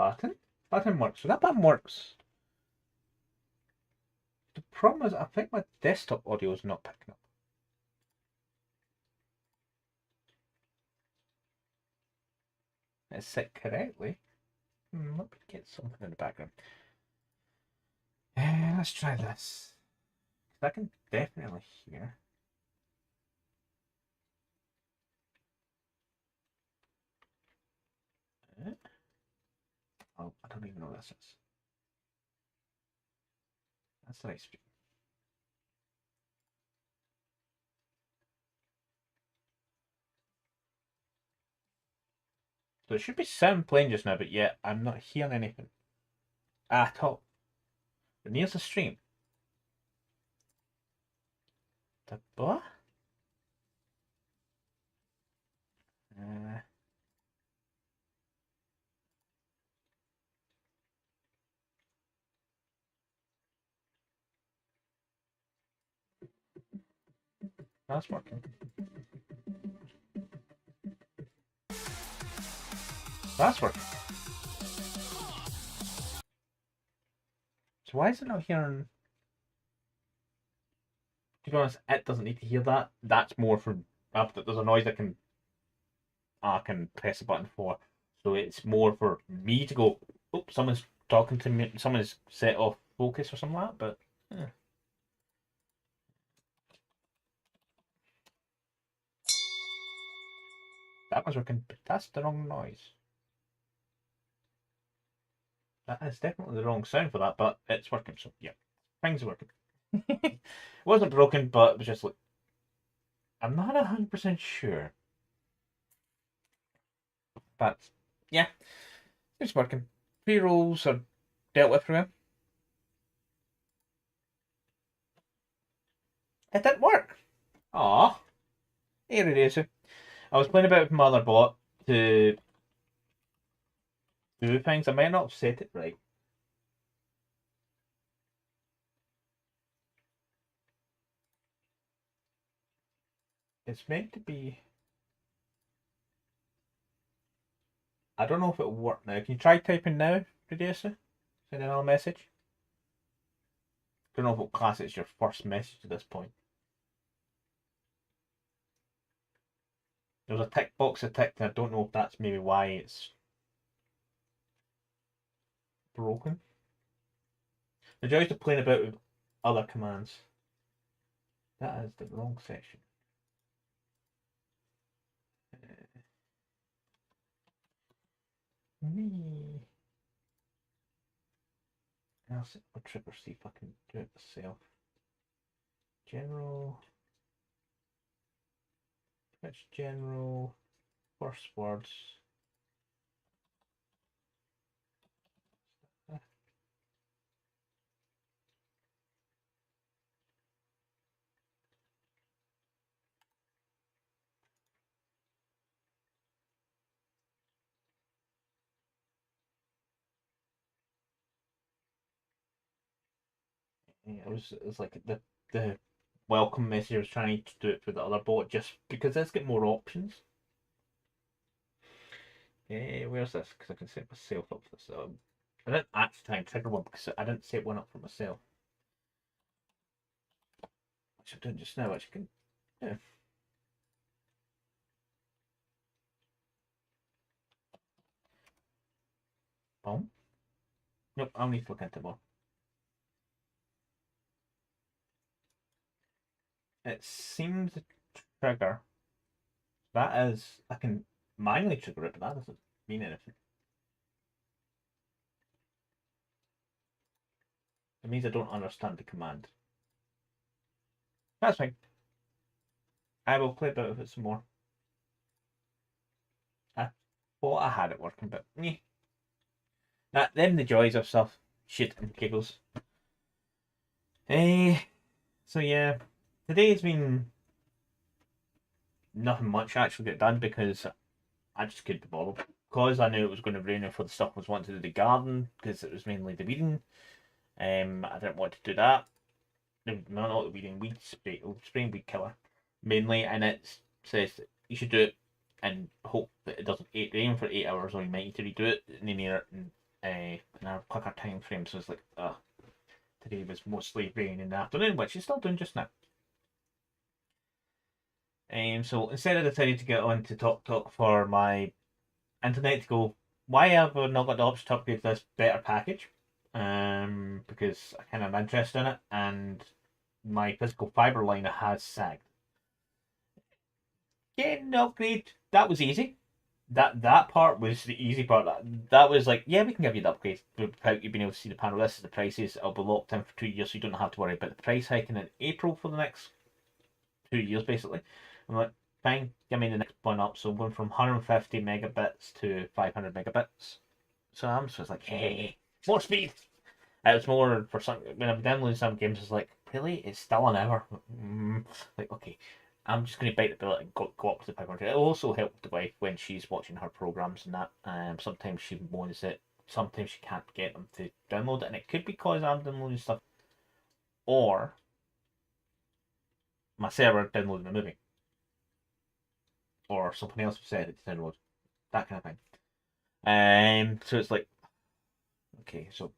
button. Button works. So that button works. The problem is I think my desktop audio is not picking up. It's set correctly. Let me get something in the background. Let's try this. I can definitely hear. Oh, I don't even know what this is. That's the right stream. So it should be sound playing just now, but yet I'm not hearing anything at all. But near's the stream. The what? That's working. That's working. So why is it not hearing? To be honest, it doesn't need to hear that. That's more for after there's a noise I can press a button for. So it's more for me to go, oops, someone's talking to me, someone's set off focus or something like that, but yeah. That was working, but that's the wrong noise. That is definitely the wrong sound for that, but it's working, so yeah. Things are working. It wasn't broken, but it was just like I'm not 100% sure. But yeah, it's working. Pre-rolls are dealt with through. It didn't work. Aw. Here it is. I was playing about with my other bot to do things. I might not have set it right. It's meant to be. I don't know if it'll work now. Can you try typing now, Producer? Send another message. Don't know if it'll class it as your first message at this point. There's a tick box I ticked, and I don't know if that's maybe why it's broken. The joys of playing about with other commands. That is the wrong section. Me. I'll set a trigger, see if I can do it myself. General. Twitch general. First words. It was like the welcome message. I was trying to do it for the other bot just because it's got more options. Where's this? Because I can set myself up for this. I didn't actually try and trigger one because I didn't set one up for myself. Which I'm doing just now, which I can do. Boom. Nope, I'll need to look into more. It seems to trigger. That is, I can manually trigger it, but that doesn't mean anything. It means I don't understand the command. That's fine. I will play about with it some more. I thought I had it working, but yeah. Them the joys of stuff. Shit and giggles. So yeah, today's been nothing much actually get done because I just couldn't be bothered. Because I knew it was going to rain for the stuff I was wanting to do the garden, because it was mainly the weeding. I didn't want to do that. Not the weeding, weed spray, spraying weed killer mainly, and it says that you should do it and hope that it doesn't rain for 8 hours, or you might need to redo it in the near in a quicker time frame. So it's like, today was mostly rain in the afternoon, which it's still doing just now. So instead I decided to get on to TalkTalk for my internet to go, why have I not got the option to upgrade this better package? Because I kind of am interested in it, and my physical fibre line has sagged. Getting the upgrade, that was easy. That part was the easy part. That was like, yeah, we can give you the upgrade without you being able to see the panel. This is the prices. It'll be locked in for 2 years, so you don't have to worry about the price hiking in April for the next 2 years, basically. I'm like, fine, give me the next one up. So I'm going from 150 megabits to 500 megabits. So I'm just like, hey, more speed. It was more for some, when I'm downloading some games, it's like, really? It's still an hour? Like, okay, I'm just going to bite the bullet and go up to the 500. It also helped the wife when she's watching her programs and that. Sometimes she moans it, sometimes she can't get them to download it, and it could be because I'm downloading stuff, or my server downloading a movie, or something else said it to download, that kind of thing. So it's like, okay, so,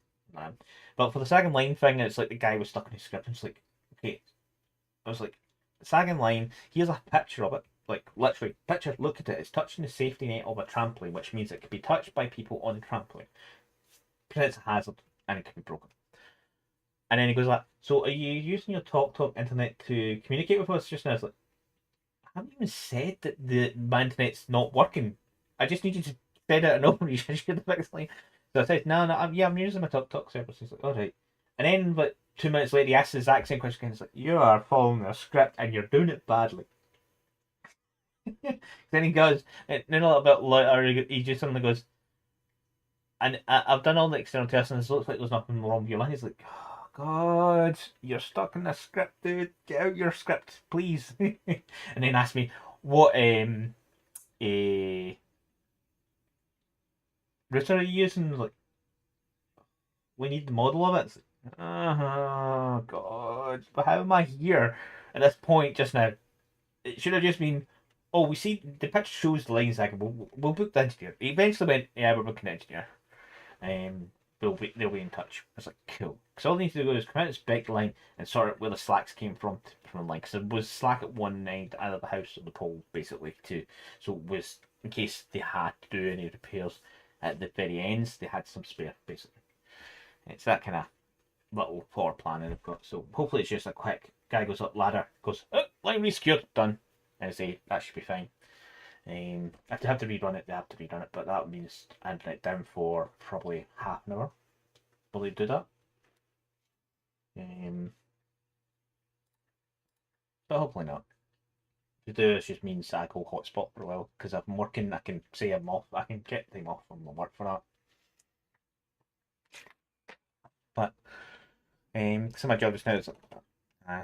but for the second line thing, it's like the guy was stuck in his script, and it's like, okay, I was like, second line, here's a picture of it, like, literally, picture, look at it, it's touching the safety net of a trampoline, which means it could be touched by people on the trampoline. It's a hazard, and it could be broken. And then he goes like, so are you using your TalkTalk internet to communicate with us just now? It's like, I haven't even said that my internet's not working. I just need you to send out an open research the next line. So I said, no, I'm using my TalkTalk service. He's like, all right. And then, like, 2 minutes later, he asks the exact same question again. He's like, you are following a script and you're doing it badly. Then he goes, and then a little bit later, he just suddenly goes, and I've done all the external testing. It looks like there's nothing wrong with your line. He's like, oh, God, you're stuck in the script, dude. Get out your script, please. And then ask me what a router are you using? Like, we need the model of it. Like, oh God, but how am I here at this point just now? It should have just been. Oh, we see the picture shows the lines. Like, we'll book the engineer. He eventually went, yeah, we're booking an engineer. They'll be in touch. It's like, cool. Because all they need to do is come out and spec the line and sort out where the slacks came from the line. Because there was slack at one end, either the house or the pole, basically, too. So it was in case they had to do any repairs at the very ends, they had some spare, basically. It's that kind of little floor planning I've got. So hopefully it's just a quick guy goes up ladder, goes, oh, line resecured, done. And I say that should be fine. If they have to rerun it, they have to rerun it, but that means I'm it down for probably half an hour. Will they do that? But hopefully not. If they do, it just means I go hotspot for a while because I'm working. I can say I'm off. I can get time off from my work for that. But so my job is now is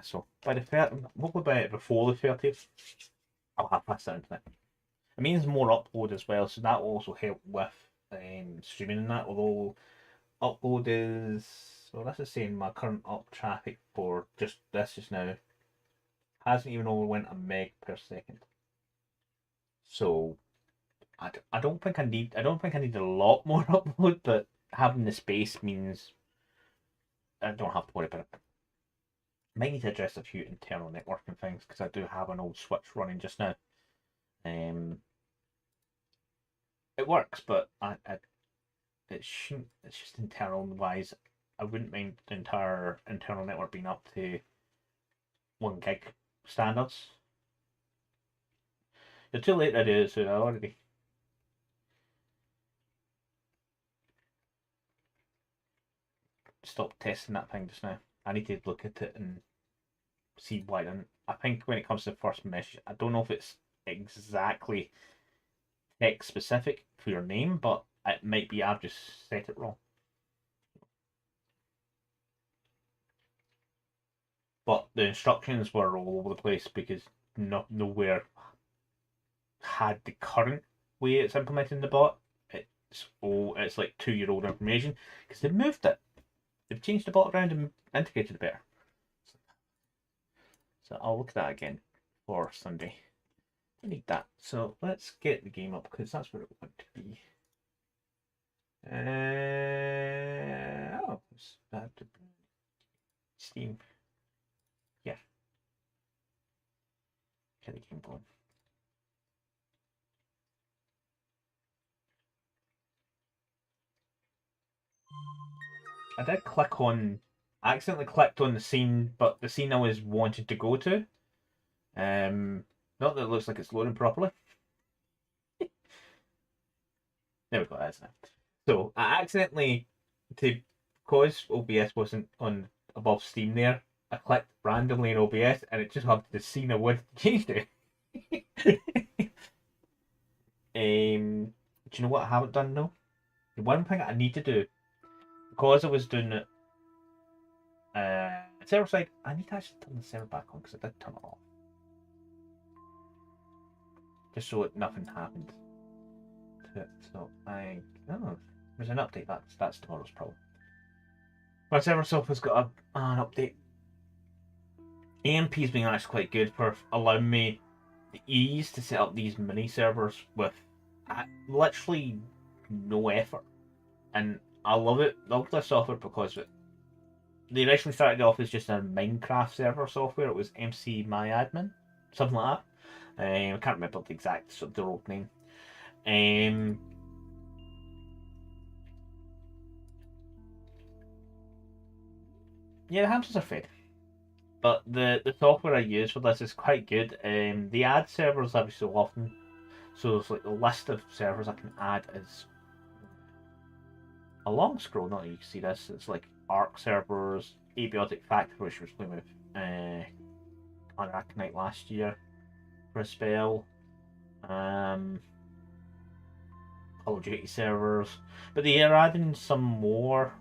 so by the 30th, hopefully by before the 30th, I'll have passed that internet. It means more upload as well, so that will also help with streaming and that. Although upload is, well, this is saying my current up traffic for just this just now hasn't even overwent a meg per second. So I don't think I need a lot more upload, but having the space means I don't have to worry about it. Might need to address a few internal networking things because I do have an old switch running just now. It works, but it shouldn't. It's just internal wise. I wouldn't mind the entire internal network being up to 1 gig standards. You're too late to do it, so I already. Stop testing that thing just now. I need to look at it and see why. And I think when it comes to the first mesh, I don't know if it's exactly text specific for your name, but it might be I've just set it wrong. But the instructions were all over the place because nowhere had the current way it's implementing the bot. It's like 2-year-old information because they've moved it. They've changed the bot around and integrated it better. So I'll look at that again for Sunday. I need that. So let's get the game up because that's where it want to be. Oh, Steam. Yeah. Get the game going. I did click on. I accidentally clicked on the scene, but the scene I was wanted to go to. Not that it looks like it's loading properly. There we go, that's it. So I accidentally, because OBS wasn't on above Steam there, I clicked randomly in OBS and it just happened the scene I wanted to change to. Do you know what I haven't done though? The one thing I need to do, because I was doing it server side, I need to actually turn the server back on because I did turn it off. Just so nothing happened to it. So there's an update. That's tomorrow's problem. My server software's got an update. AMP's been actually quite good for allowing me the ease to set up these mini servers with literally no effort, and I love it. I love this software because they originally started off as just a Minecraft server software. It was MC My Admin, something like that. I can't remember the exact their old name. Yeah, the hamsters are fed. But the software I use for this is quite good. They add servers every so often. So it's like the list of servers I can add is a long scroll. Not that you can see this. It's like Arc servers, Abiotic Factory, which was playing with on Arcanite last year for a spell. Call of Duty servers, but they are adding some more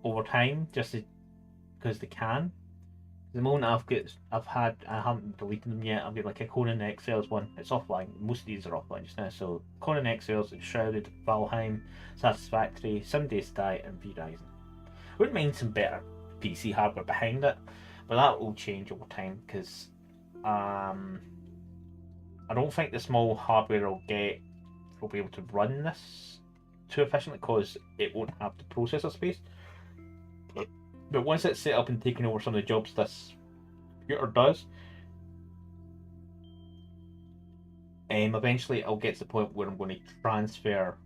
over time, just because they can. The moment I haven't deleted them yet. I've got like a Conan Exiles one. It's offline. Most of these are offline just now. So Conan Exiles, Shrouded, Valheim, Satisfactory, 7 Days to Die, and V-Rising. I wouldn't mind some better PC hardware behind it, but that will change over time because I don't think the small hardware will be able to run this too efficiently because it won't have the processor space. But once it's set up and taken over some of the jobs this computer does, eventually I'll get to the point where I'm going to transfer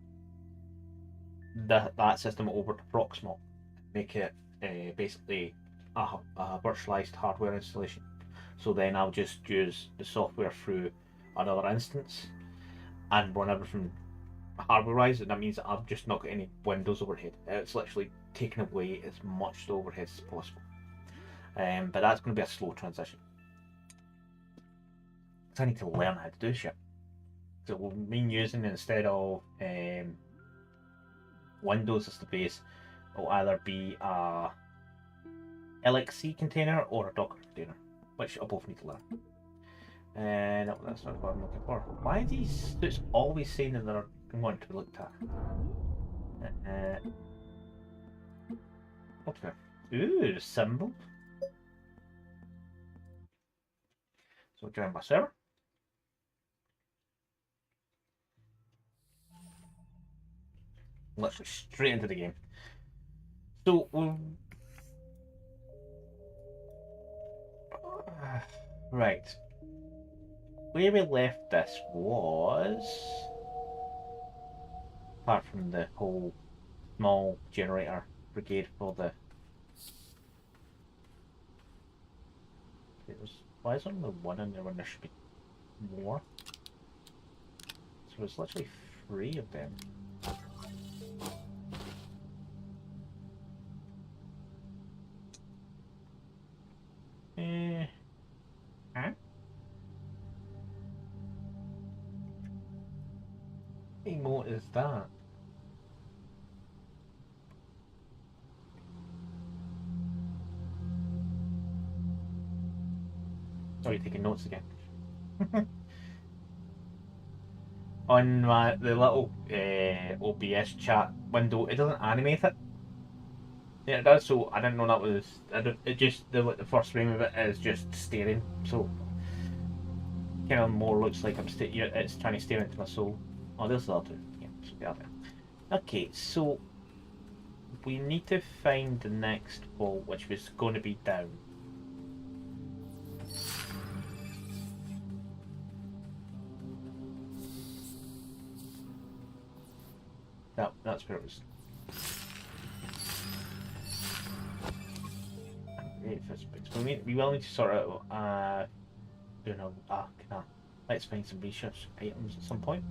that system over to Proxmox, make it basically a virtualized hardware installation. So then I'll just use the software through another instance and run everything hardware-wise, and that means that I've just not got any Windows overhead. It's literally taking away as much overhead as possible. But that's going to be a slow transition. So I need to learn how to do shit. So we'll mean using instead of Windows as the base, it'll either be a LXC container or a Docker container, which I both need to learn. No, that's not what I'm looking for. Why are these suits always saying that they're going to be looked at? Okay. Ooh, symbol. So join my server. Literally straight into the game. So right. Where we left this was, apart from the whole small generator brigade for the. Why is there only one in there when there should be more? So there's literally 3 of them. Huh? What emote is that? Oh, you're taking notes again. On the little OBS chat window, it doesn't animate it. Yeah, it does. So I didn't know that was. It just the first frame of it is just staring. So kind of more looks like it's trying to stare into my soul. Oh, there's the other. Yeah, so the other. Okay, so we need to find the next vault, which was going to be down. That's where it was. So we will need to sort out, you know, let's find some research items at some point.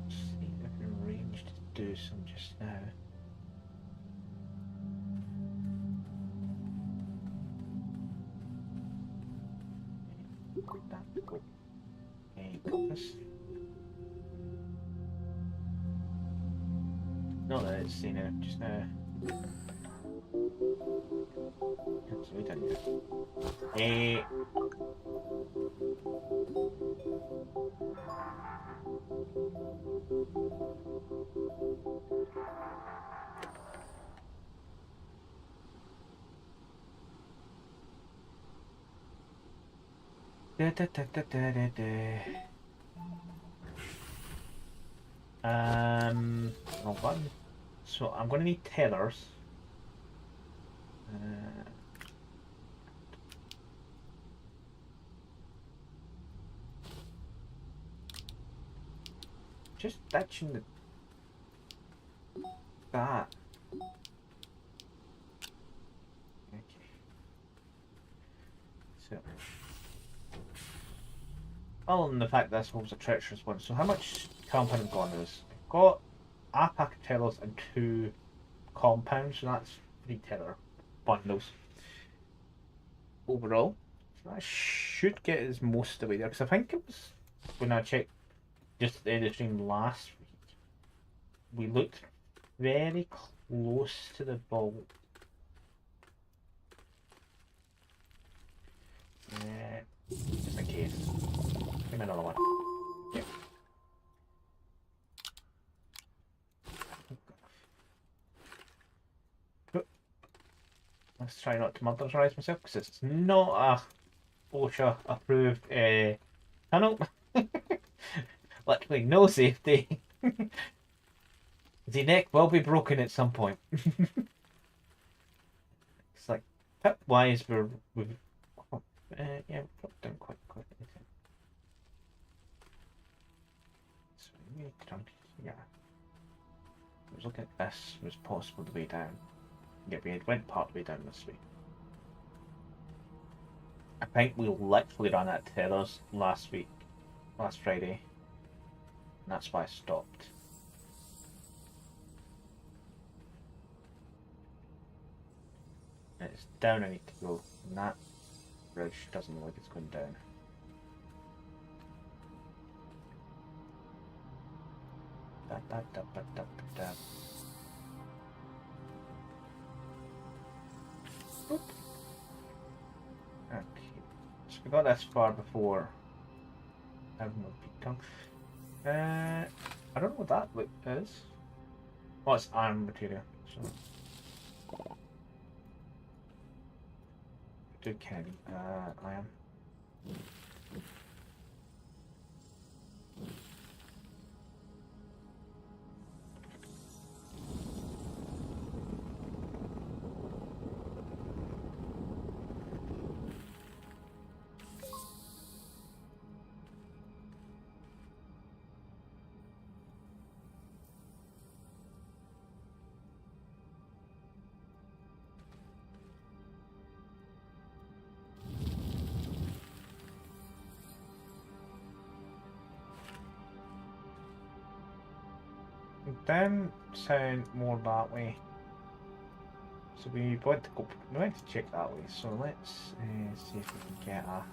See if I can arrange to do some just now. Okay, compass. Not that it's seen it just now. So we done yet. Hold on. So I'm going to need tethers. Just touching that. Okay. So, other than the fact this was a treacherous one, so how much compound have gone is? I've got a pack of tethers and 2 compounds, so that's 3 tether bundles overall. So that should get us most of the way there, because I think it was when I checked just at the end of the stream last week, we looked very close to the vault. Just in case. Give me another one. Yep. Let's try not to murderize myself, because it's not a OSHA approved tunnel. Literally no safety. The neck will be broken at some point. It's like pip wise we've yeah, we've done quite anything. So we need to yeah. I was looking at this was possible the way down. Yeah, we had went part of the way down this way. I think we literally ran out of tethers last Friday. And that's why I stopped. And it's down I need to go. And that bridge doesn't look like it's going down. Okay. So we got this far before having a peak tongue. I don't know what that is. Oh, it's iron material. So do candy. Iron. Down sound more that way. So we want to check that way. So let's see if we can get a.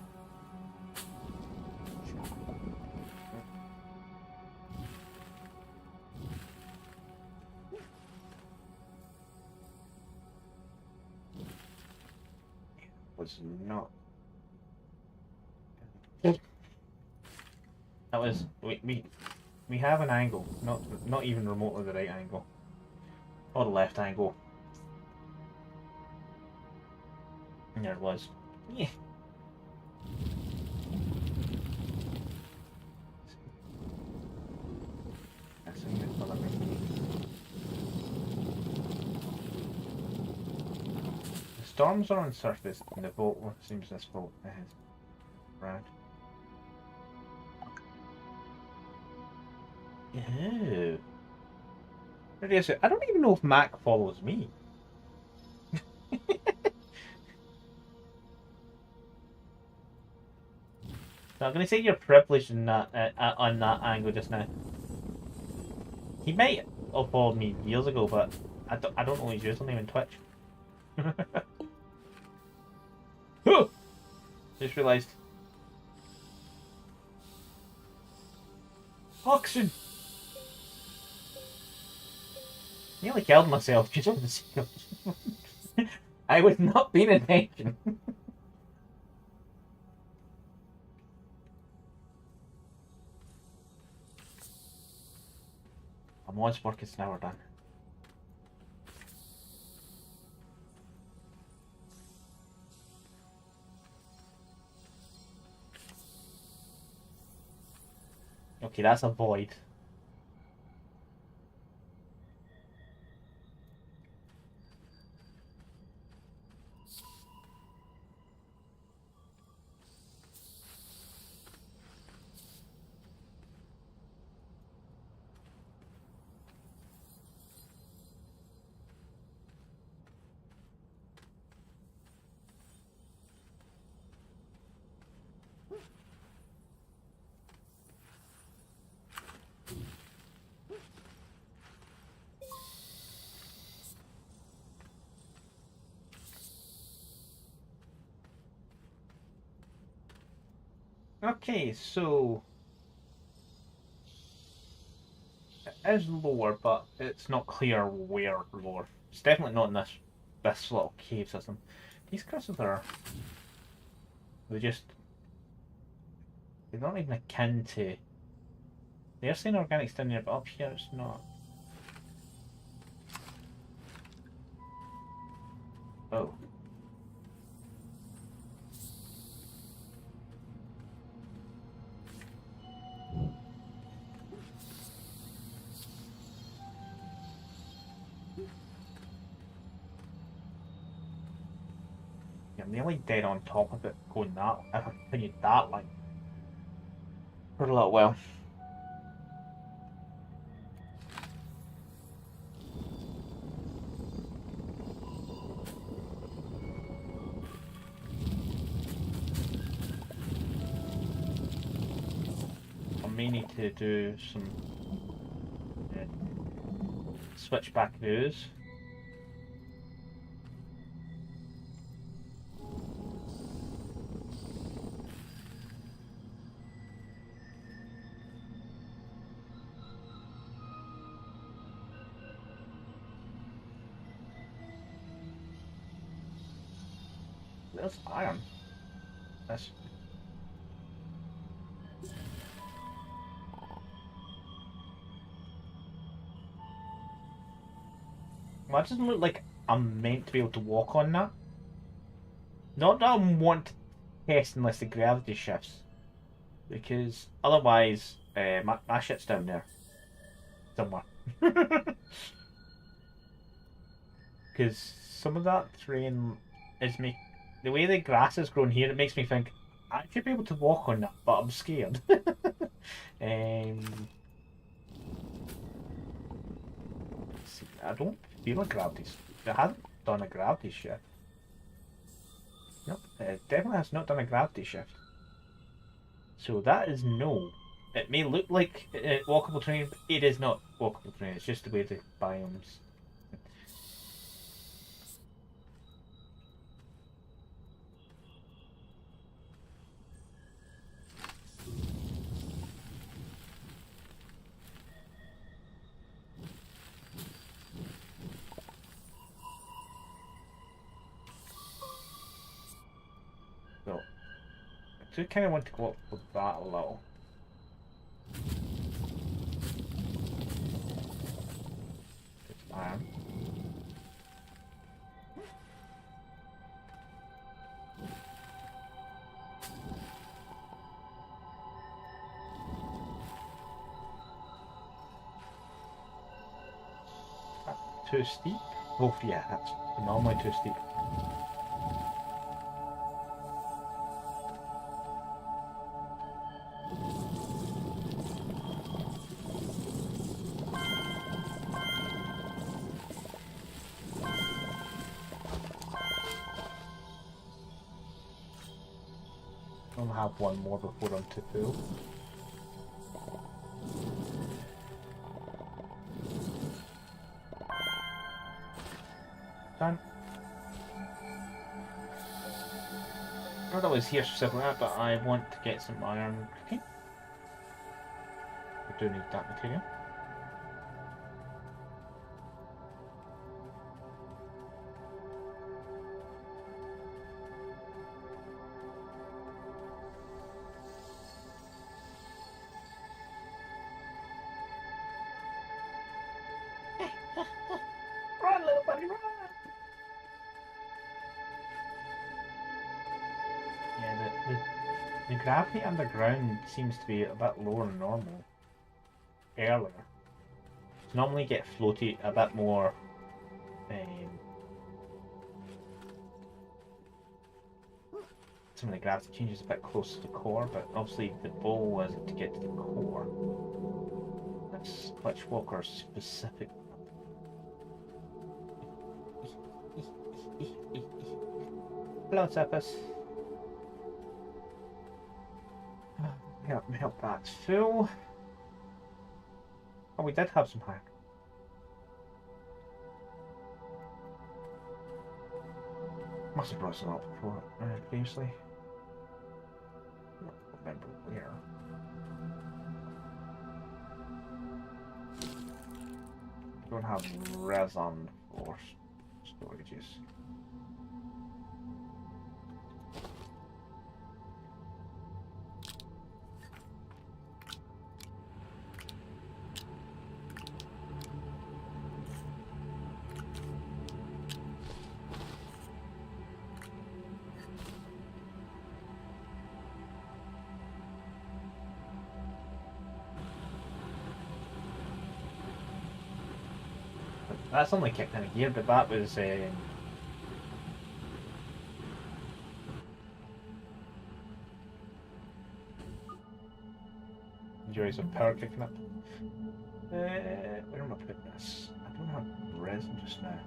Was not. That was we have an angle, not even remotely the right angle, or the left angle. And there it was. Yeah. That's a good one. storms are on surface and the boat seems this boat is round. Ew. What is it? I don't even know if Mac follows me. So I'm gonna say you're privileged in that on that angle just now. He might have followed me years ago, but I don't know his username on Twitch. Just realised. Oxen! Nearly killed myself just on the sake of I was not paying attention. My mod's work is never done. Okay, that's a void. Okay, so it is lower, but it's not clear where lower. It's definitely not in this little cave system. These crystals are they're not even akin to. They're saying organics down there, but up here it's not. Oh. I'm nearly dead on top of it going that if I continued that line for a little while. I may need to do some switchback views. There's iron. That's well, it doesn't look like I'm meant to be able to walk on that. Not that I want to test unless the gravity shifts, because otherwise, my shit's down there somewhere. Because some of that terrain is the way the grass is grown here. It makes me think I should be able to walk on that, but I'm scared. See, I don't feel a gravity. It hasn't done a gravity shift. Nope, it definitely has not done a gravity shift. So that is no. It may look like walkable terrain, but it is not walkable terrain. It's just the way the biomes. So, I do kind of want to go up with that a little. It's iron. Too steep? Oh yeah, that's normally too steep. I'll have one more before I'm too full. Done. Not always here specifically, but I want to get some iron cooking. I do need that material. Run, little buddy, run! Yeah, the gravity underground seems to be a bit lower than normal. Earlier. To normally get floaty a bit more. Some of the gravity changes a bit closer to the core, but obviously the goal is to get to the core. That's glicthwalkers specific. Hello, surface. Help that's full. Oh, we did have some hack. Must have brought some up before previously. I don't remember where. Don't have resin for storages. That's only kicked in a gear, but that was joys of power kicking up. Where am I putting this? I don't have resin just now.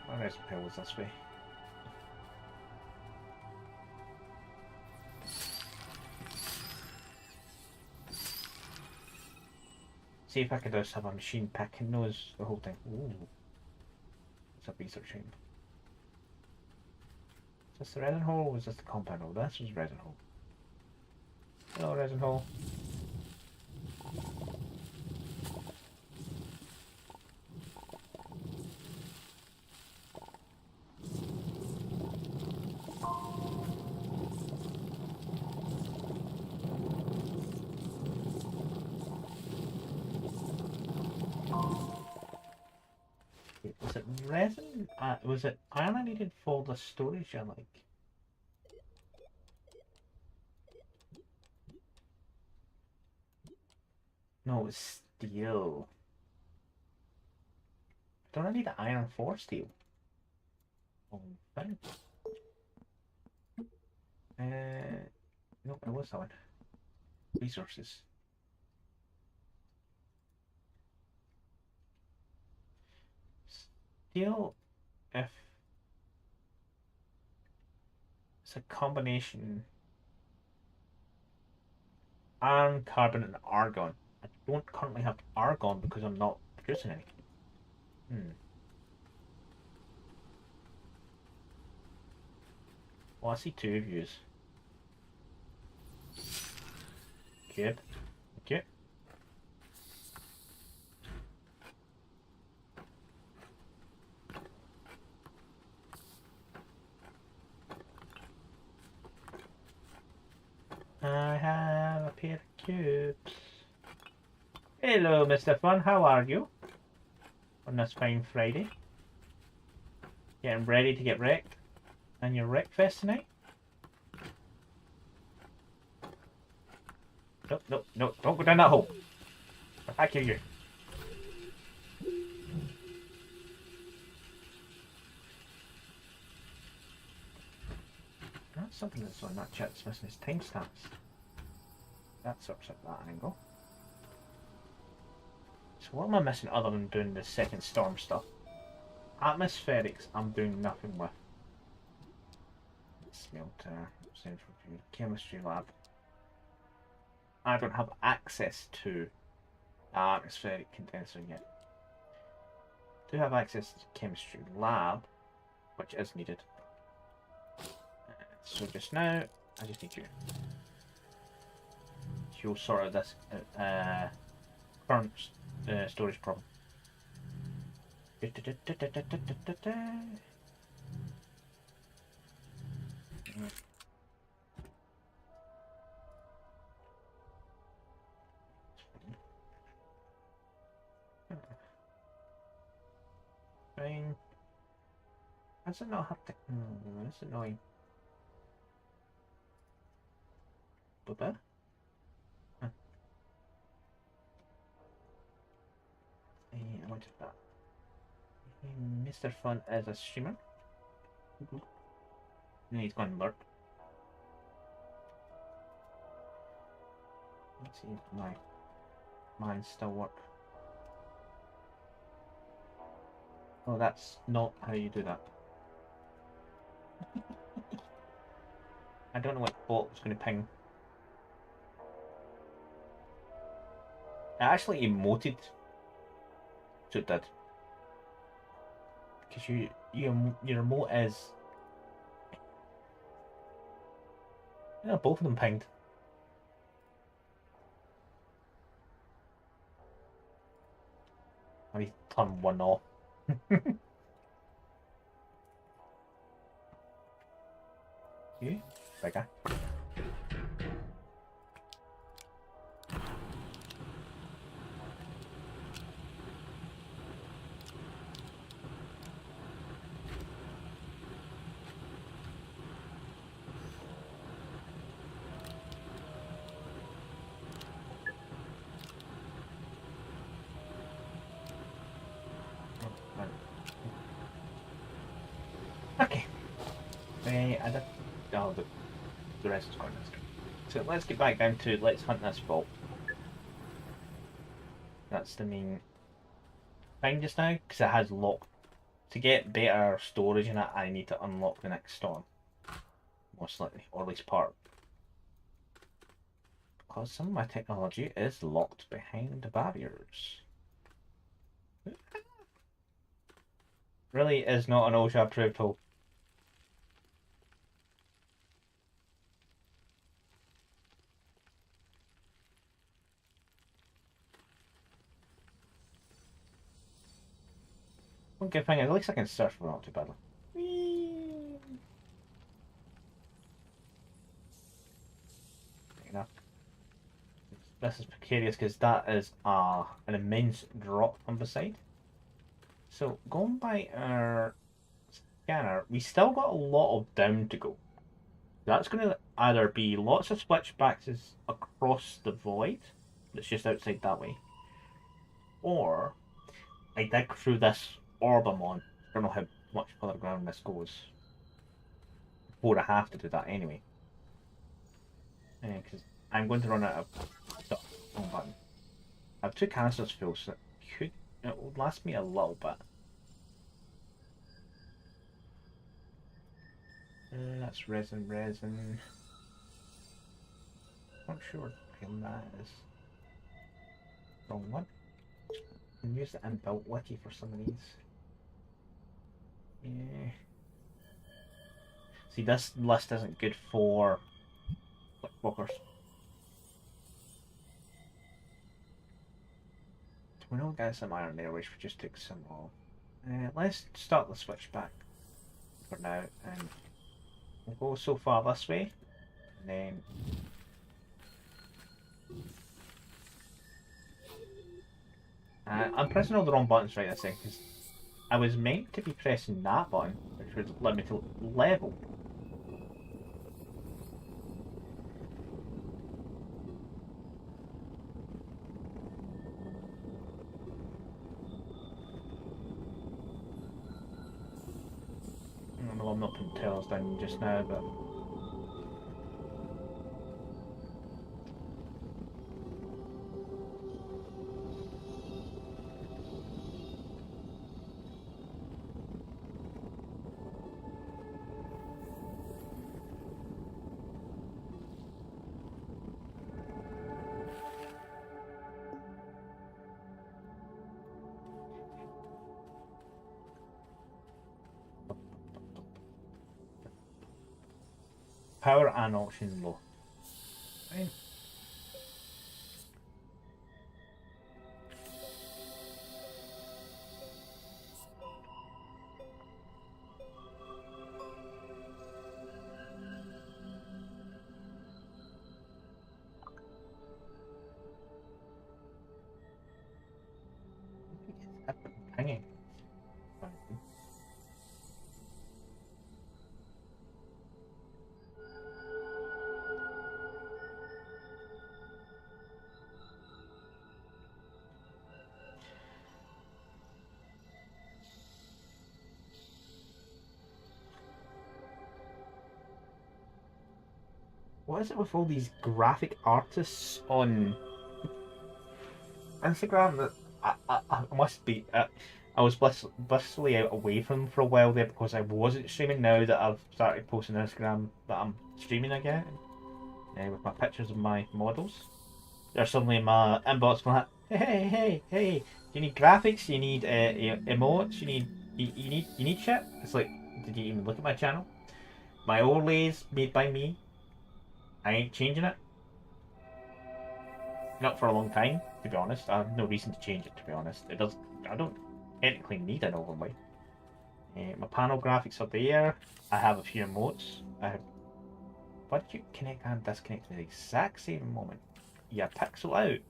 My resin pill was this way. See if I could just have a machine picking those the whole thing. Ooh. It's a research chamber. Is this the resin hole or is this the compound hole? This was resin hole. Hello, resin hole. Was it resin? Was it iron I needed for the storage I like? No, it was steel. Don't I need iron for steel? Oh, fine. No, it was that one. Resources. Steel, if it's a combination iron, carbon, and argon. I don't currently have argon because I'm not producing any. Well, I see two of yous. Good. Okay. I have a pair of cubes. Hello, Mr. Fun. How are you? On this fine Friday. Getting ready to get wrecked? And your wreck fest tonight? Nope, nope, nope. Don't go down that hole. I kill you. That's something that's on that chat's missing is timestamps. That sorts out that angle. So what am I missing other than doing the second storm stuff? Atmospherics, I'm doing nothing with. Smelter, central view, chemistry lab. I don't have access to the atmospheric condenser yet. Do have access to chemistry lab, which is needed. So just now, I just need you. You'll sort out this current storage problem. Fine. Does it not have to? That's annoying. Bubba? Huh. I wanted that. Mr. Fun as a streamer. And he's going to lurk. Let's see if my mine still work. Oh, that's not how you do that. I don't know what bot was going to ping. It actually emoted. So it did. Because your remote is... Yeah, both of them pinged. I need to turn one off. You? Bigger. Okay. I did. Oh, the rest is going this. So let's get back down to let's hunt this vault. That's the main thing just now, because it has locked. To get better storage in it, I need to unlock the next storm. Most likely, or at least part. Because some of my technology is locked behind the barriers. Really is not an OSHA approved tool. One good thing, at least I can search for it not too badly. Enough. This is precarious because that is an immense drop on the side. So going by our scanner, we still got a lot of down to go. That's going to either be lots of switchbacks across the void, that's just outside that way, or I dig through this orb I'm on. I don't know how much further ground this goes before I have to do that anyway. Because I'm going to run out of stuff. Wrong button. I have 2 canisters full, so it will last me a little bit. That's resin. Not sure what that is. Wrong one. I can use the inbuilt wiki for some of these. Yeah. See, this list isn't good for glicthwalkers. We don't get some iron there, which we just took some off. Let's start the switchback for now, and we'll go so far this way, and then I'm pressing all the wrong buttons right this second, because I was meant to be pressing that button, which would let me to level. I know I'm not putting tails down just now, but power and oxygen low. Fine. Hanging. What is it with all these graphic artists on Instagram that I must be. I was blissfully out away from them for a while there because I wasn't streaming. Now that I've started posting on Instagram that I'm streaming again, with my pictures of my models, they're suddenly in my inbox going like, hey, do you need graphics? Do you need emotes? You need shit? It's like, did you even look at my channel? My overlays made by me. I ain't changing it. Not for a long time, to be honest. I have no reason to change it, to be honest. It does. I don't technically need an overlay. My panel graphics are there. I have a few emotes. I have. Why did you connect and disconnect at the exact same moment? Yeah, pixel out.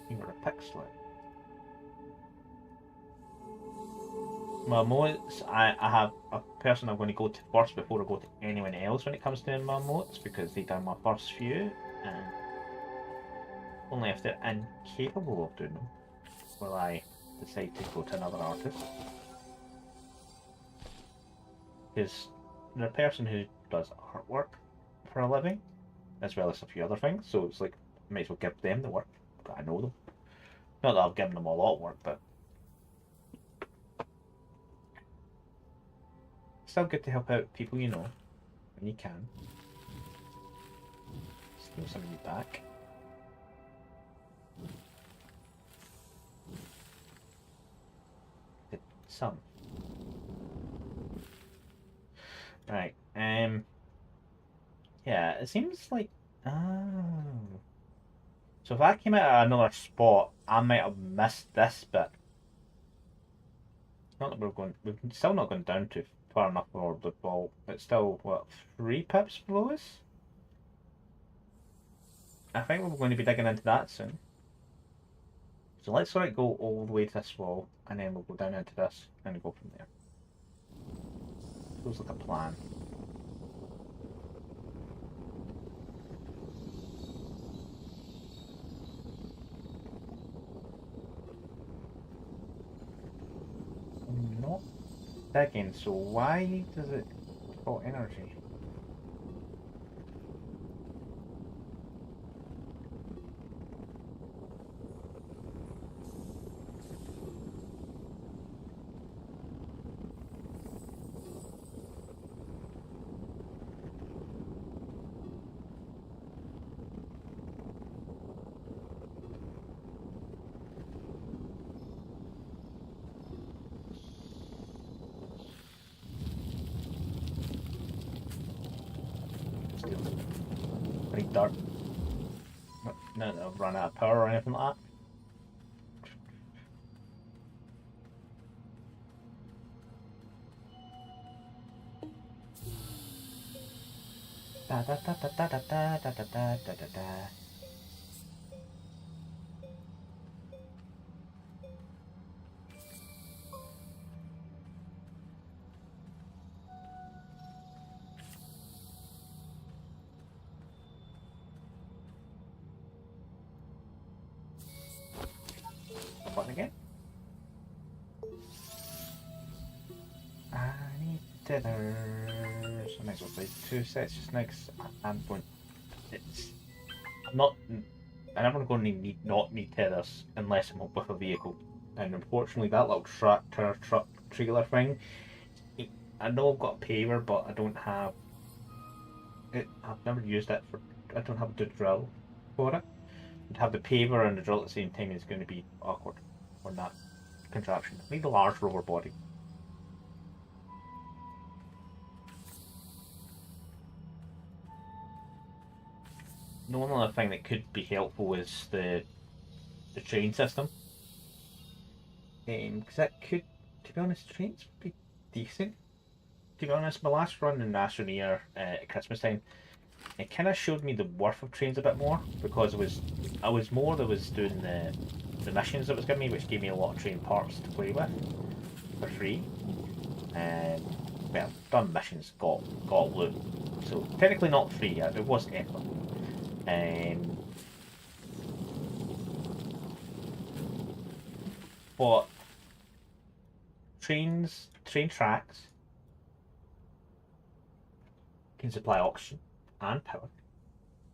You were a pixel out. My emotes, I have a person I'm going to go to first before I go to anyone else when it comes to my emotes because they done my first few and only if they're incapable of doing them will I decide to go to another artist. Because they're a person who does artwork for a living, as well as a few other things, so it's like, I might as well give them the work, but I know them. Not that I've given them a lot of work, but still good to help out people you know, when you can. Steal some of you back. Some. Right, yeah, it seems like, oh. So if I came out at another spot, I might have missed this bit. Not that we've still not gone down too far enough for the ball. It's still, what, 3 pips below us? I think we're going to be digging into that soon. So let's sort of go all the way to this wall, and then we'll go down into this, and go from there. Feels like a plan. I'm not digging, so why does it draw energy? Pretty dark. No, they'll run out of power or anything like that. Da da da da da da da da da da da da. Button again. I need tethers. I might as well play 2 sets just now because I'm going. I'm not. I'm never going to not need tethers unless I'm with a vehicle. And unfortunately, that little tractor truck trailer thing. I know I've got a paver, but I don't have it. I've never used it for. I don't have the drill for it. To have the paver and the drill at the same time is going to be awkward on that contraption. I need a large rover body. The one other thing that could be helpful is the train system. Because that could, to be honest, trains would be decent. To be honest, my last run in Astroneer at Christmas time, it kind of showed me the worth of trains a bit more because I was more that was doing the missions that was giving me, which gave me a lot of train parts to play with for free. Well, done missions, got loot, so technically not free. It was effort. Um, but train tracks can supply oxygen and power.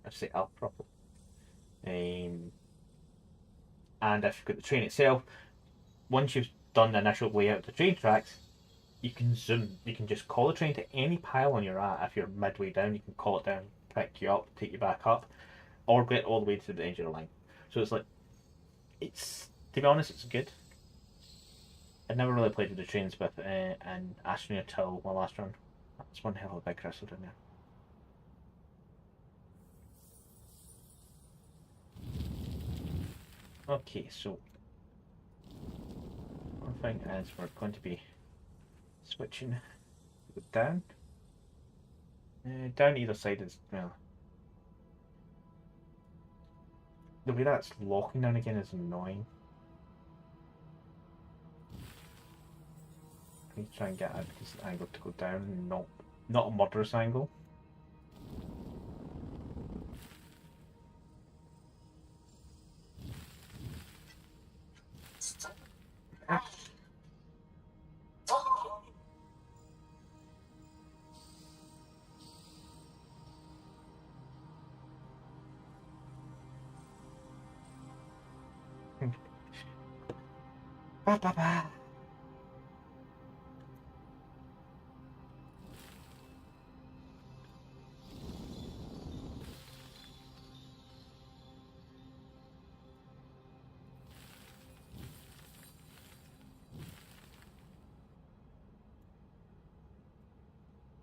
I've set up properly. Um, and if you've got the train itself, once you've done the initial layout of the train tracks, you can zoom. You can just call the train to any pylon you're at. If you're midway down, you can call it down, pick you up, take you back up, or get all the way to the edge of the line. So it's like, to be honest, it's good. I never really played with the trains with an Astroneer till my last run. That's one hell of a big crystal down there. Okay, so one thing is we're going to be switching down. Down either side is, well, the way that's locking down again is annoying. I need to try and get a decent angle to go down, not a murderous angle. Ba, ba, ba.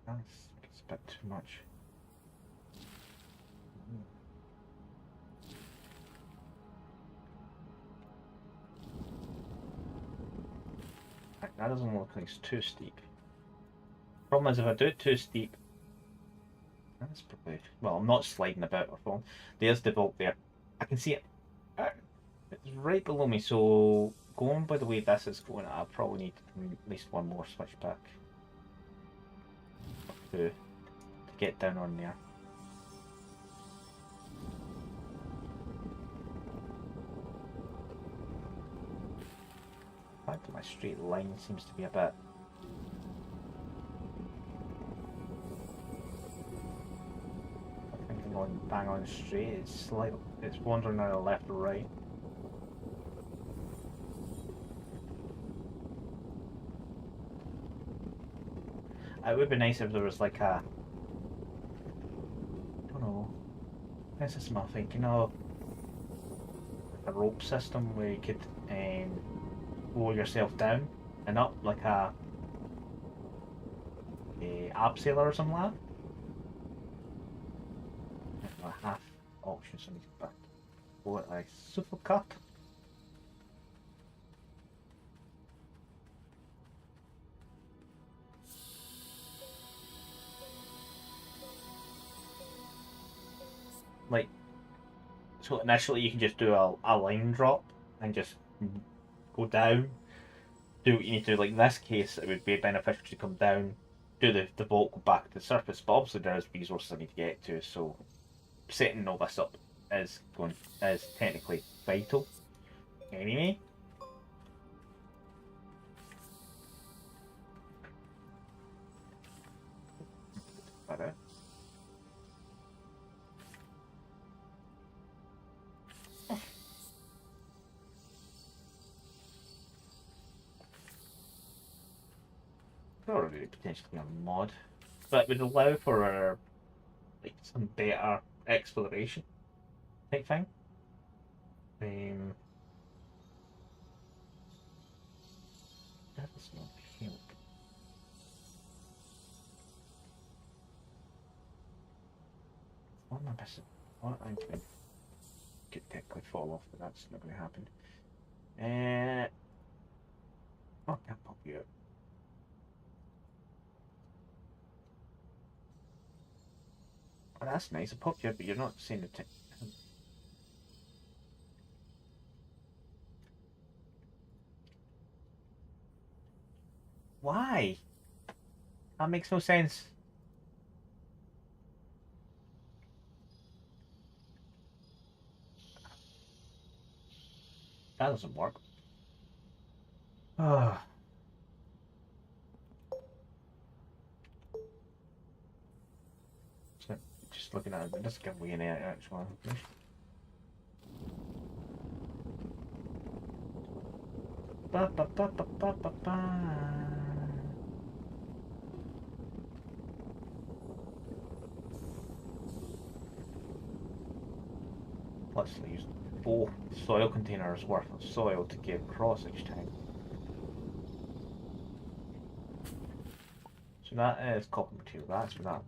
That's a bit too much. That doesn't look like it's too steep. Problem is, if I do it too steep, that's probably, well, I'm not sliding about or falling. There's the vault there. I can see it. It's right below me, so going by the way this is going, I probably need at least one more switchback to get down on there. The fact that my straight line seems to be a bit... I think I'm going bang on straight. It's wandering either left or right. It would be nice if there was like a... I don't know. This is my thinking of a rope system where you could roll yourself down and up like a abseiler or something like that. A half option, so I need to back for a super cut. Like, so initially you can just do a line drop and just go down, do what you need to do. Like in this case, it would be beneficial to come down, do the vault, go back to the surface, but obviously there's resources I need to get to, so setting all this up is technically vital. Anyway. That or really potentially a mod, but it would allow for like some better exploration type thing. That does not help. What am I missing? What? I'm going to technically fall off, but that's not going to happen. Oh, I can't pop you out. Oh, that's nice. I popped you out, but you're not saying the Why? That makes no sense. That doesn't work. Ah. So, just looking at it, it doesn't give away any actual information. Ba, ba, ba, ba, ba, ba, ba. Let's use 4 soil containers worth of soil to get across each time. So that is copper material. That's where that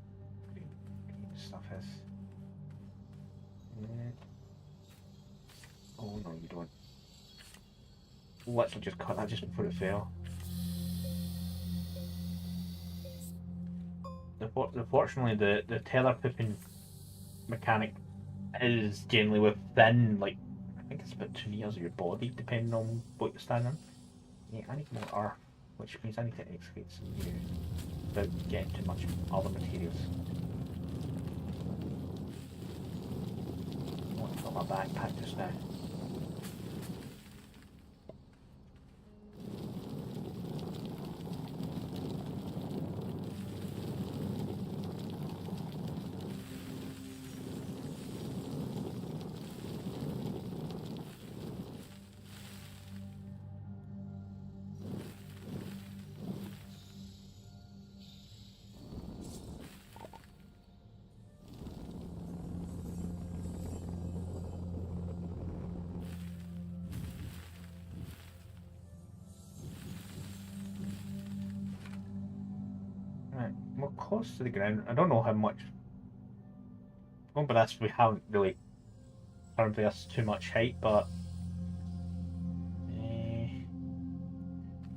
green stuff is. Oh no, you don't. Literally just cut that just before it fell. Unfortunately, the tether pooping mechanic is generally within, like, I think it's about 2 meters of your body, depending on what you're standing on. Yeah, I need more earth, which means I need to excavate some here without getting too much other materials. I want to fill my backpack just now. Right, we're close to the ground. I don't know how much. Going by this, we haven't really turned this too much height, but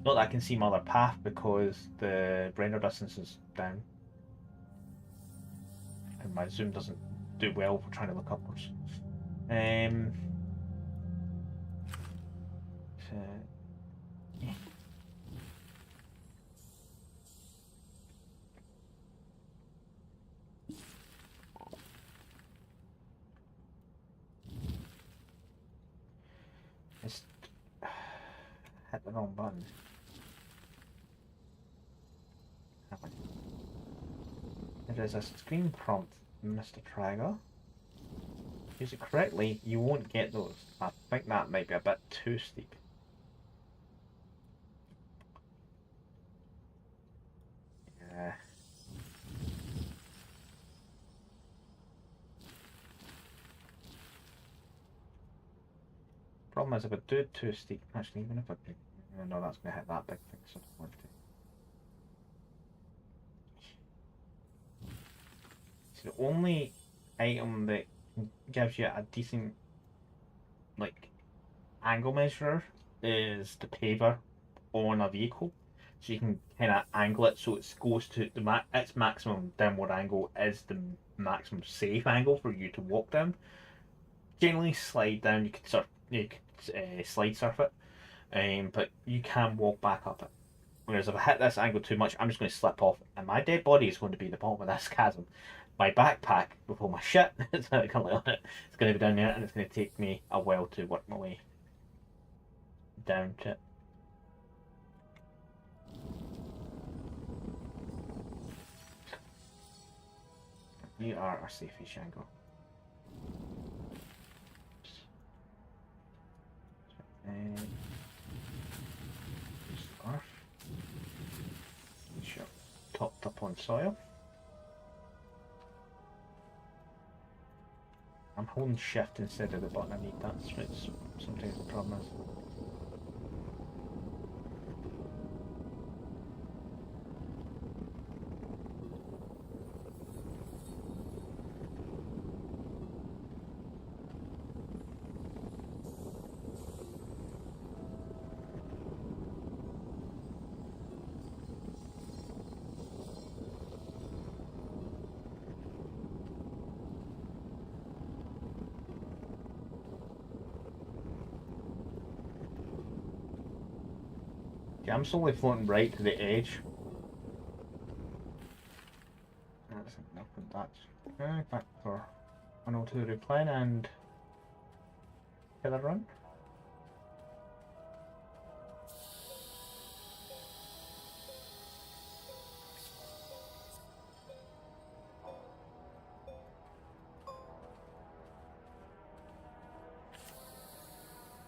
not that I can see my other path because the render distance is down, and my zoom doesn't do well for trying to look upwards. So, yeah. Just hit the wrong button. There is a screen prompt, Mr. Trager. Use it correctly, you won't get those. I think that might be a bit too steep. Yeah. Problem is, if I do it too steep, actually, even if I do, no, that's going to hit that big thing, so I don't want to. So the only item that gives you a decent, like, angle measurer is the paver on a vehicle. So you can kind of angle it so it goes to its maximum downward angle is the maximum safe angle for you to walk down. Generally, slide down. You could slide surf it, but you can walk back up it. Whereas if I hit this angle too much, I'm just going to slip off, and my dead body is going to be the bottom of this chasm. My backpack with all my shit it's going to be down there, and it's going to take me a while to work my way down to it. You are our safe-ish angle. And use the earth. Sure. Topped up on soil. I'm holding shift instead of the button. I need that. It's sometimes the problem is. Okay, I'm slowly floating right to the edge. That's enough of that. Back for 102 replan and killer run.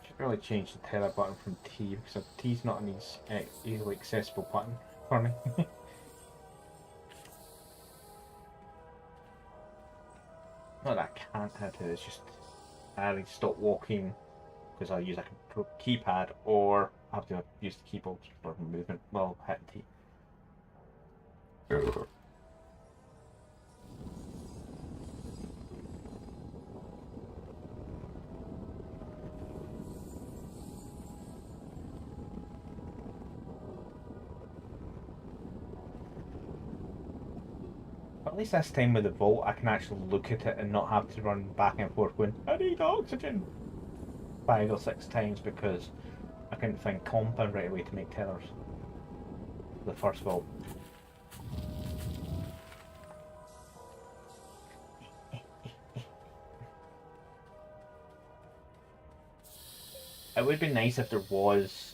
Should really change the tether button from T because T's not an easily accessible button for me. Not that I can't hit it, it's just I either stop walking because I use a keypad or I have to use the keyboard for movement while hitting T. But at least this time with the Vault I can actually look at it and not have to run back and forth going, I need oxygen 5 or 6 times because I couldn't find compound right away to make tethers. The first Vault. It would be nice if there was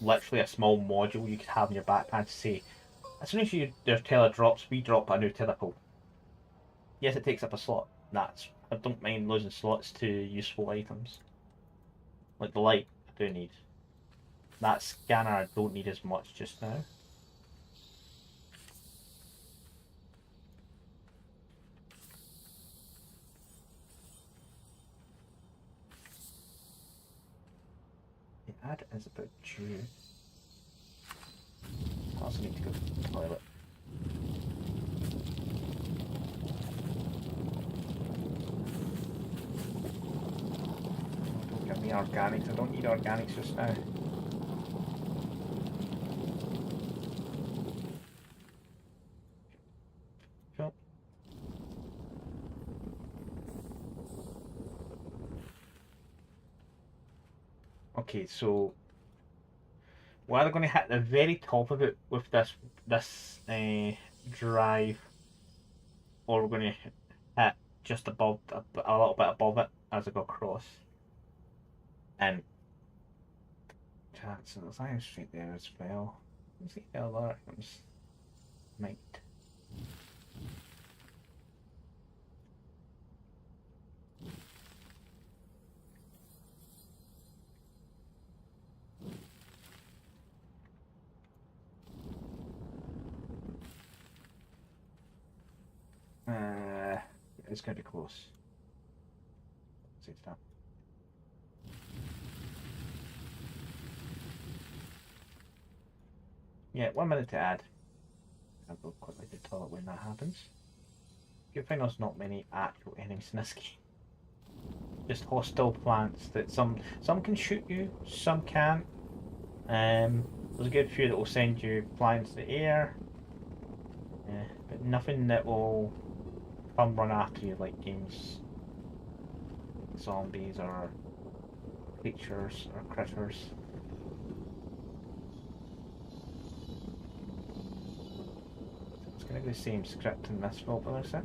literally a small module you could have in your backpack to say, as soon as your tether drops, we drop a new tether pool. Yes, it takes up a slot. I don't mind losing slots to useful items. Like the light, I do need. That scanner, I don't need as much just now. The ad is about due. I also need to go to the toilet. Don't give me organics, I don't need organics just now. Sure. Okay, so we're either going to hit the very top of it with this drive, or we're going to hit just above a little bit above it as I go across. And so there's iron straight there as well. Let's see the other items might. It's going to be close. See that. Yeah, 1 minute to add. I'll go quickly to the toilet when that happens. You'll find there's not many actual enemies in this game. Just hostile plants that some can shoot you, some can't. There's a good few that will send you flying into the air. But nothing that will come run after you like games zombies or creatures or critters. It's going to be the same script in this vault, but that's it.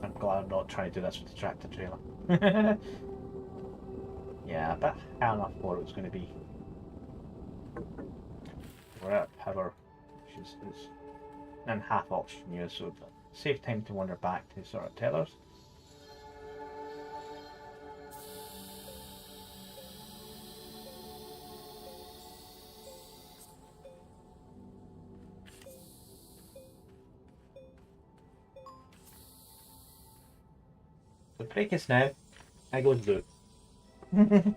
I'm glad I'm not trying to do this with the tractor trailer. Yeah, but how enough for it was going to be. We're at power, which is and half oxygen use, so save time to wander back to sort of tethers. So break us now. I go do it.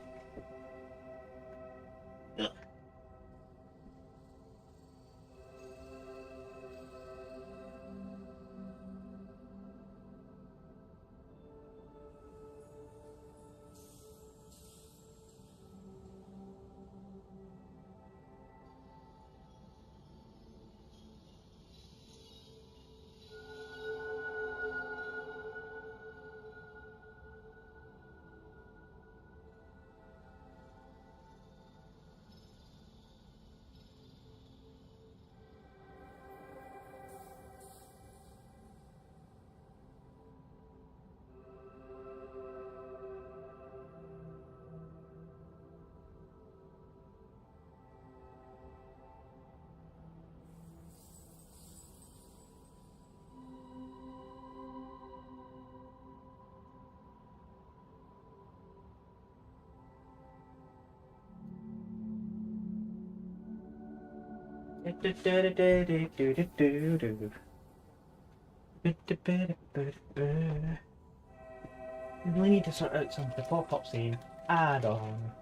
We need to sort out some the pop-up scene add-on.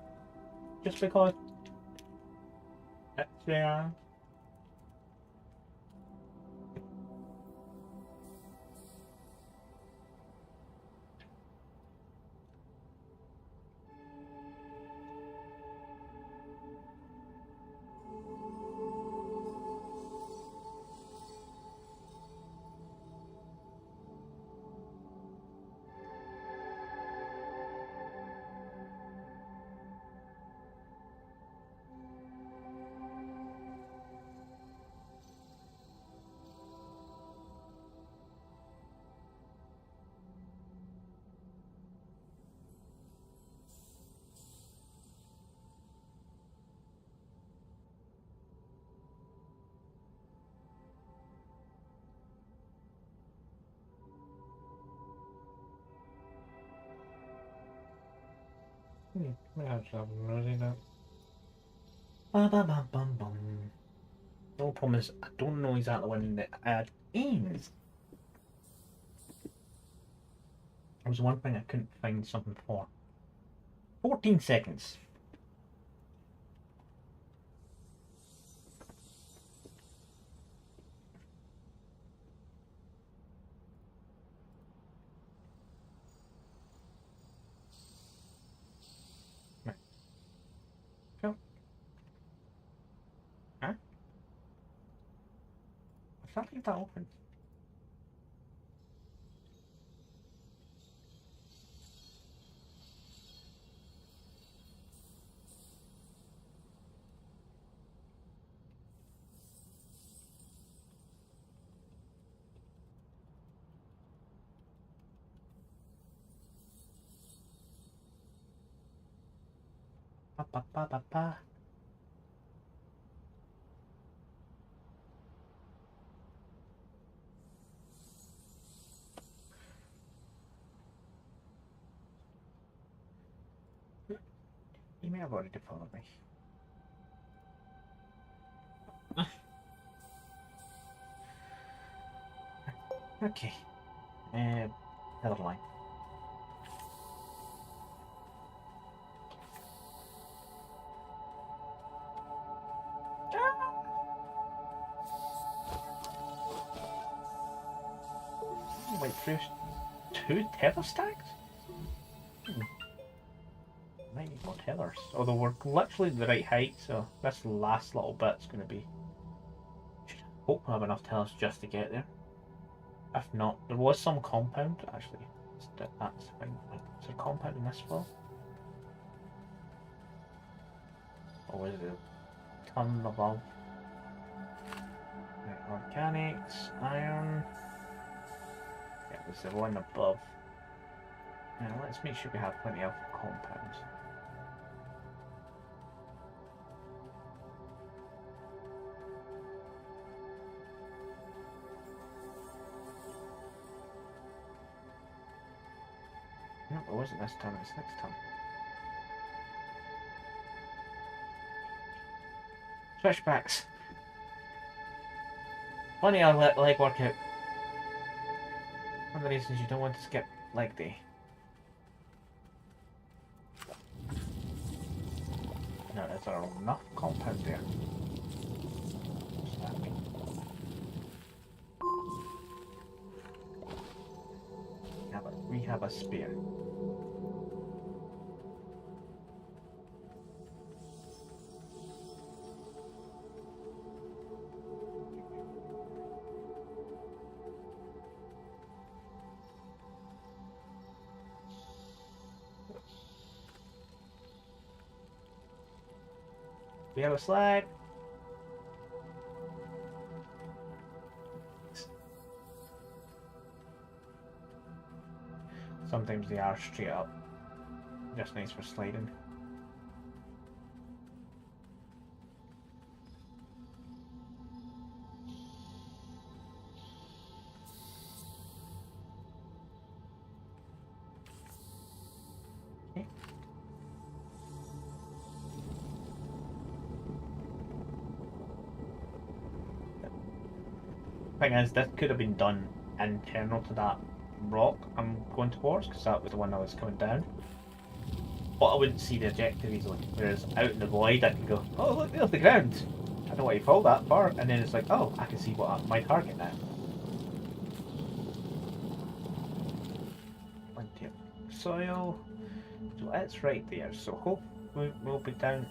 Just because it's there. No problem is, I don't know exactly when the ad ends. There was one thing I couldn't find something for. 14 seconds. Right. Go. Huh? I can't leave that open. Ba ba ba ba ba. You may have already followed me. Okay. Another line. Wait, through 2 tether stacks? Might need more tethers. Although we're literally the right height, so this last little bit's going to be... Hope I have enough tethers just to get there. If not, there was some compound, actually. That's fine. Is there a compound in this floor? Or is it a ton above? Right, organics, iron. Yeah, there's the one above. Now let's make sure we have plenty of compounds. No, it wasn't this time, it's next time. Switchbacks. Plenty of leg workout. One of the reasons you don't want to skip leg day. Now, is there enough compound there? What's that mean? We have a spare. We have a slide. Sometimes they are straight up. Just nice for sliding. Okay. Thing is, this could have been done internal to that rock I'm going towards, because that was the one I was coming down. But I wouldn't see the objective easily. Whereas out in the void, I can go, oh look, there's the ground. I don't know what you fall that far, and then it's like, oh, I can see what my target now. Plenty of soil. So it's right there. So hopefully we'll be down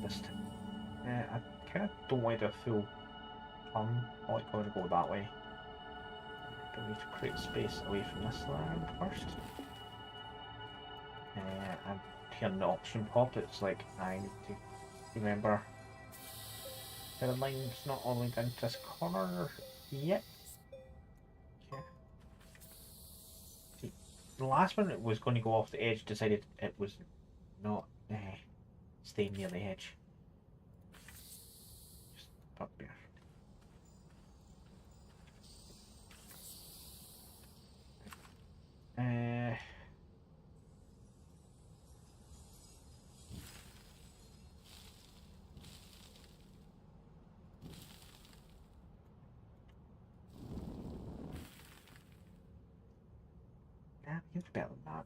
this time. I kind of don't want to do a full turn. I like going to go that way. But we need to create space away from this land first. And here in the option pop, it's like I need to remember the line's not all the way down to this corner yet. Okay. See, the last one it was going to go off the edge, decided it was not staying near the edge. Just up there. It's better than that.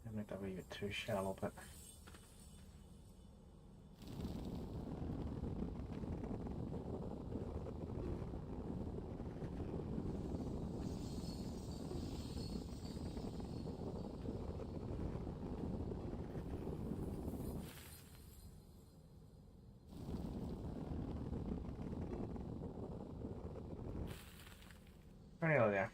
I might have a bit too shallow, but right there.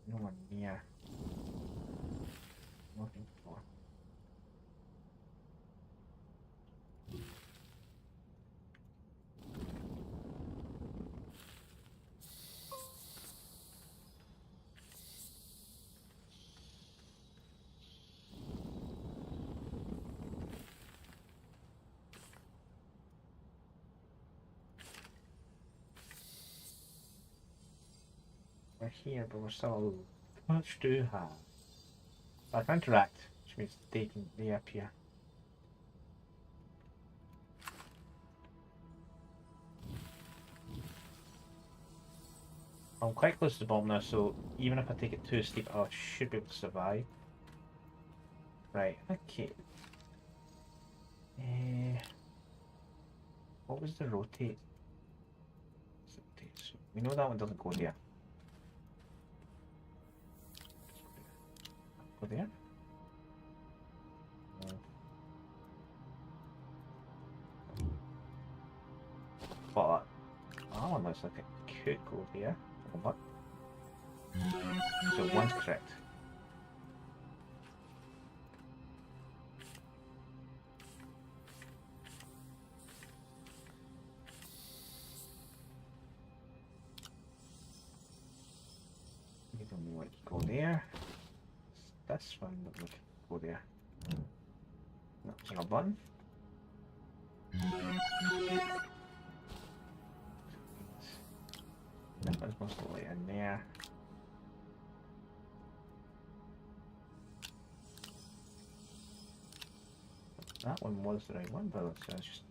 No one near. Looking for. We're here, but we're still much to have. So I can interact, which means they appear. I'm quite close to the bomb now, so even if I take it too steep, I should be able to survive. Right, okay. What was the rotate? So we know that one doesn't go there. Go there. But that one looks like it could go there. What? So one's correct. You don't know what to go there. This one that would go there. That's a button. That one's mostly in there. That one was the right one, but it's just.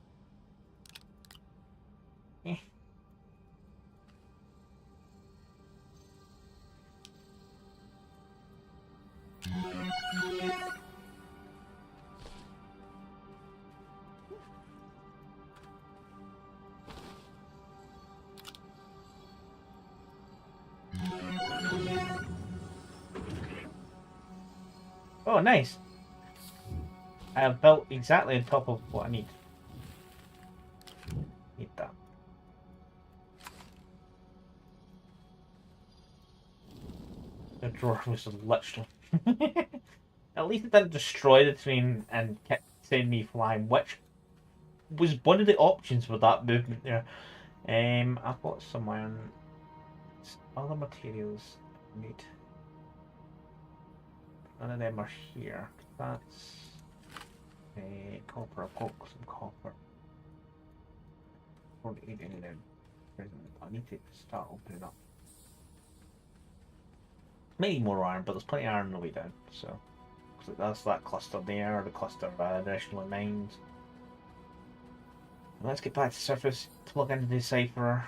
Oh, nice! I have built exactly on top of what I need. Need that. The drawer was literally... At least it didn't destroy the train and kept sending me flying, which was one of the options for that movement there. I've got some iron. Other materials I need. None of them are here. That's copper. I've got some copper. 48 in them. I need to start opening up. Maybe more iron, but there's plenty of iron on the way down. So that's that cluster there, the cluster of additional mines. Let's get back to surface to plug into the decipher.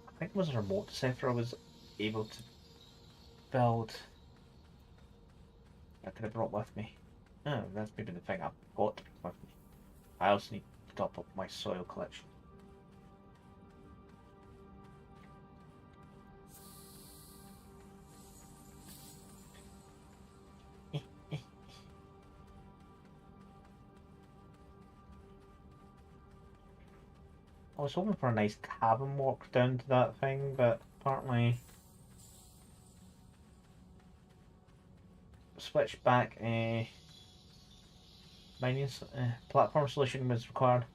I think it was a remote decipher I was able to build. I could have brought with me. Oh, that's maybe the thing I've got with me. I also need to top up my soil collection. I was hoping for a nice cabin walk down to that thing, but apparently switch back mining platform solution was required.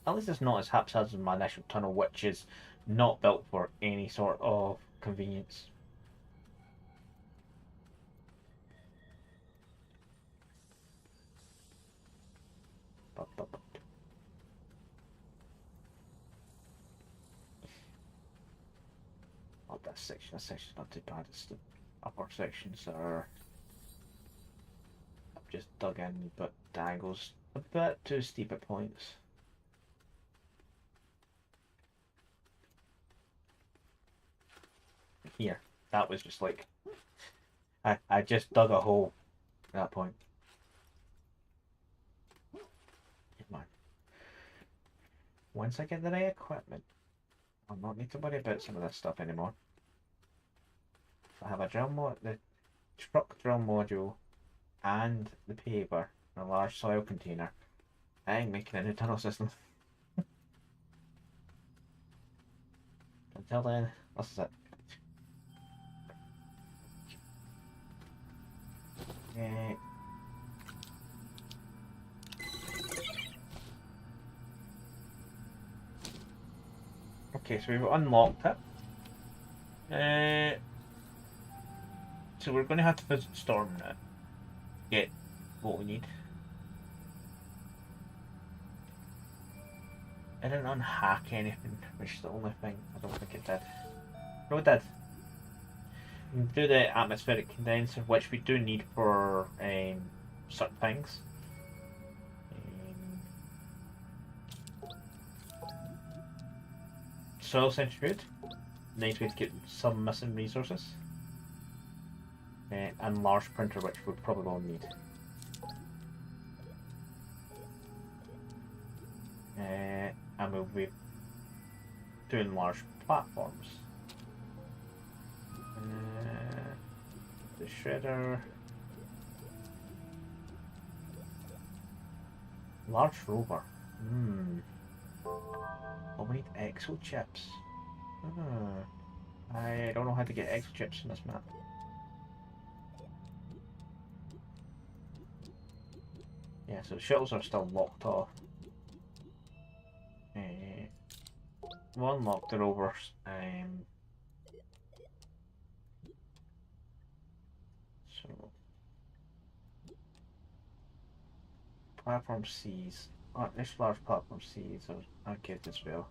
At least it's not as haphazard as my initial tunnel, which is not built for any sort of convenience. Oh, this section's not too bad. It's the upper sections that are I've just dug in, but the angle's a bit too steep at points. Here, that was just like I just dug a hole at that point. Come on. Once I get the right equipment, I'll not need to worry about some of this stuff anymore. I have a the truck drill module and the paper in a large soil container. I ain't making a new tunnel system. Until then, this is it. Okay, so we've unlocked it. So we're going to have to visit Storm now. Get what we need. I didn't unhack anything, which is the only thing I don't think it did. No, it did. We can do the atmospheric condenser, which we do need for certain things. Soil centrifuge. Nice way to get some missing resources. And large printer, which we probably will need. And we'll be doing large platforms. The shredder. Large rover. Oh, we need exo chips. I don't know how to get exo chips in this map. Yeah, so the shuttles are still locked off. We'll unlock the rovers. So platform C's. Oh, this large platform C's are good as well.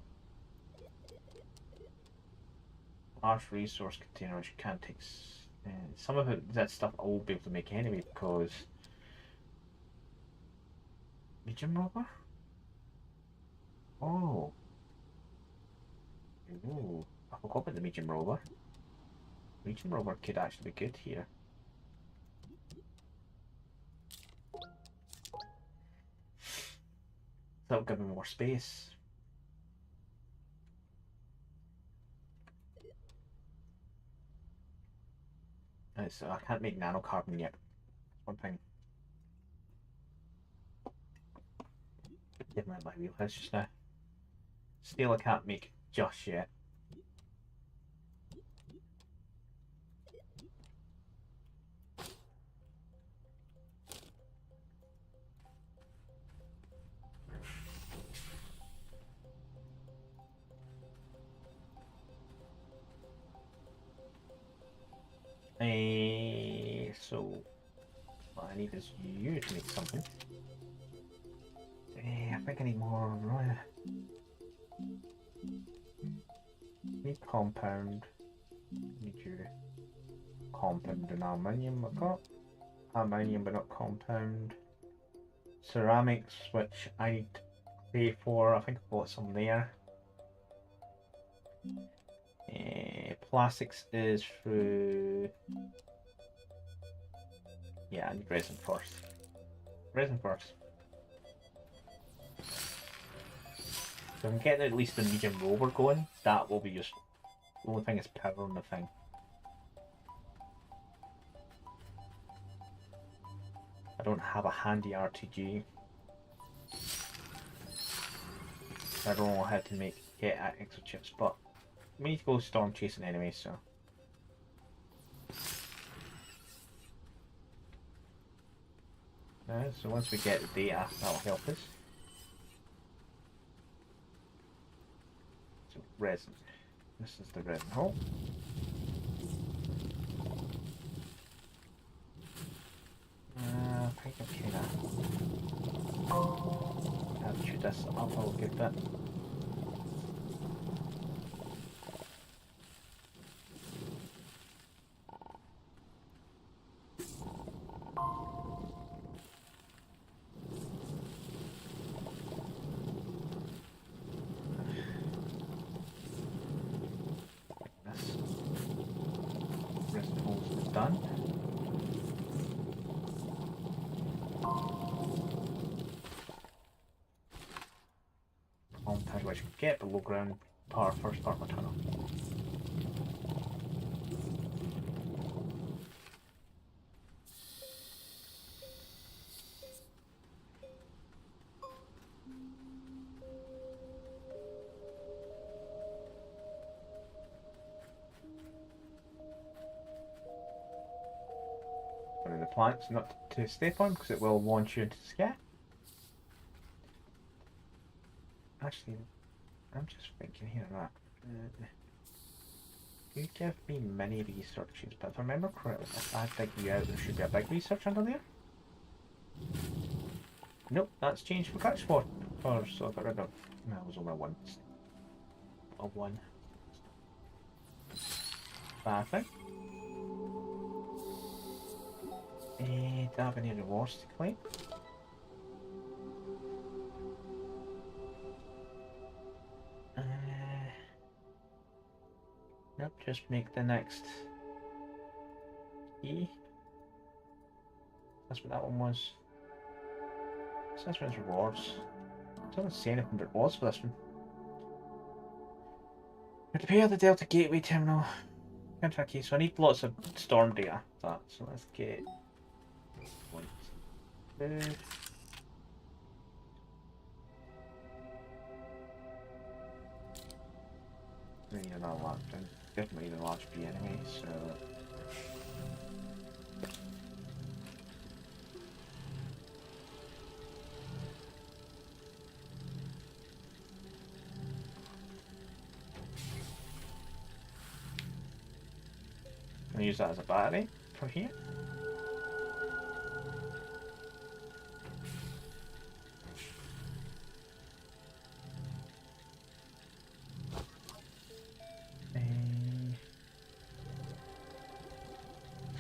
Large resource container, which you can't take. Some of that stuff I won't be able to make anyway because medium rover. Oh. Ooh, I forgot about the medium rover. Medium rover could actually be good here. That'll give me more space. So I can't make nanocarbon yet. One thing. Give me my wheelhouse just now. Steel I can't make just yet. So what I need is you to make something. I think I need more. Need compound. Need you. Compound and aluminium. I've got aluminium, but not compound. Ceramics, which I need to pay for. I think I bought some there. Plastics is through. Yeah, I need resin first. Resin first. So if I'm getting at least the medium rover going, that will be useful. The only thing is power on the thing. I don't have a handy RTG. I don't know how to get extra chips, but we need to go storm chasing anyway, so. So once we get the data, that'll help us. So resin. This is the resin hole. I think okay now. I'll shoot this up a little bit. Done. Compound which can get below ground power first part of my tunnel. The planks not to step on because it will launch you into the sky. Actually, I'm just thinking here that you give me many researches, but if I remember correctly, if I dig you out, there should be a big research under there. Nope, that's changed for catch for so I got rid of. No, it was only a one. Bad thing. Do I have any rewards to claim? Nope, just make the next key. That's what that one was. So this one's rewards. I don't say anything but rewards for this one. Repair the Delta Gateway Terminal. Okay, so I need lots of storm data for that. So let's get 1, 2. We need another large bin. Definitely need a large B anyway, so. I'm gonna use that as a battery for here.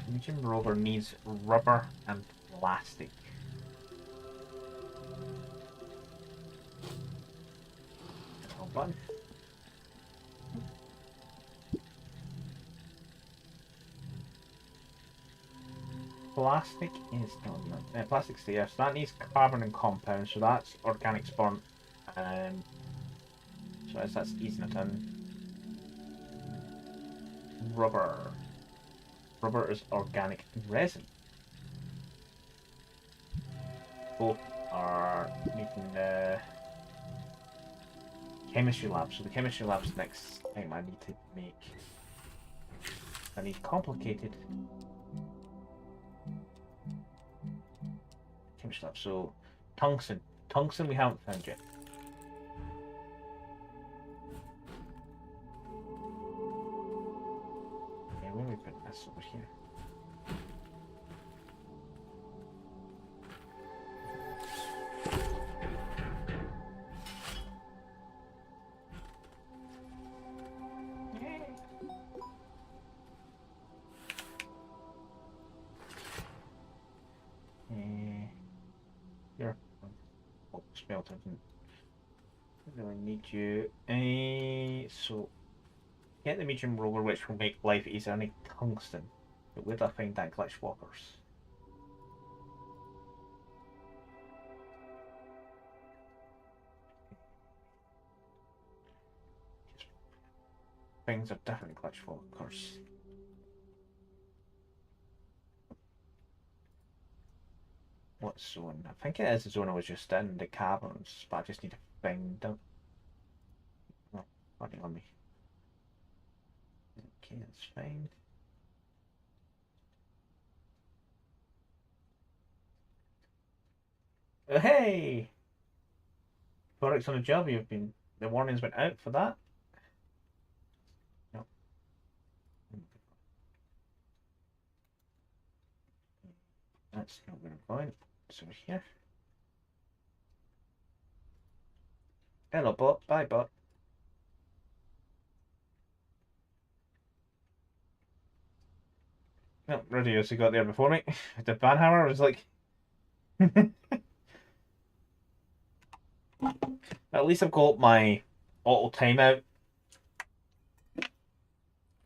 Medium rover needs rubber and plastic. Hold on. Plastic is plastic's there, so that needs carbon and compound, so that's organic sperm. So that's easing it in. Rubber. Rubber is organic resin. Both are making the chemistry lab. So the chemistry lab's next time I need to make. I need complicated chemistry lab. So tungsten. Tungsten we haven't found yet. Yeah, where we put this over here? Here. Oh, smelter didn't really need you. So get the medium roller, which will make life easier. I need tungsten. But where do I find that glicthwalkers? Things are different glicthwalkers. What zone? I think it is the zone I was just in, the caverns, but I just need to find them. Oh, running on me. Okay, that's fine. Oh, hey! Products on a job, the warnings went out for that. No. That's not where I'm going. It's over here. Hello, bot. Bye, bot. No, Radios who got there before me. The banhammer was like... At least I've got my auto timeout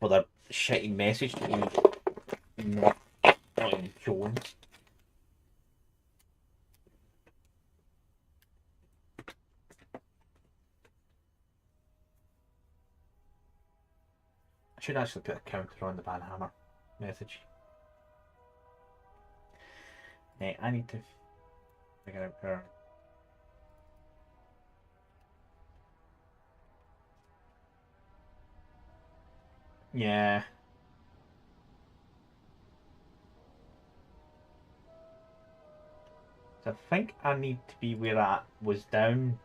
for the shitty message to be not even shown. I should actually put a counter on the banhammer message. Hey, I need to figure out where. Yeah. So I think I need to be where I was down.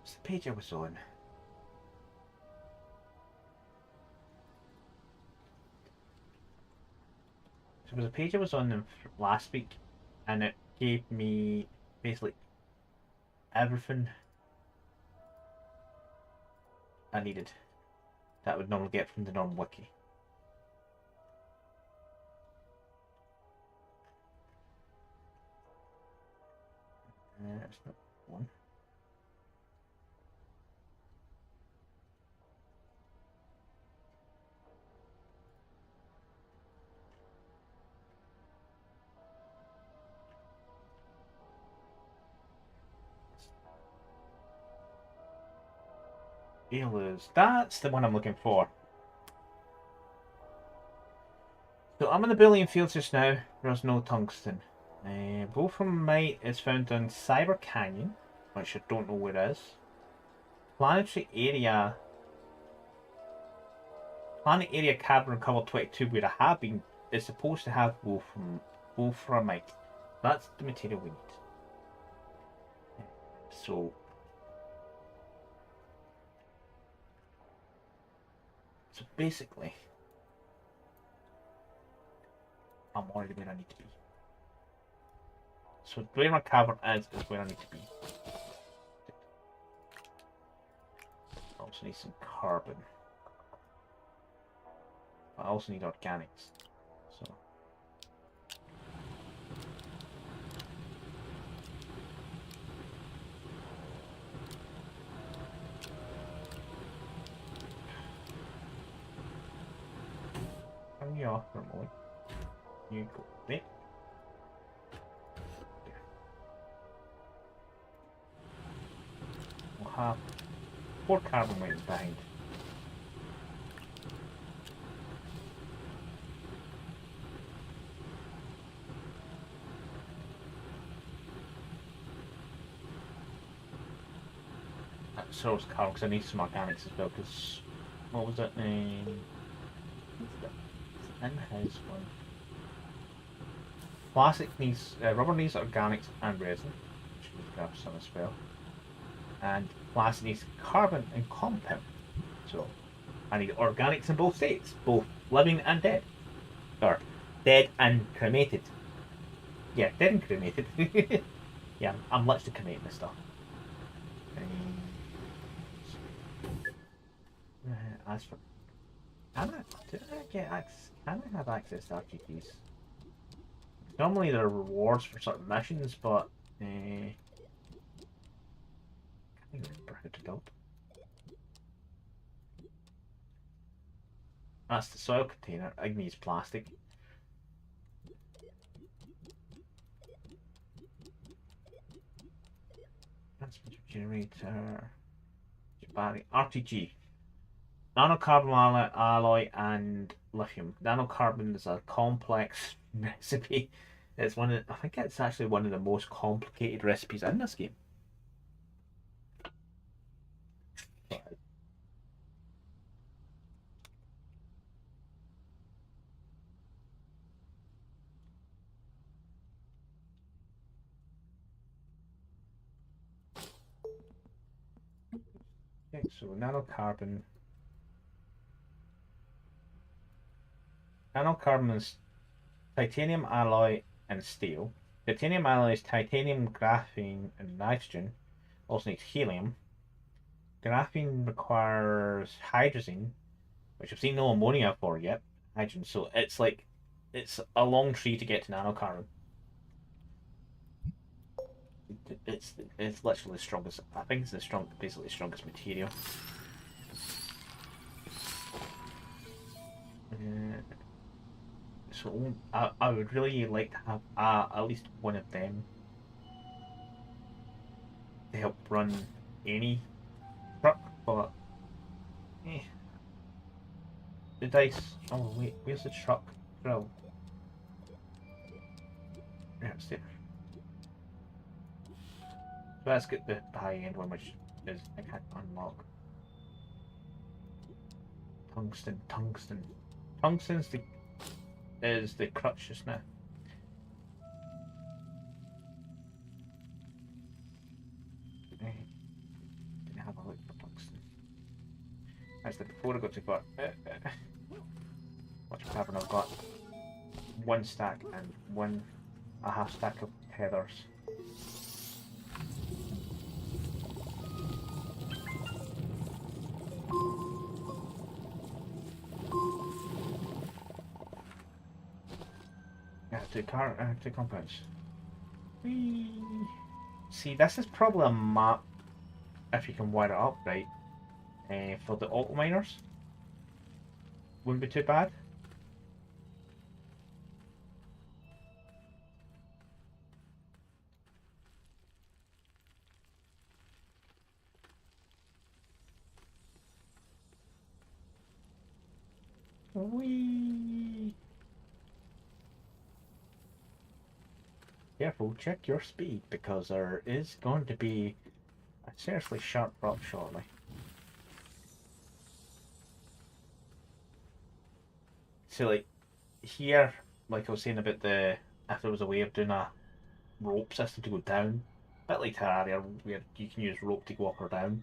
What's the page I was on? So there was a page I was on last week, and it gave me basically everything I needed that I would normally get from the normal wiki. It's not one. Healers. That's the one I'm looking for. So I'm in the Billion Fields just now. There's no tungsten. Wolframite is found on Cyber Canyon, which I don't know where it is. Planetary Area. Planet Area Cavern Cover 22, where I have been, is supposed to have Wolframite. That's the material we need. So basically, I'm already where I need to be. So where my cavern is where I need to be. I also need some carbon. I also need organics. So turn you off for a moment. You go there. We'll have 4 carbon waiting behind. source card because I need some organics as well. Because what was it? In-house one. Plastic needs rubber needs organics and resin. Should grab some as well. And plastic needs carbon and compound. So I need organics in both states, both living and dead, or dead and cremated. Yeah, dead and cremated. Yeah, I'm literally cremating this stuff. As for did I get access? Can I have access to RTTs? Normally there are rewards for certain missions, but I can't remember how to build. That's the soil container. Igneous plastic. Transmitter generator. Battery. RTG. Nanocarbon alloy and lithium. Nanocarbon is a complex recipe. It's one of, I think it's actually one of the most complicated recipes in this game. Okay, so nanocarbon. Nanocarbon is titanium alloy and steel. Titanium alloy is titanium, graphene, and nitrogen. Also needs helium. Graphene requires hydrogen, which I've seen no ammonia for yet. Hydrogen, so it's like it's a long tree to get to nanocarbon. It's literally the strongest. I think it's basically the strongest material. So I would really like to have at least one of them to help run any truck, but the dice. Oh wait, where's the truck drill? Yeah, it's there. So let's get the high end one, which is I can't unlock. Tungsten. Tungsten's the crutch just now. Didn't have a look for tungsten. Actually, before I got to got what's carbon I've got one stack and a half stack of tethers. Two compounds. Whee. See, this is probably a map if you can wire it up right. For the auto miners, wouldn't be too bad. Whee. Careful, check your speed because there is going to be a seriously sharp drop shortly. So like here, like I was saying about if there was a way of doing a rope system to go down, a bit like Terraria where you can use rope to go up or down,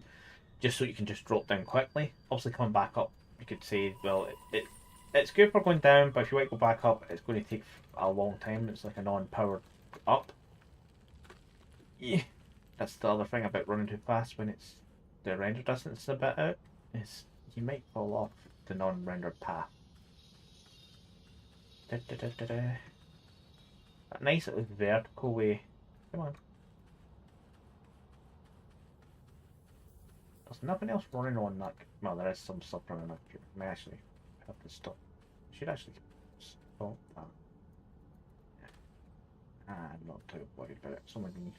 just so you can just drop down quickly. Obviously coming back up, you could say, well, it's good for going down, but if you want to go back up, it's going to take a long time. It's like a non-powered up. Yeah, that's the other thing about running too fast when it's the render distance is a bit out, is you might fall off the non-rendered path. Da, da, da, da, da. A nice little vertical way. Come on. There's nothing else running on that. Well, there is some stuff running up here. I may actually have to stop. I should actually stop that. I'm not too worried about it. Someone needs.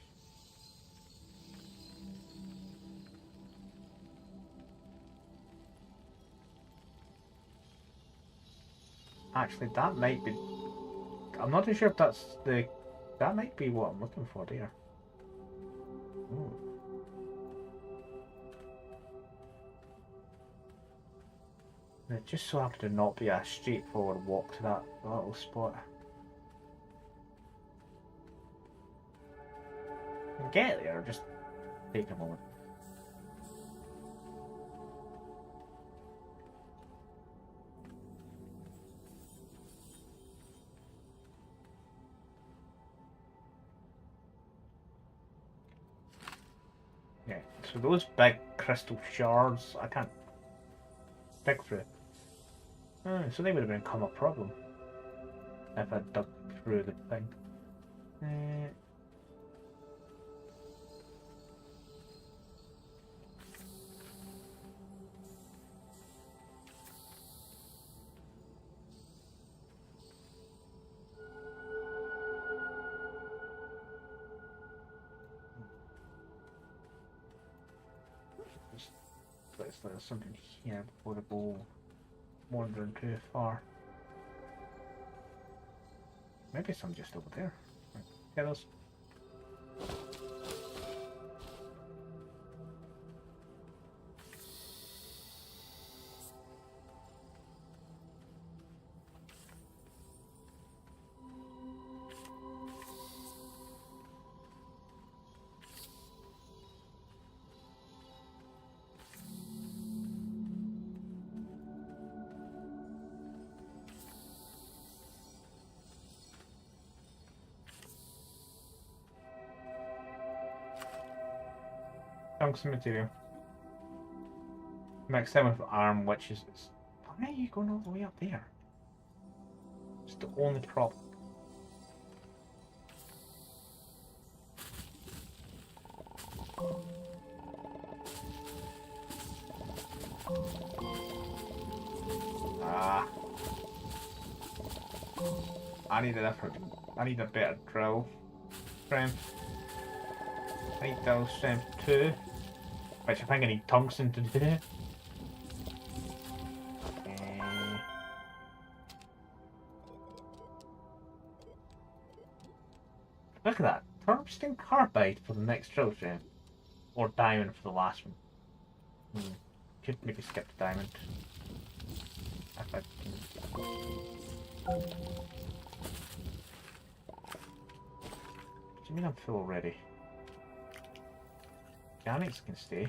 Actually, that might be. I'm not too sure if that's the. That might be what I'm looking for there. Ooh. It just so happened to not be a straightforward walk to that little spot. And get there, just take a moment. Yeah, so those big crystal shards, I can't dig through. Oh, so they would have become a problem if I dug through the thing. There's something here before the go wandering too far. Maybe some just over there. Yeah, those. Tungsten material. Mix them with arm, which is. Why are you going all the way up there? It's the only problem. Ah. I need a different. I need a better drill strength. I need drill strength 2. Which I think I need tungsten to do. Look at that. Tungsten carbide for the next drill strength. Or diamond for the last one. Could maybe skip the diamond. If I can. Do you mean I'm full already? Organics can stay.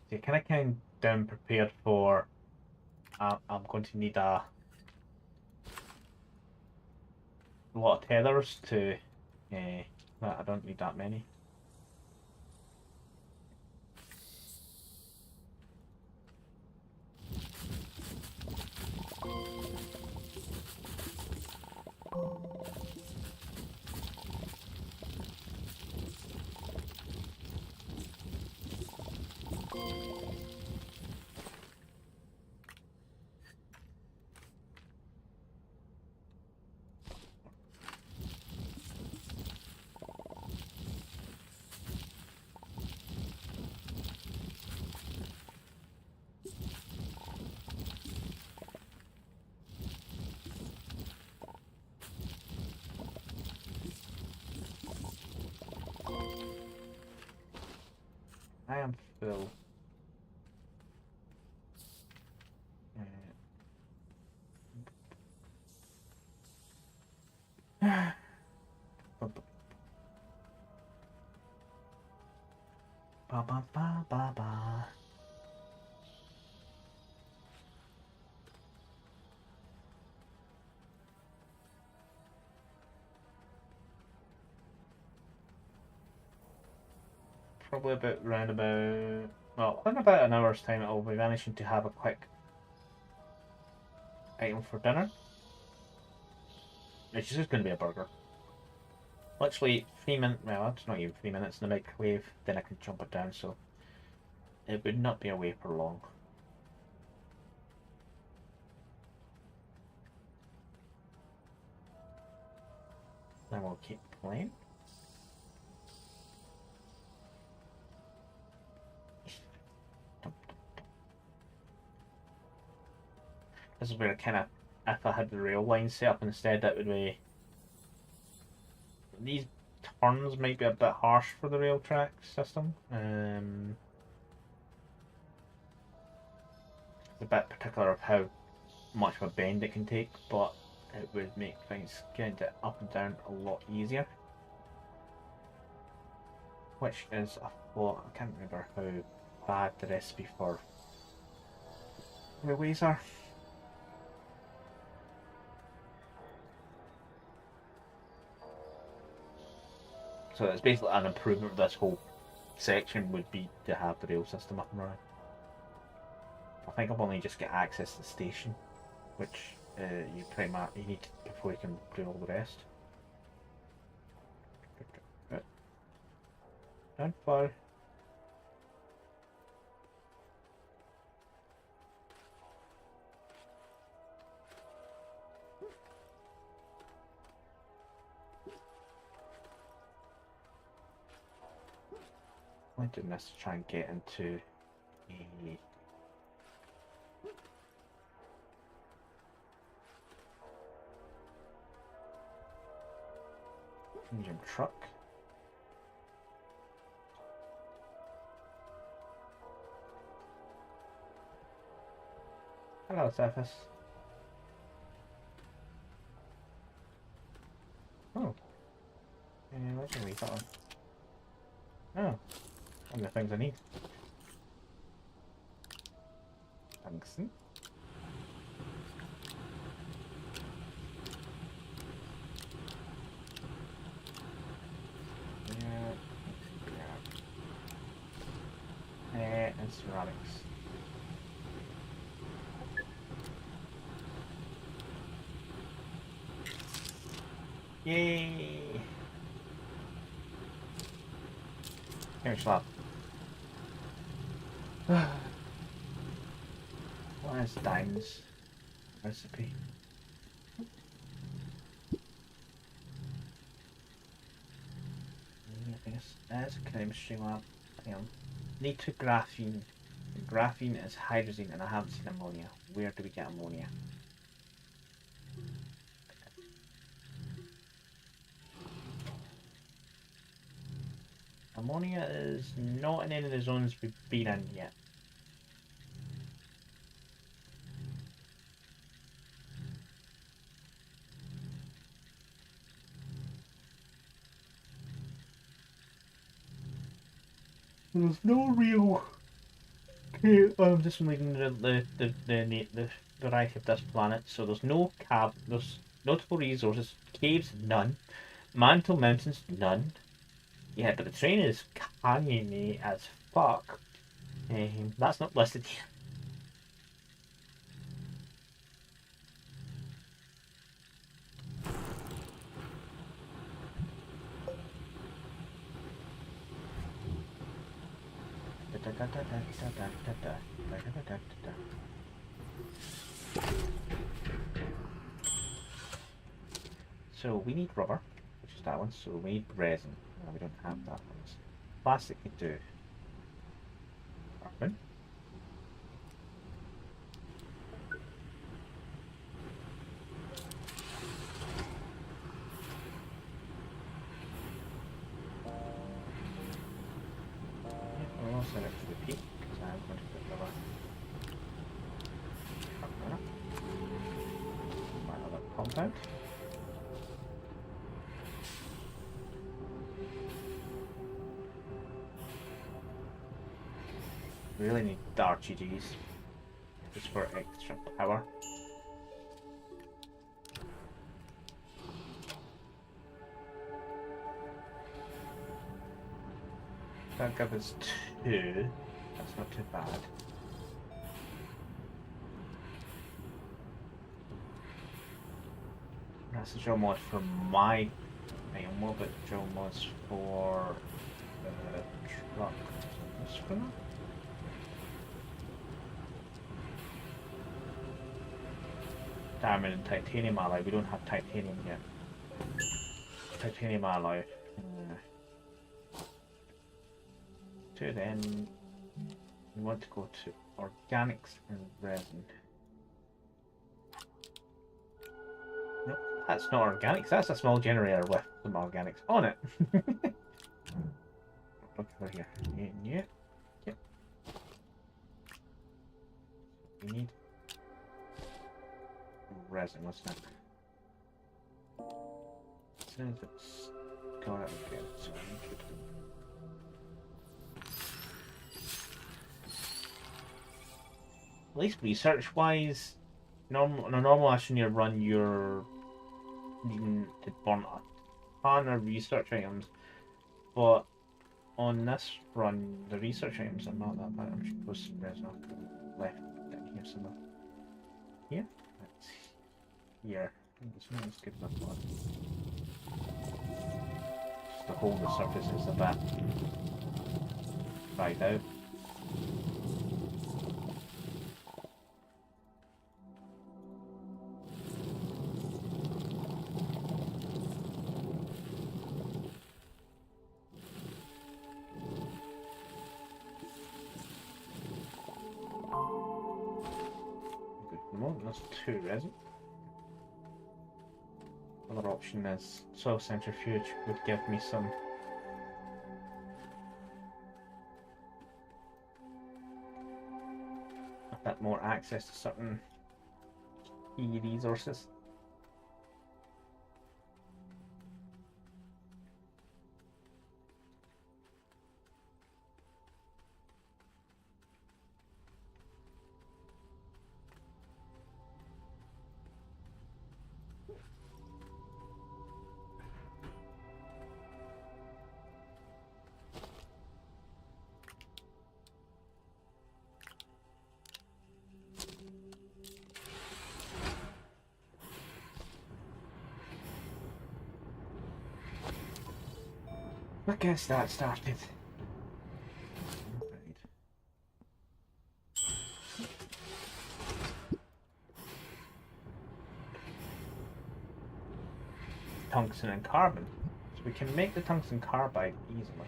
So can I count down prepared for I'm going to need a lot of tethers to well, I don't need that many. I am full. Ba ba ba ba ba. Probably about round about, well, in about an hour's time I'll be managing to have a quick item for dinner. It's just going to be a burger. Literally 3 minutes, well it's not even 3 minutes in the microwave, then I can jump it down, so it would not be away for long. Then we'll keep playing. This is where I kind of, if I had the rail line set up instead, that would be these turns might be a bit harsh for the rail track system. It's a bit particular of how much of a bend it can take, but it would make things getting it up and down a lot easier. Which is a flaw. I can't remember how bad the recipe for railways are. So it's basically an improvement of this whole section would be to have the rail system up and running. I think I've only just got access to the station, which you pretty much you need before you can do all the rest. Don't fall. I'm doing this to try and get into a engine truck. Hello, surface. Oh. What can we got? Oh. One of the things I need. Tungsten. Yeah. And ceramics. Yay! Here, slap. What is diamonds recipe? As a chemistry lab. Hang on. Need to graphene. Graphene is hydrogen, and I haven't seen ammonia. Where do we get ammonia? Ammonia is not in any of the zones we've been in yet. There's no real. Okay, I'm just reading the variety of this planet. So there's no there's notable resources, caves, none. Mantle mountains, none. Yeah, but the terrain is canyony as fuck. That's not listed here. So we need rubber, which is that one. So we need resin. No, we don't have that one. Plastic we do. Carbon. I'll also select the peak because I'm going to put rubber. My other compound. We really need the RGGs just for extra power. That gives us 2. That's not too bad. That's the drill mod for my item. What about drill mods for the truck? Diamond and titanium alloy. We don't have titanium yet. Titanium alloy. To then, we want to go to organics and resin. Nope, That's not organics. That's a small generator with some organics on it. Look over here. Yeah. Yep. We need resin. What's that? As soon as it's got it again, so I need to. At least research-wise, on a normal Astroneer run, you're needing to burn a ton of research items, but on this run, the research items are not that bad. I'm sure there's some resin left down here somewhere. Yeah, that's here. Let's give that one. Just to hold the surfaces a bit dried out. That's 2 resin. Another option is soil centrifuge would give me some a bit more access to certain key resources. I guess that started. Tungsten and carbon. So we can make the tungsten carbide easily.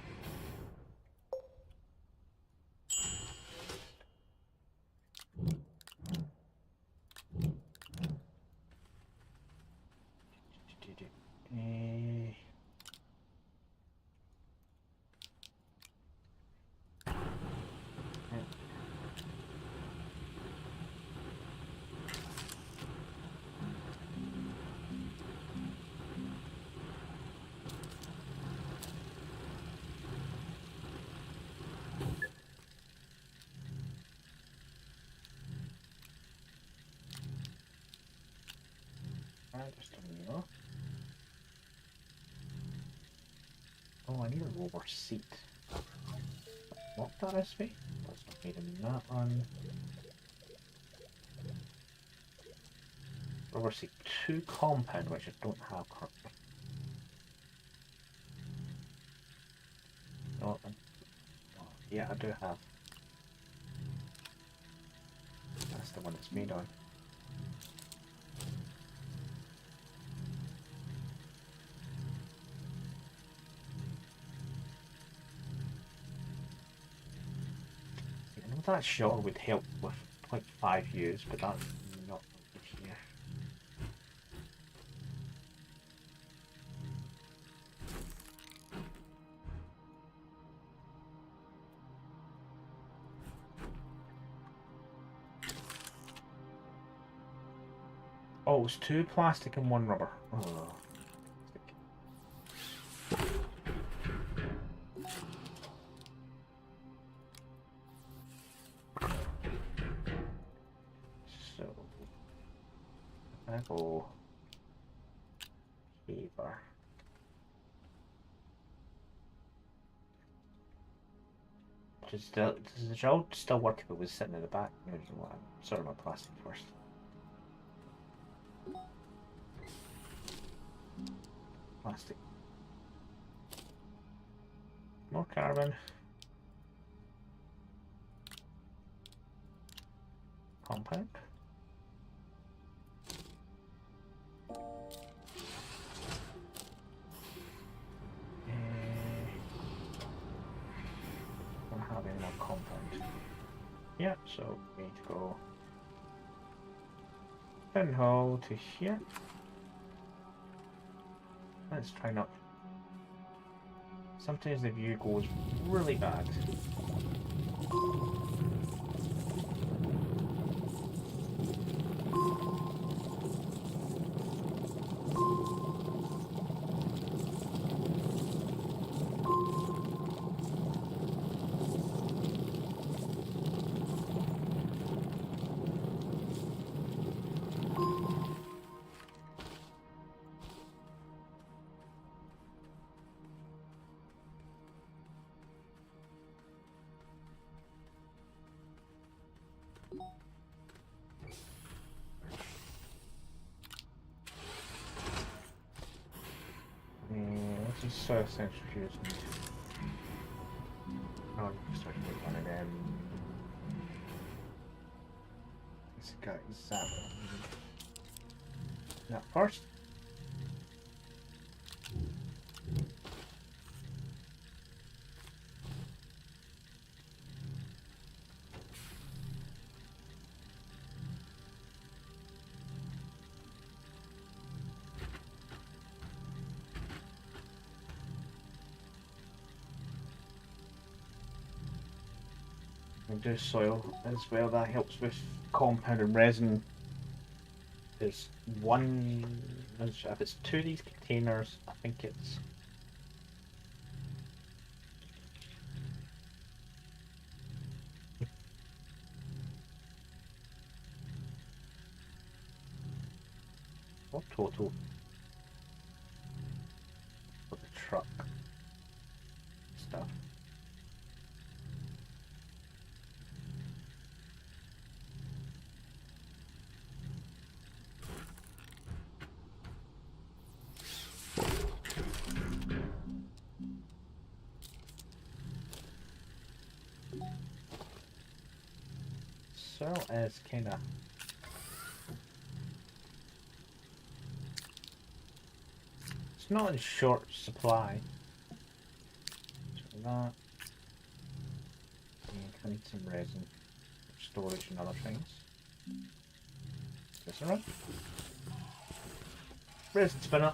Just a minute. Oh, I need a rubber seat. What that recipe? That's not made in that one. Rubber seat 2 compound, which I don't have currently. No, yeah, I do have. That's the one it's made on. That sure would help with 0.5 use, but that's not here. Oh, it's 2 plastic and 1 rubber. Oh. Oh, paper. Does the job still work if it was sitting in the back? Sort of my plastic first. Plastic. More carbon. Compound. Having more compound. Yeah, so we need to go pinhole to here. Let's try not. Sometimes the view goes really bad. This is so centrifuged. Oh, start to put one of them. This guy is that one. That first. And do soil as well, that helps with compounded resin. There's one, if it's two of these containers, I think it's what total for the truck stuff. So as kinda it's not in short supply. So that I need some resin for storage and other things. This around. Resin spinner.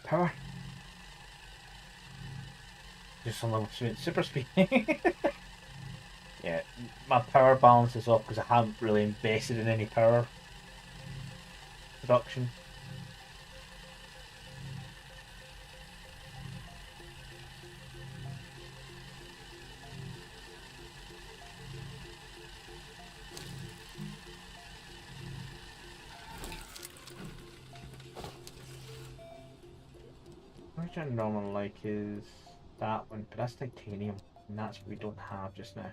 Power. Just on level 2 super speed. Yeah, my power balance is off because I haven't really invested in any power production. Which I normally like is that one, but that's titanium, and that's what we don't have just now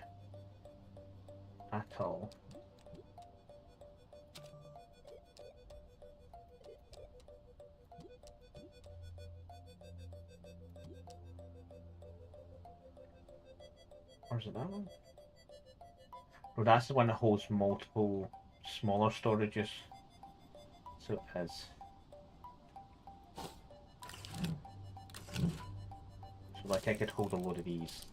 at all. Or is it that one? No, that's the one that holds multiple smaller storages. So it is. So like I could hold a load of these.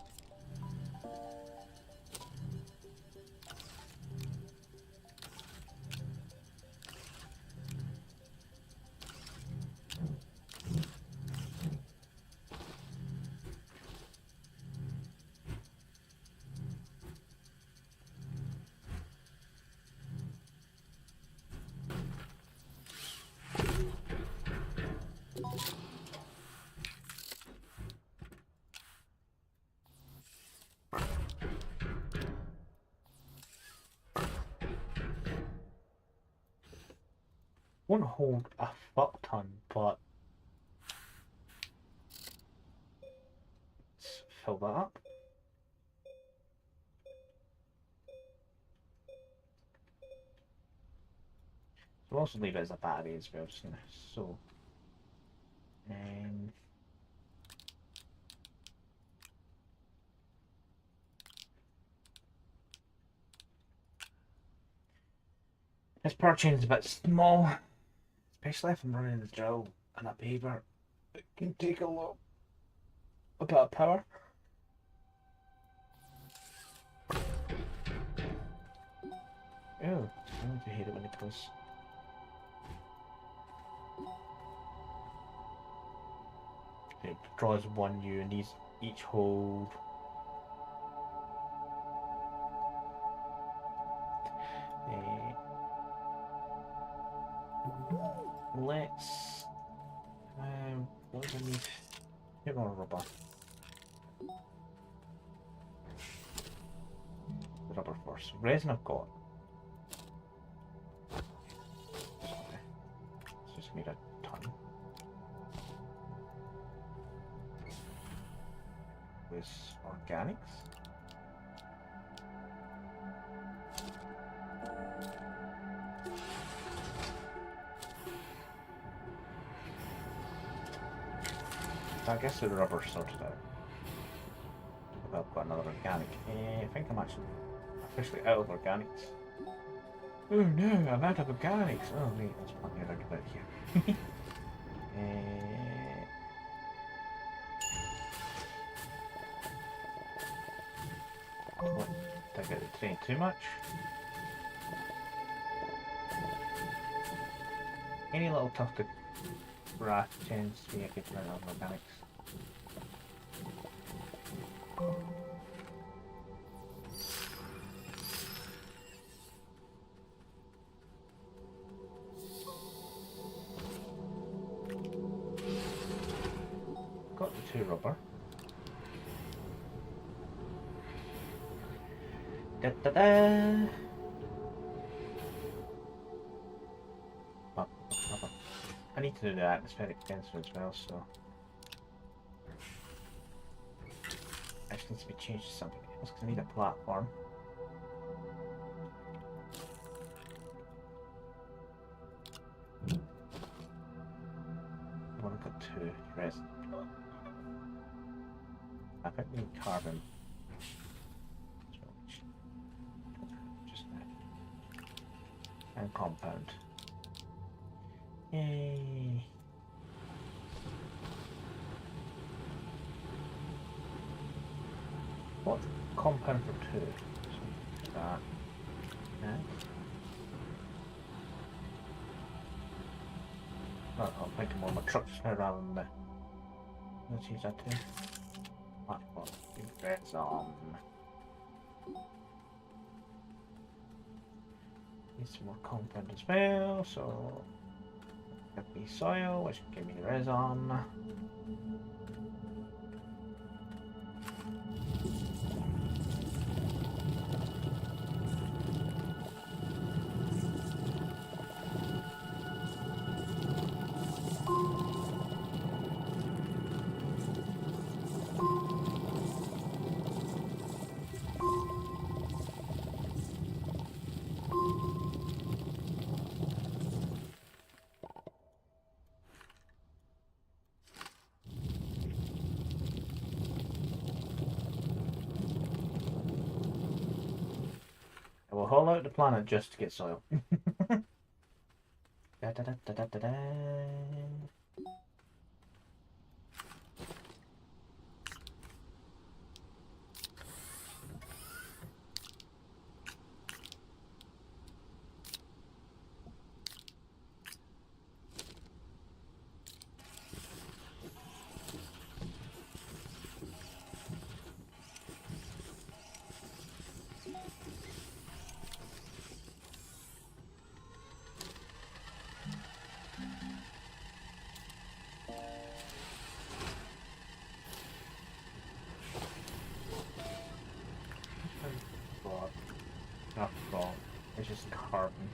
Won't hold a fuck ton, but let's fill that up. We'll also leave it as a battery as well, so this power chain is a bit small, especially if I'm running the drill and a paver It can take a lot. A bit of power. Oh, I need to hit it when it goes. It draws 1 U and these each hold. Let's. What do I need? Get more rubber. The rubber first. Resin I've got. Sorry. It's just made a ton. With organics. I guess the rubber sorted out. I've got another organic. I think I'm actually officially out of organics. Oh no, I'm out of organics. Oh wait, there's plenty around about here. Don't get the train too much. Any little tufted grass tends to be a good amount of organics. Got the 2 rubber. Da da da. I need to do the atmospheric denser as well, so I just need to be changed to something else because I need a platform. I've only got 2 resin. I think we need carbon. Just now. And compound. Yay. What compound for 2? So that. And I'm thinking more of my trucks now rather than the. Let's use that too. Platform. Reds on. Need some more compound as well, so give me soil, which can give me the resin. We'll haul out the planet just to get soil. Da, da, da, da, da, da, da. Not wrong. It's just carbon.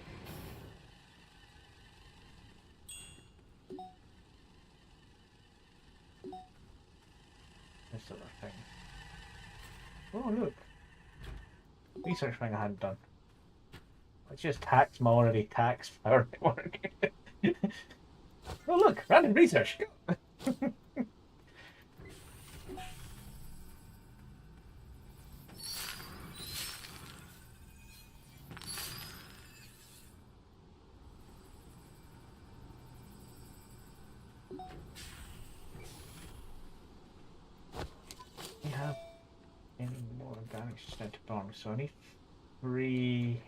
This other thing. Oh look! Research thing I hadn't done. Let's just tax my already taxed power network. Oh look! Random research! Go! Any more organics just out to farm, so I need 3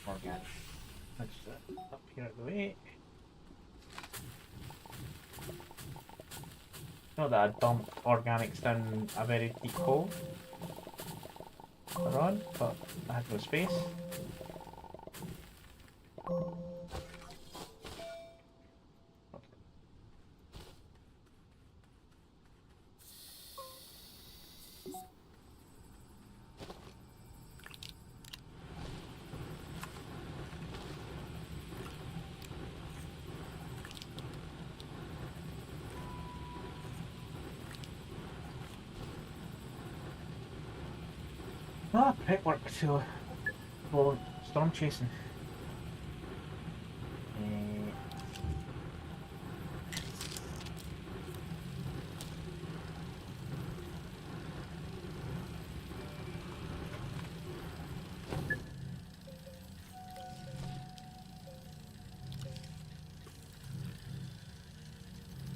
organics. Let's up here out of the way. Not that I dumped organics down a very deep hole around, but I had no space. Ah, prep work to for storm chasing.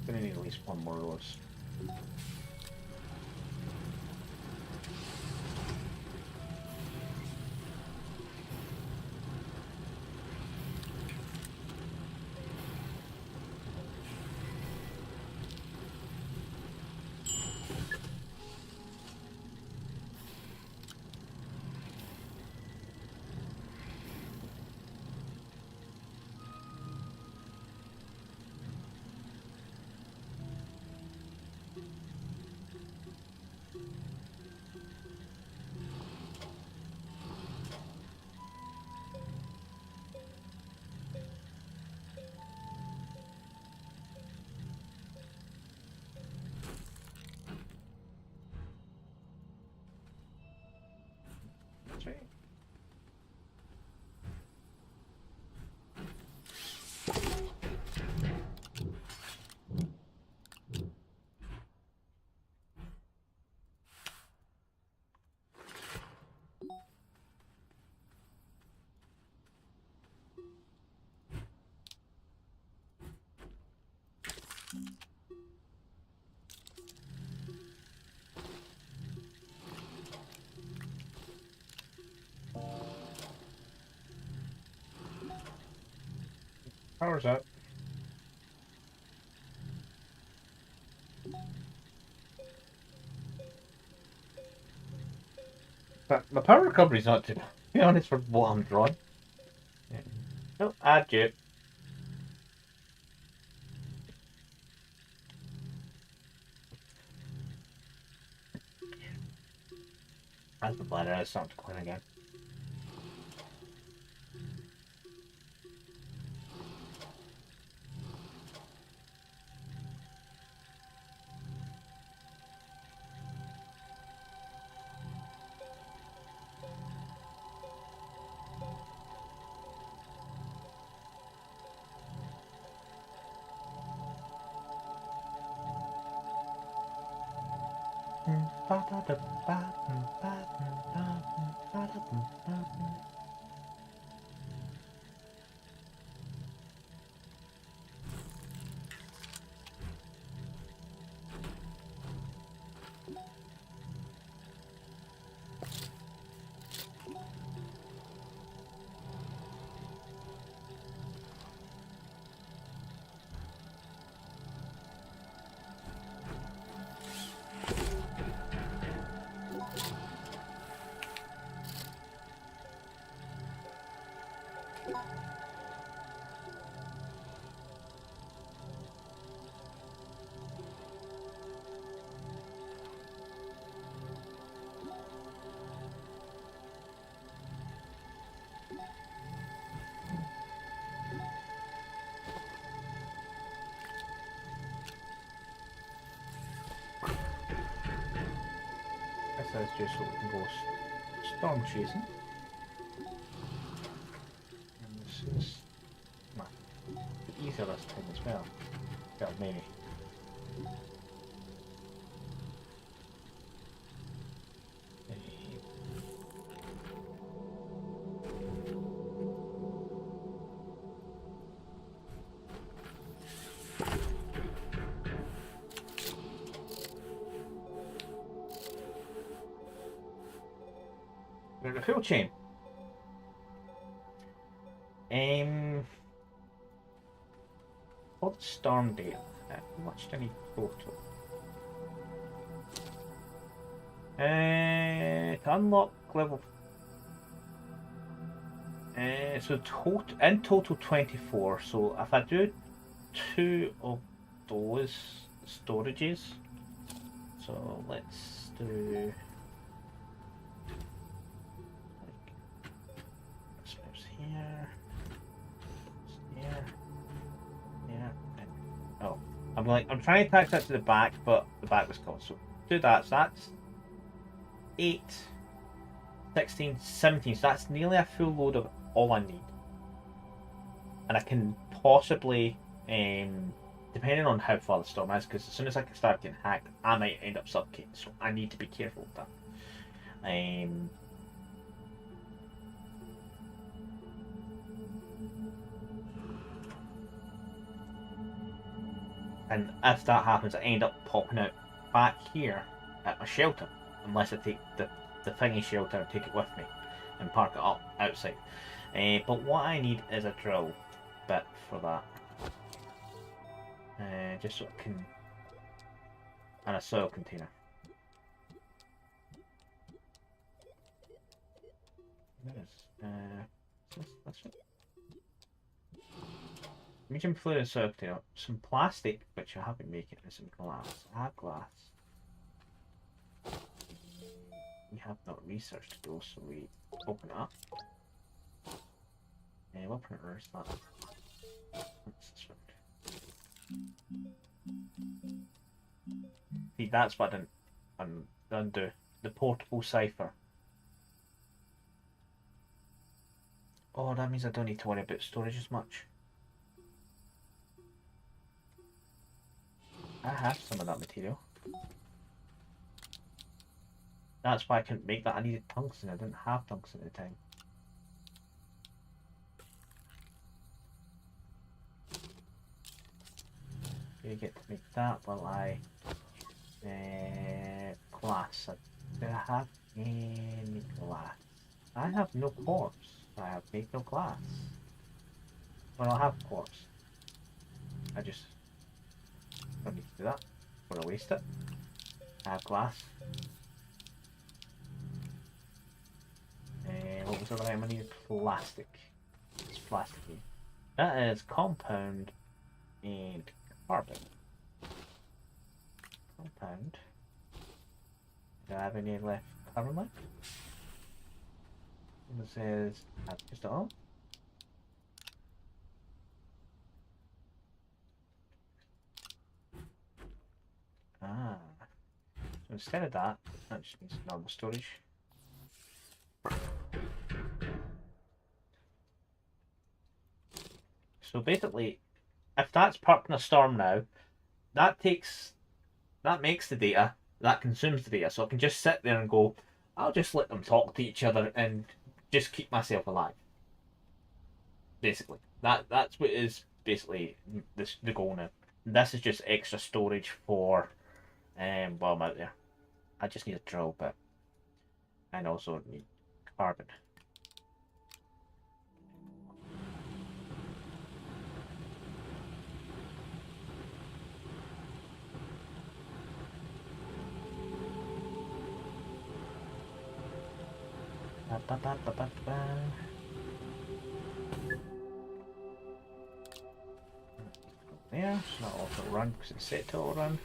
Gonna need at least 1 more of those. That's right. Power's up. But my power recovery's not too bad, to be honest, for what I'm drawing. Yeah. No, add you. As the bladder is starting to clean again. That's just so we can go storm chasing. And this is easier this time as well. Well, maybe. We're in a full chain. For the storm data, how much do I need total? To unlock level. So in total 24. So if I do 2 of those storages, so let's do. Here. Oh, I'm trying to attach that to the back, but the back was closed. So do that. So that's 8, 16, 17. So that's nearly a full load of all I need. And I can possibly, depending on how far the storm is, because as soon as I can start getting hacked, I might end up suffocating. So I need to be careful with that. And if that happens, I end up popping out back here at my shelter, unless I take the thingy shelter and take it with me and park it up outside. But what I need is a drill bit for that. Just so I can... and a soil container. That's it. Medium fluid soil container. Some plastic, which I haven't making, and some glass. I have glass. We have not researched those, so we open it up. What printer is that? What's this one? See, that's what I didn't do. The portable cipher. Oh, that means I don't need to worry about storage as much. I have some of that material. That's why I couldn't make that. I needed tungsten. I didn't have tungsten at the time. You get to make that while I glass. Do I have any glass? I have no quartz. I have made no glass. Well, I have quartz. I just don't need to do that. I'm gonna waste it. I have glass. What was the other item I needed? Plastic. It's plastic. That is compound and carbon. Compound. Do I have any left carbon left? It says I've used it all. Ah. So instead of that just needs normal storage. So basically, if that's parked in a storm now, that makes the data, that consumes the data, so I can just sit there and go, I'll just let them talk to each other and just keep myself alive. Basically, that's what is basically the goal now. This is just extra storage for while I'm out there. I just need a drill bit, and also need carbon. There, it's not auto run because it's set to auto run.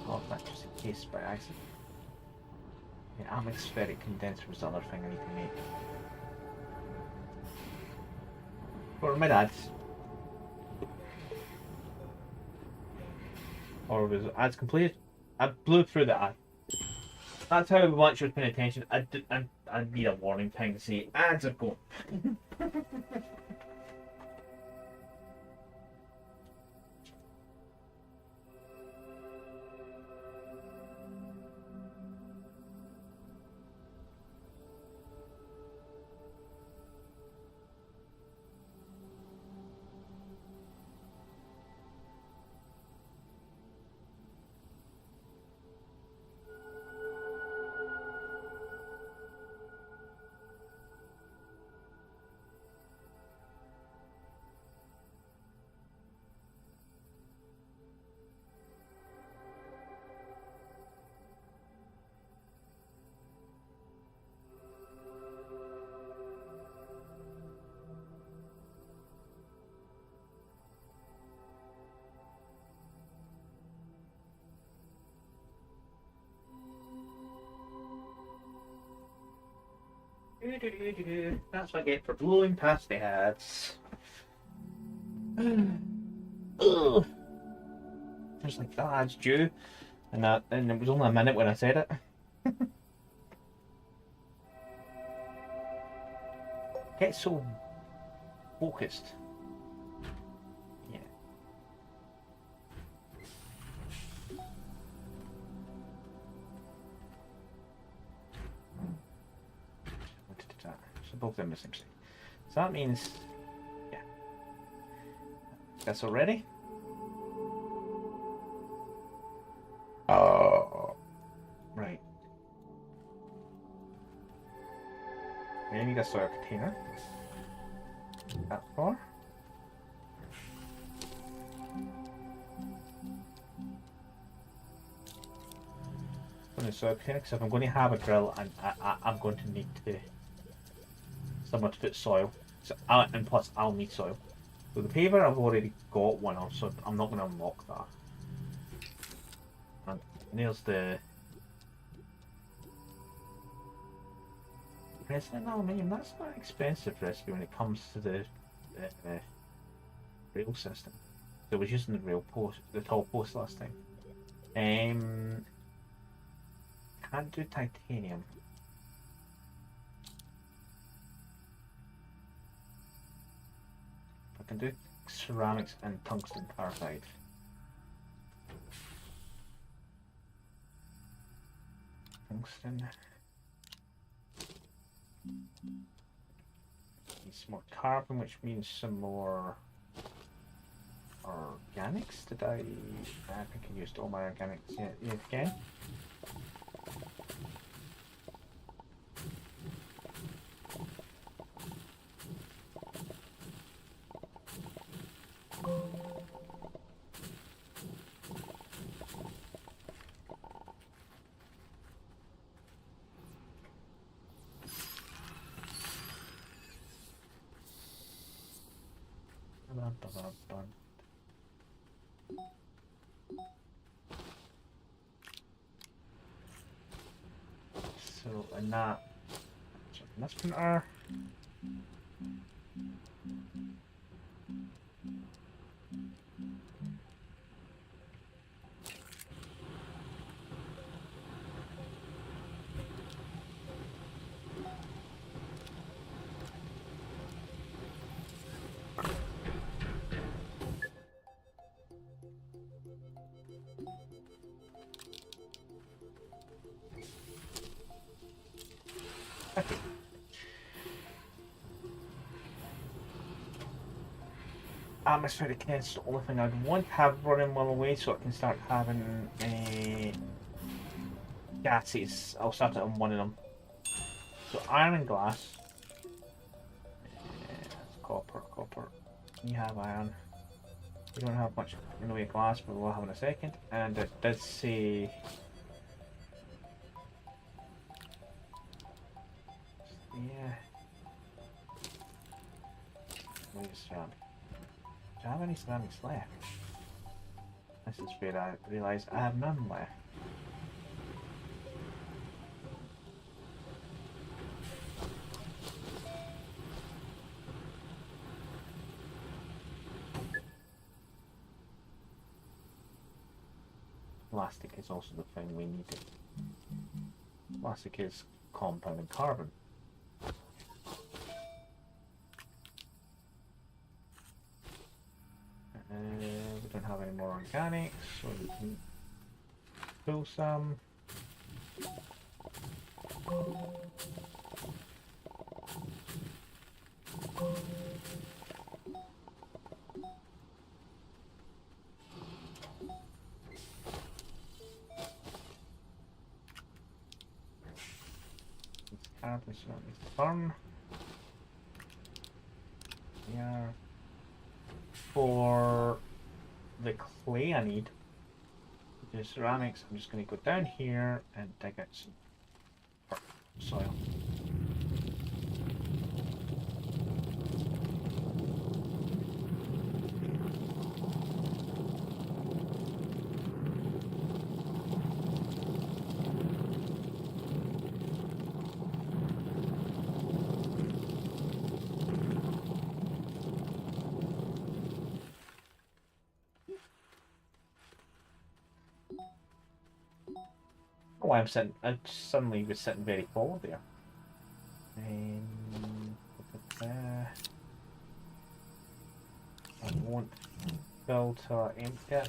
Oh, that's just in case by accident. The atmospheric condenser was the other thing I need to make. For my dad's. Or was ads completed? I blew through the ad. That's how much I was paying attention. I need a warning thing to say ads are going. That's what I get for blowing past the ads. Ugh. Just like that ad's due, and it was only a minute when I said it. Get so focused. Yeah. So both of them essentially. So that means, yeah. That's already. Oh. Right. I need a soil container. That far. On the soil container, because if I'm going to have a drill, I'm going to need to somewhere to put soil. So and plus, I'll need soil. So the paver, I've already got one of, so I'm not going to unlock that. And there's the resident aluminium. That's not an expensive recipe when it comes to the rail system. So I was using the rail post, the tall post last time. Can't do titanium. I can do ceramics and tungsten carbide. Tungsten. Need some more carbon, which means some more organics. Did I think I used all my organics. Yeah, again. So, and that, this printer. Okay. Atmospheric cans is the only thing I'd want to have running while away, so I can start having gases. I'll start it on one of them. So iron and glass. Copper. You have iron. We don't have much in the way of glass, but we'll have in a second. And it does say yeah. Wait a second. Do I have any ceramics left? This is where I realise I have none left. Plastic is also the thing we need. Plastic is compounding carbon. We don't have any more organics, so we can pull some. It's carbon, so that needs to burn. Yeah. For the clay I need, the ceramics, I'm just going to go down here and dig out some soil. know why I'm sitting. I suddenly was sitting very forward there. I won't build till I empty it.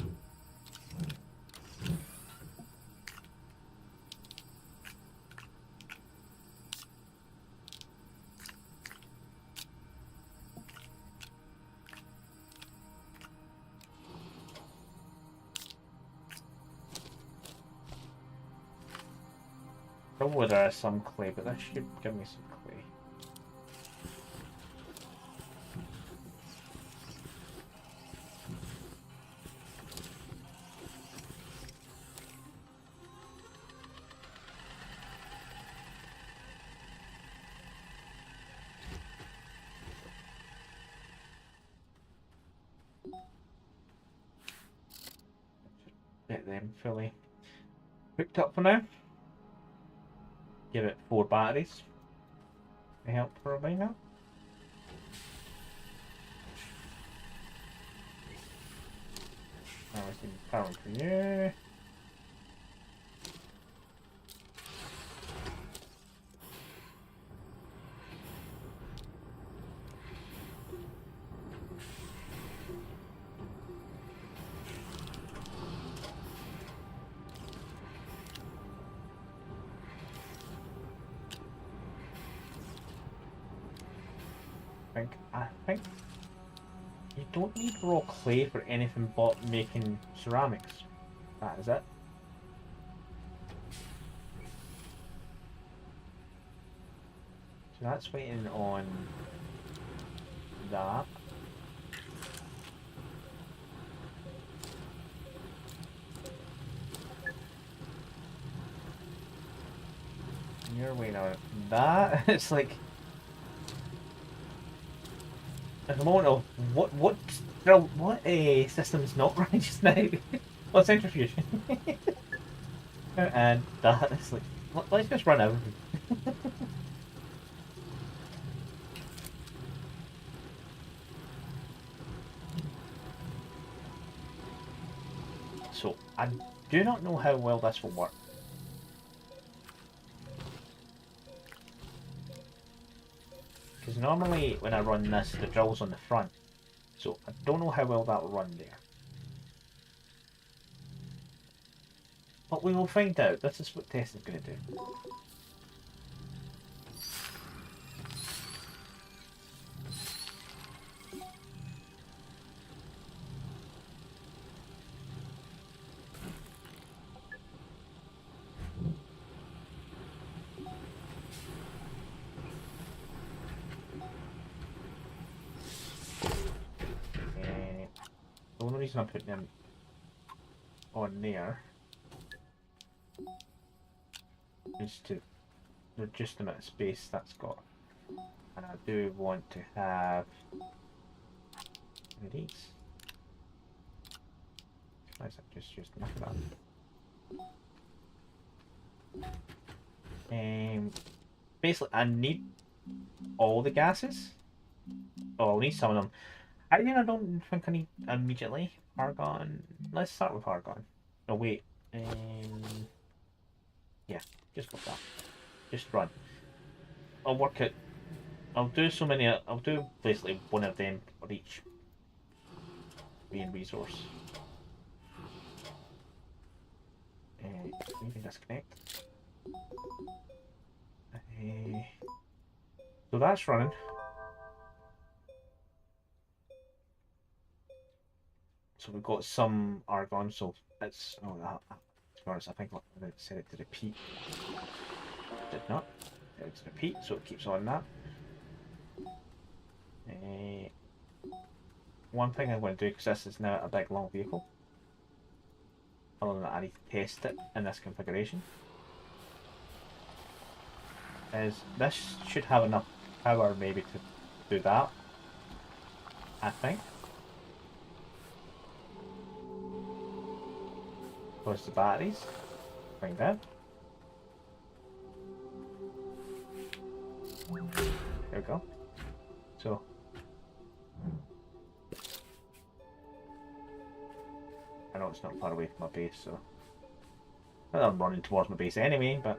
Probably there is some clay, but that should give me some clay. Get them fully hooked up for now. Give it 4 batteries to help for a while now. Now we see power for you. I think you don't need raw clay for anything but making ceramics. That is it. So that's waiting on that. And you're waiting on that. It's like at the moment of what system's not running just now? Well, centrifusion. And that is like let's just run everything. So I do not know how well this will work. Because normally when I run this, the drill's on the front. So I don't know how well that will run there. But we will find out. This is what testing's going to do. The only reason I'm putting them on there is to reduce the amount of space that's got. And I do want to have these. Why is that just used enough of that? Basically, I need all the gases. Oh, I'll need some of them. I don't think I need immediately argon. Let's start with argon. No, wait. Yeah, just put that. Just run. I'll work it. I'll do so many. I'll do basically one of them for each main resource. You can disconnect. So that's running. So we've got some argon, so it's to be honest, I think I set it to repeat. Did not. Set it to repeat, so it keeps on that. One thing I'm going to do, because this is now a big long vehicle, other than that I need to test it in this configuration, is this should have enough power maybe to do that, I think. Close the batteries, bring that. There we go. So I know it's not far away from my base, so Well, I'm running towards my base anyway, but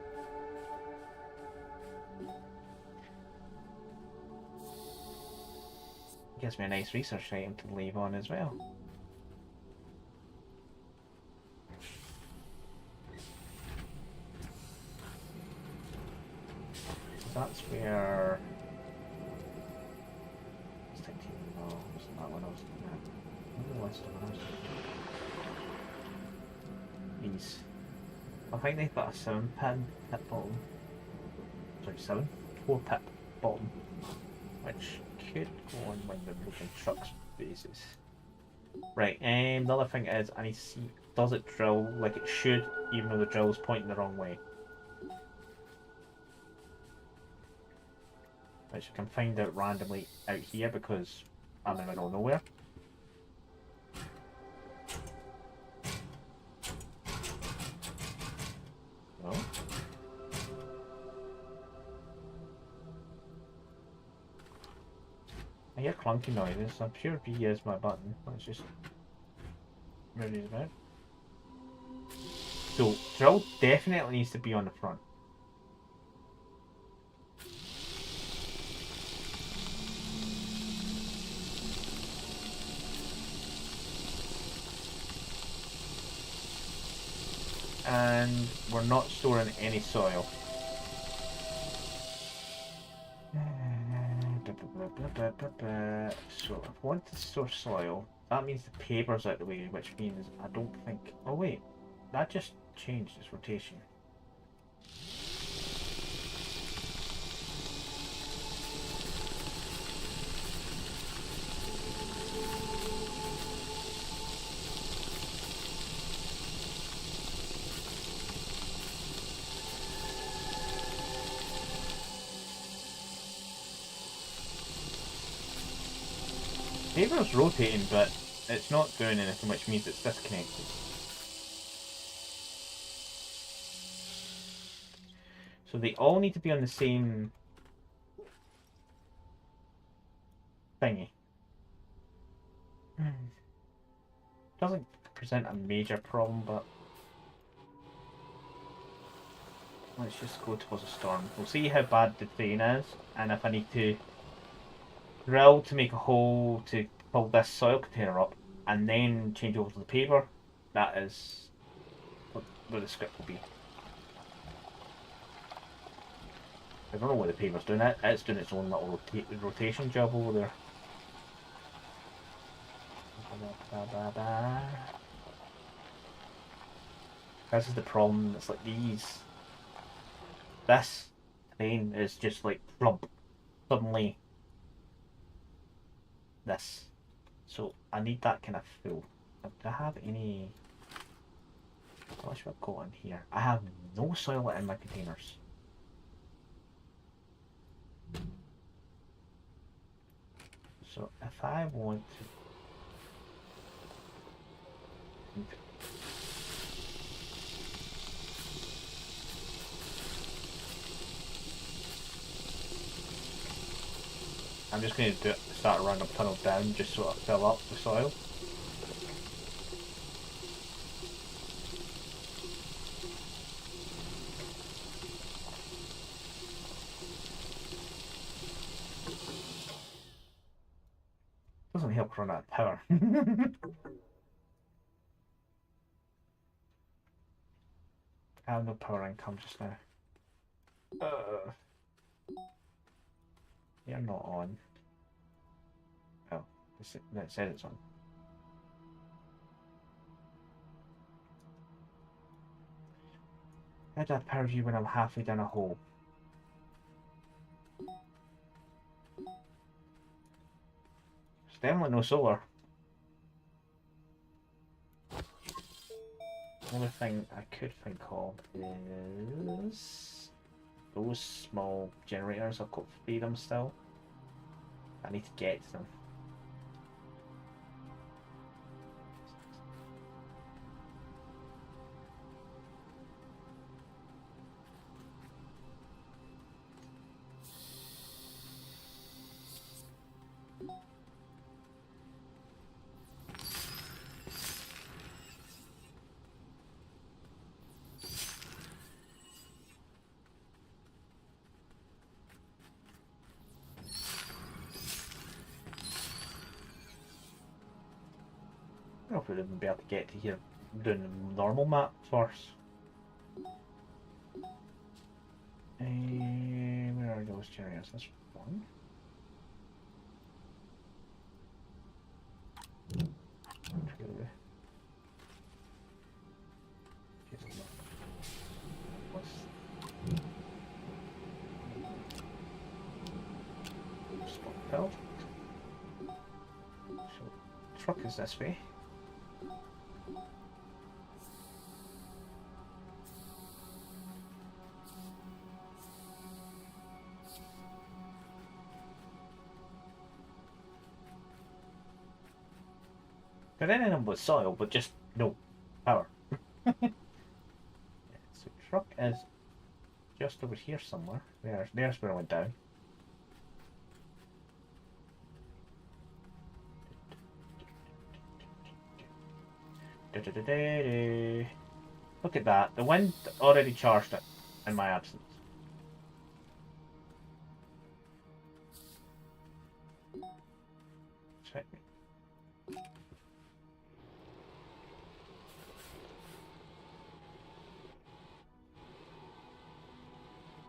it gives me a nice research item to leave on as well. That's where. No, wasn't that one I was looking at? Maybe the last one I was looking at. These. I think they've got a 7-pin pit bottom. Sorry, 7? 4-pip bottom. Which could go on when they're making trucks bases. Right, the other thing is I need to see, does it drill like it should, even though the drill is pointing the wrong way? Which I can find out randomly out here because I'm in the middle of nowhere. No. I hear clunky noises. I'm sure B is my button. Let's just move these about. So, drill definitely needs to be on the front. And we're not storing any soil. So if I want to store soil, that means the paper's out the way, which means I don't think... Oh wait, that just changed its rotation. Paper's rotating, but it's not doing anything, which means it's disconnected. So they all need to be on the same thingy. Doesn't present a major problem, but let's just go towards a storm. We'll see how bad the terrain is, and if I need to drill to make a hole to pull this soil container up, and then change over to the paper, that is where the script will be. I don't know what the paper's doing. It's doing its own little rotation job over there. This is the problem. It's like these. This thing is just like plump. Suddenly. This. So I need that kind of full. Do I have any... What should I go in here? I have no soil in my containers. So if I want to... I'm just going to start a random tunnel down just so I fill up the soil. Doesn't help run out of power. I have no power income just now. You're not on. Oh, it said it's on. How do I power you when I'm halfway down a hole? There's definitely no solar. The only thing I could think of is those small generators. I've got 3 of them still. I need to get to them. if we'd even be able to get to here doing the normal map first. Where are those chariots? This one. Spot. So, truck is this way. But then them with soil, but just no power. Yeah, so truck is just over here somewhere. There's where I went down. Look at that. The wind already charged it in my absence. Check me.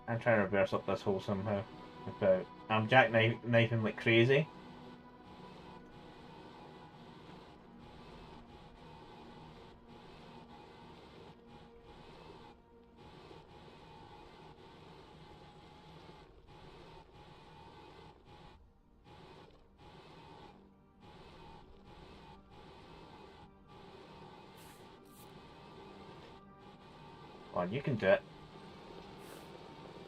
I'm trying to reverse up this hole somehow. I'm jackknifing like crazy. Come on, you can do it.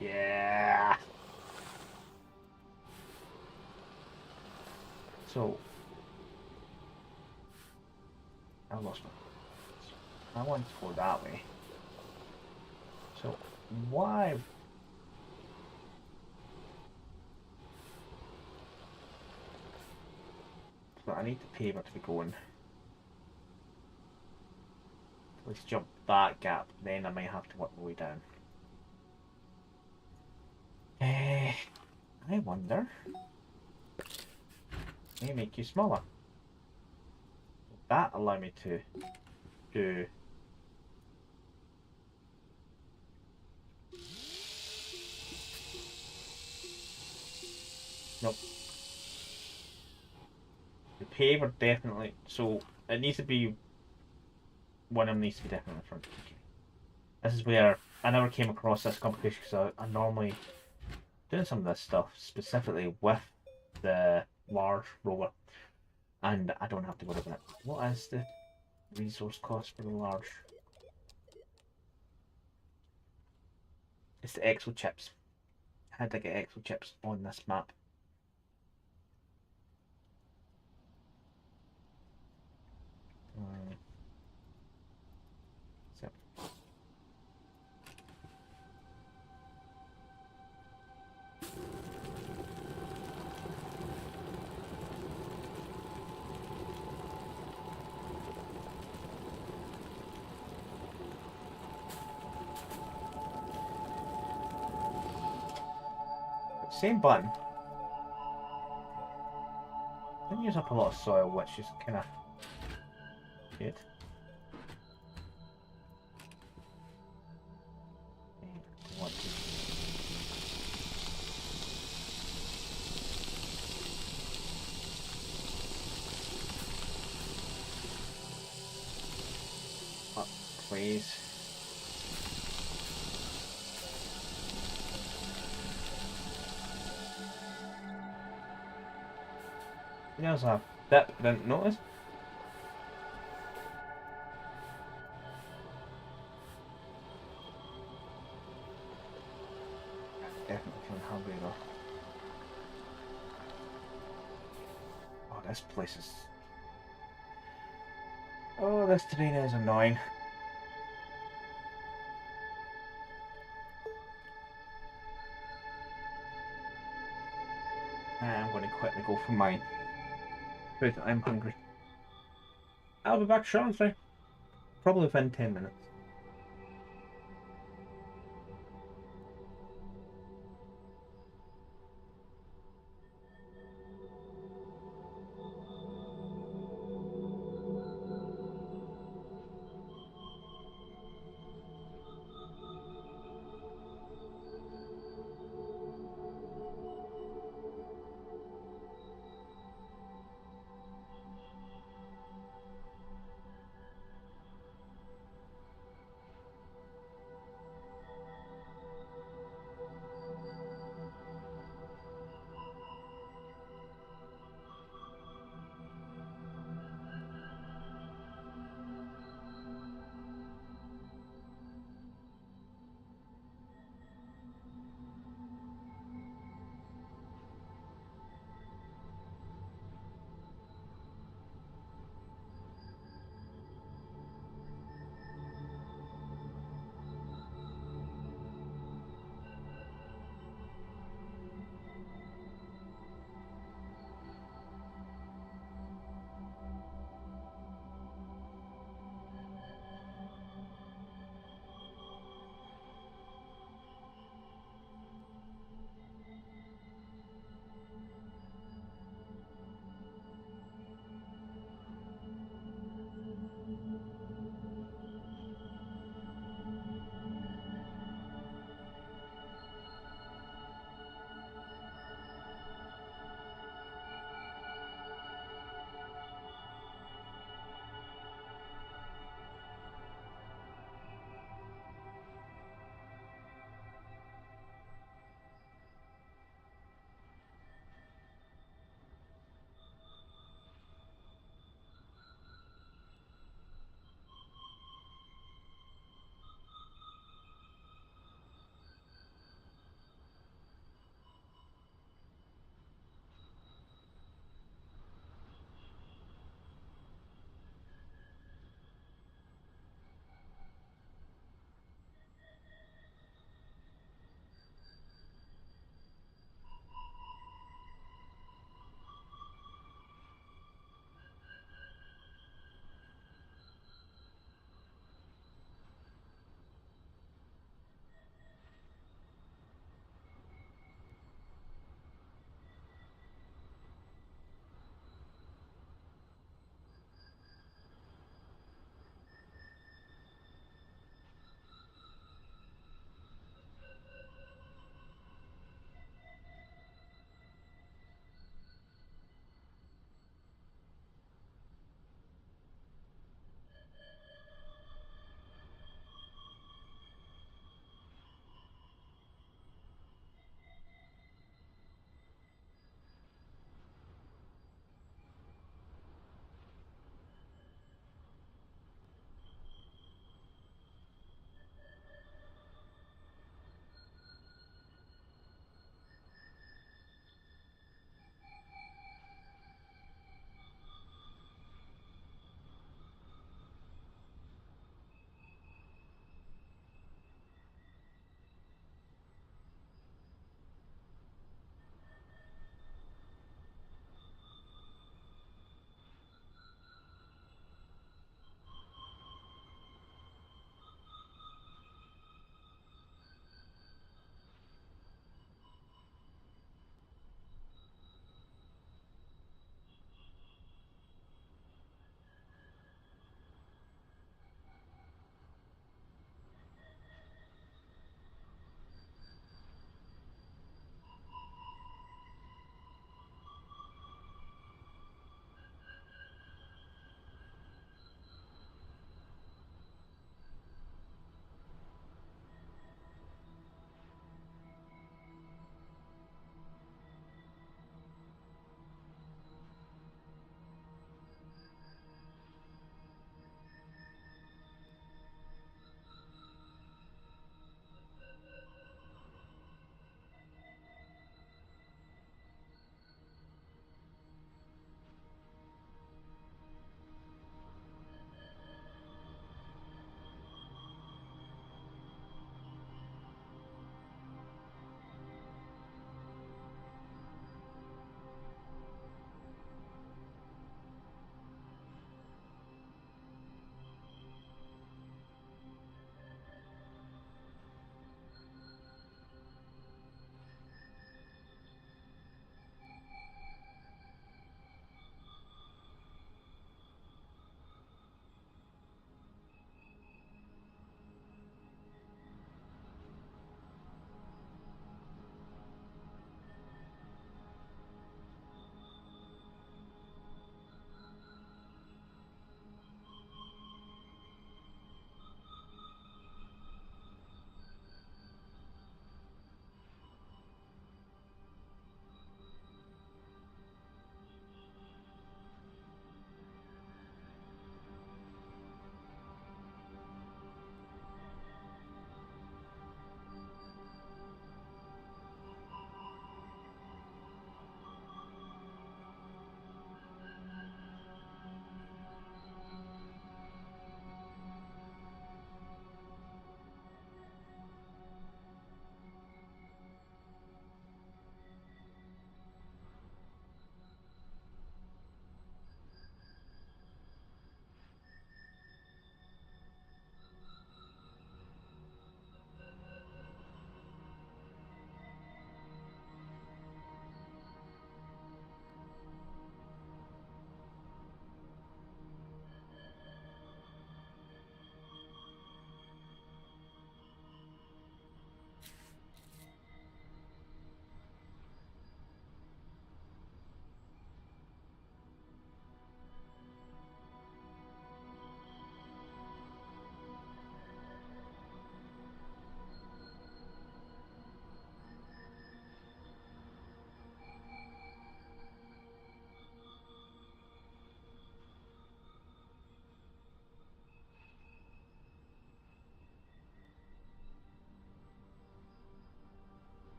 Yeah. So I lost my. I want to go that way. So why? But I need the paper to be going. Let's jump that gap. Then I might have to work my way down. I wonder. May make you smaller. That allow me to do. Nope. The paver definitely. So it needs to be. One of them needs to be definitely in front. Okay. This is where I never came across this complication because I normally doing some of this stuff specifically with the large rover, and I don't have to worry about it. What is the resource cost for the large? It's the exo chips. How did I get exo chips on this map? So. Same button. Didn't use up a lot of soil, which is kind of good. Up, please. There's a dip, didn't notice. Definitely feeling hungry though. Oh, this place is. Oh, this terrain is annoying. I'm going to quickly go for mine. But I'm hungry. I'll be back shortly. Probably within 10 minutes.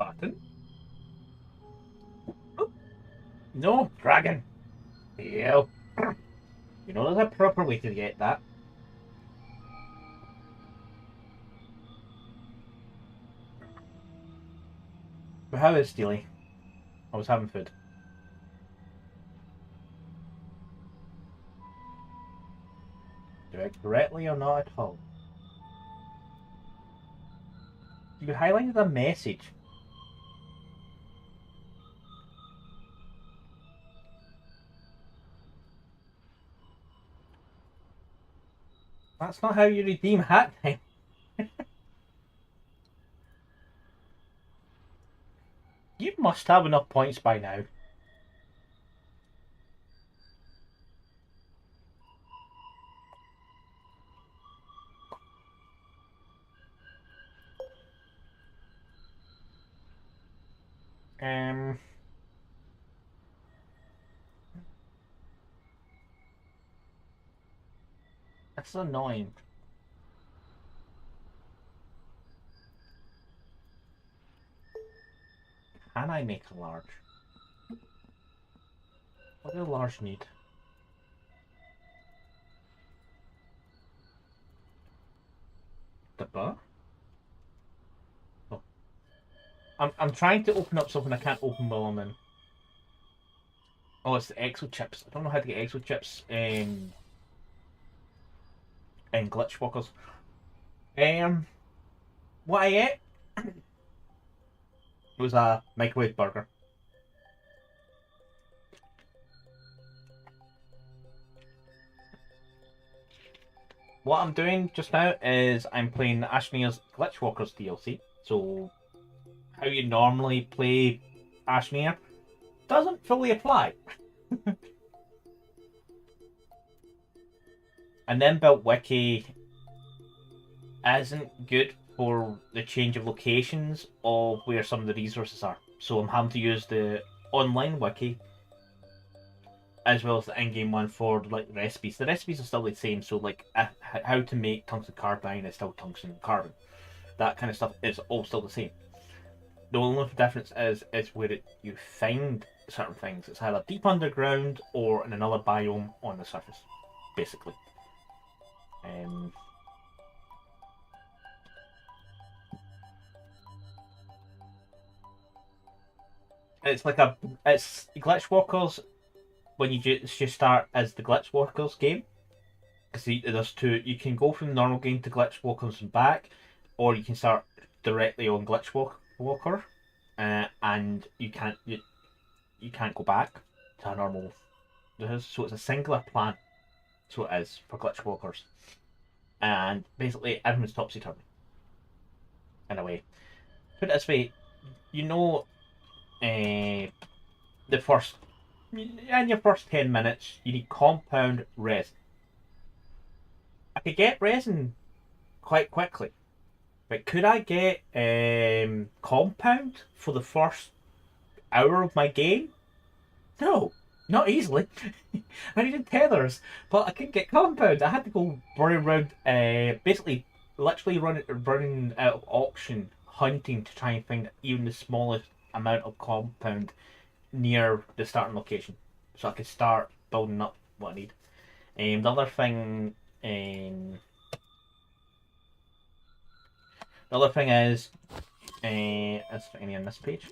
Button. Oh, no, dragon. Yeah. You know there's a proper way to get that. But how is Steely? I was having food. Do it correctly or not at all? You highlighted a message. That's not how you redeem hat time. You must have enough points by now. Um, that's annoying. Can I make a large? What do large need? The bar? Oh. I'm trying to open up something I can't open while I'm in. Oh, it's the exo chips. I don't know how to get exo chips in glicthwalkers. What I ate was a microwave burger. What I'm doing just now is I'm playing Ashnia's Glicthwalkers DLC. So how you normally play Ashnia doesn't fully apply. an inbuilt wiki isn't good for the change of locations of where some of the resources are. So I'm having to use the online wiki as well as the in-game one for like recipes. The recipes are still the same, so like how to make tungsten carbine is still tungsten carbon. That kind of stuff is all still the same. The only difference is where you find certain things. It's either deep underground or in another biome on the surface, basically. It's like it's Glitchwalkers when you just start as the Glitchwalkers game. Because there's two. You can go from the normal game to Glitchwalkers and back, or you can start directly on Glitchwalker, and you can't go back to a normal. So it's a singular plan. So it is for Glitchwalkers, and basically everyone's topsy turvy. In a way, put it this way, you know, the first in your first 10 minutes, you need compound resin. I could get resin quite quickly, but could I get compound for the first hour of my game? No, not easily. I needed tethers, but I couldn't get compound. I had to go running around, basically, literally running out of auction, hunting to try and find even the smallest amount of compound near the starting location, so I could start building up what I need. The other thing, is, as for any on this page,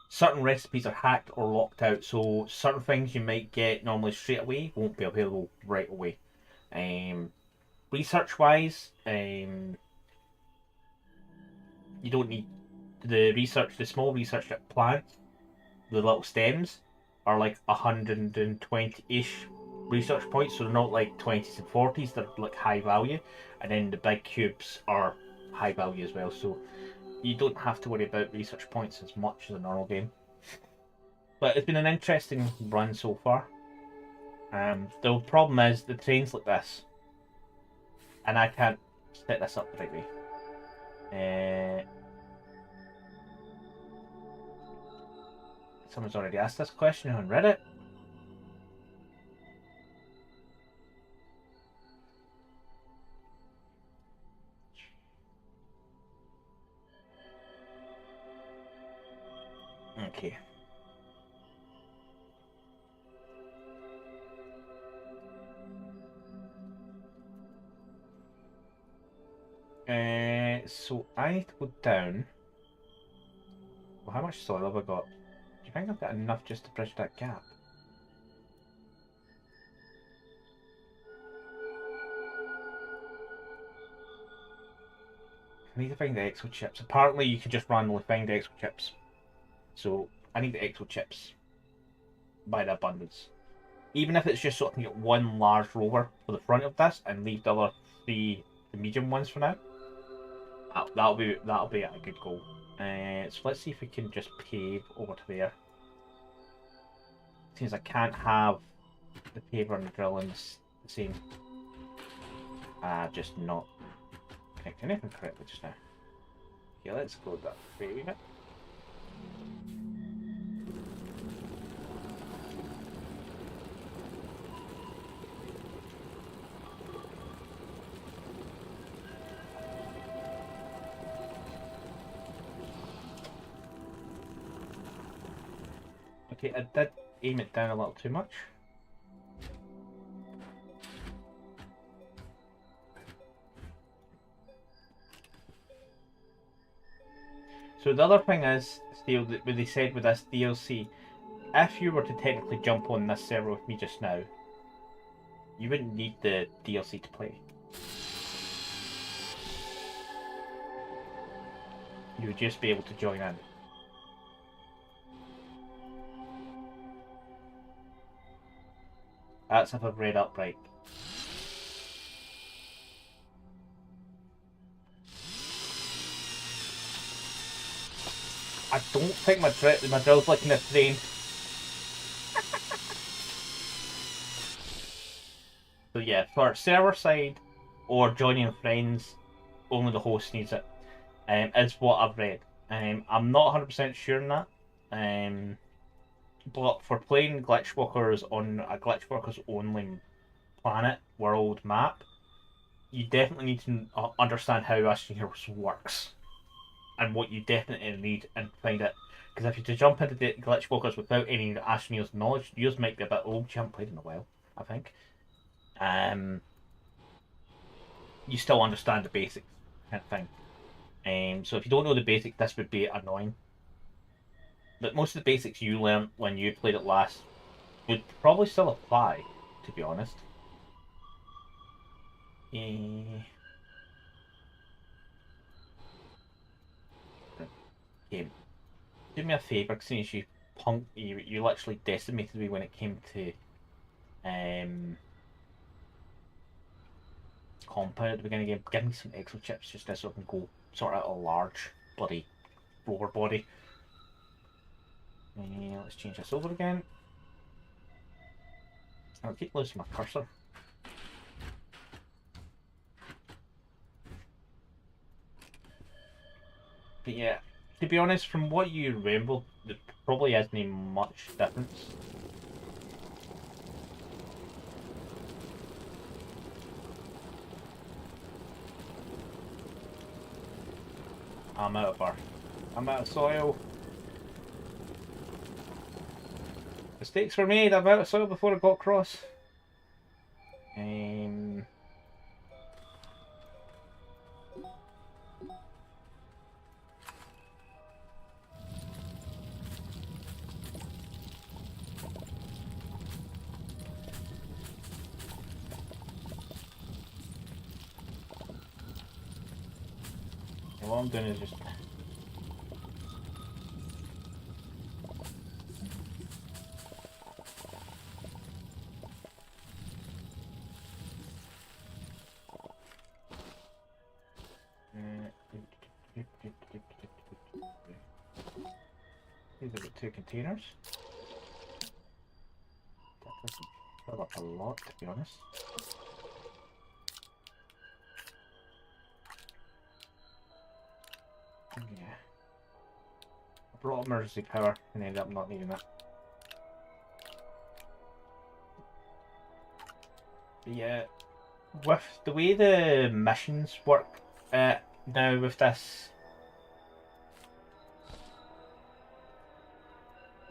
certain recipes are hacked or locked out, so certain things you might get normally straight away won't be available right away. Research wise, you don't need the small research plants, the little stems are like 120-ish research points, so they're not like 20s and 40s, they're like high value, and then the big cubes are high value as well, so you don't have to worry about research points as much as a normal game. But it's been an interesting run so far. The problem is the train's like this, and I can't set this up the right way. Someone's already asked this question on Reddit. Okay. So I need to go down. Well, how much soil have I got? Do you think I've got enough just to bridge that gap? I need to find the exo chips. Apparently, you can just randomly find the exo chips. So I need the exo chips by the abundance. Even if it's just so I can get one large rover for the front of this and leave the other three the medium ones for now. That'll be a good goal. So let's see if we can just pave over to there. Since I can't have the paver and the drill in the same. Just not connecting anything correctly just now. Okay, let's go that way a wee bit. Okay, I did aim it down a little too much. So the other thing is, Steel, that what they said with this DLC, if you were to technically jump on this server with me just now, you wouldn't need the DLC to play. You would just be able to join in. That's if I've read up right. I don't think my drill's like in a train. So yeah, for server side or joining friends, only the host needs it. Is what I've read. I'm not 100% sure on that. But for playing Glitchwalkers on a Glitchwalkers only planet world map, you definitely need to understand how Ashen Heroes works and what you definitely need and find it. Because if you to jump into the Glitchwalkers without any Ashen Heroes knowledge, yours might be a bit old. You haven't played in a while, I think. You still understand the basics kind of thing. So if you don't know the basics, this would be annoying. But most of the basics you learned when you played it last would probably still apply, to be honest. Game. Do me a favour, since you you literally decimated me when it came to compound at the beginning of the game. Give me some exo chips just so I can go sort out a large bloody rover body. Let's change this over again. I'll keep losing my cursor. But yeah, to be honest, from what you remember, there probably isn't much difference. I'm out of earth. I'm out of soil. Mistakes were made. I'm out of soil before I got across. What I'm doing is just these are the two containers. That doesn't fill up a lot, to be honest. Yeah. I brought emergency power and ended up not needing it. But yeah, with the way the missions work now with this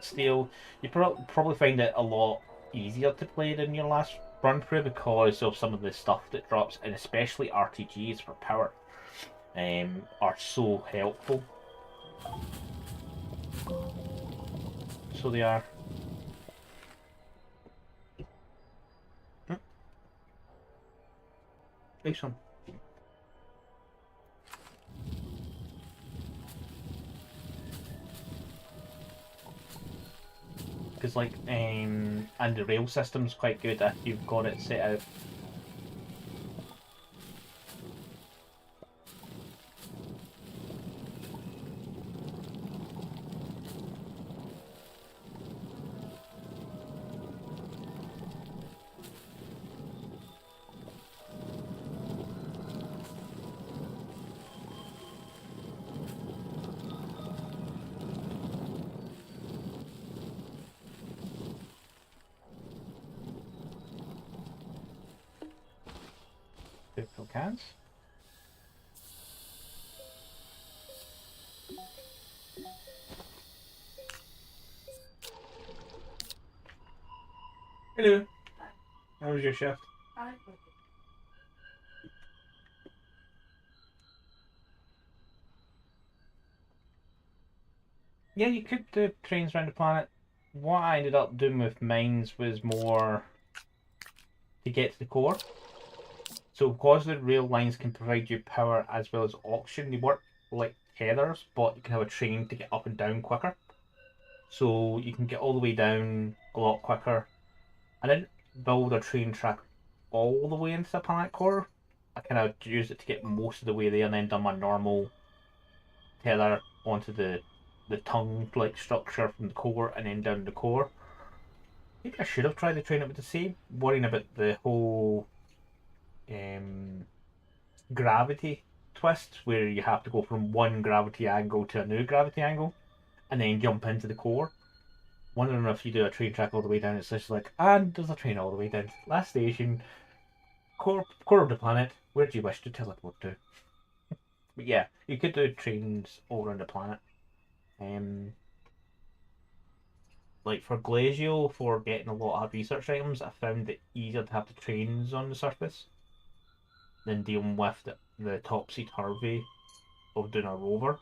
steel, you probably find it a lot easier to play than your last run through because of some of the stuff that drops, and especially RTGs for power are so helpful. So they are. Nice one. Because like and the rail system's quite good if you've got it set out. Fill cans. Hello. How was your shift? Yeah, you could do trains around the planet. What I ended up doing with mines was more to get to the core. So because the rail lines can provide you power as well as oxygen, they work like tethers, but you can have a train to get up and down quicker. So you can get all the way down a lot quicker. I didn't build a train track all the way into the planet core. I kind of used it to get most of the way there and then done my normal tether onto the tongue-like structure from the core and then down the core. Maybe I should have tried the train up with the same, worrying about the whole gravity twist where you have to go from one gravity angle to a new gravity angle and then jump into the core. Wondering if you do a train track all the way down, it's just like, and there's a train all the way down to the last station, core of the planet. Where do you wish to teleport to? But yeah, you could do trains all around the planet. Like for Glacio, for getting a lot of research items, I found it easier to have the trains on the surface than dealing with the topsy-turvy of doing a rover.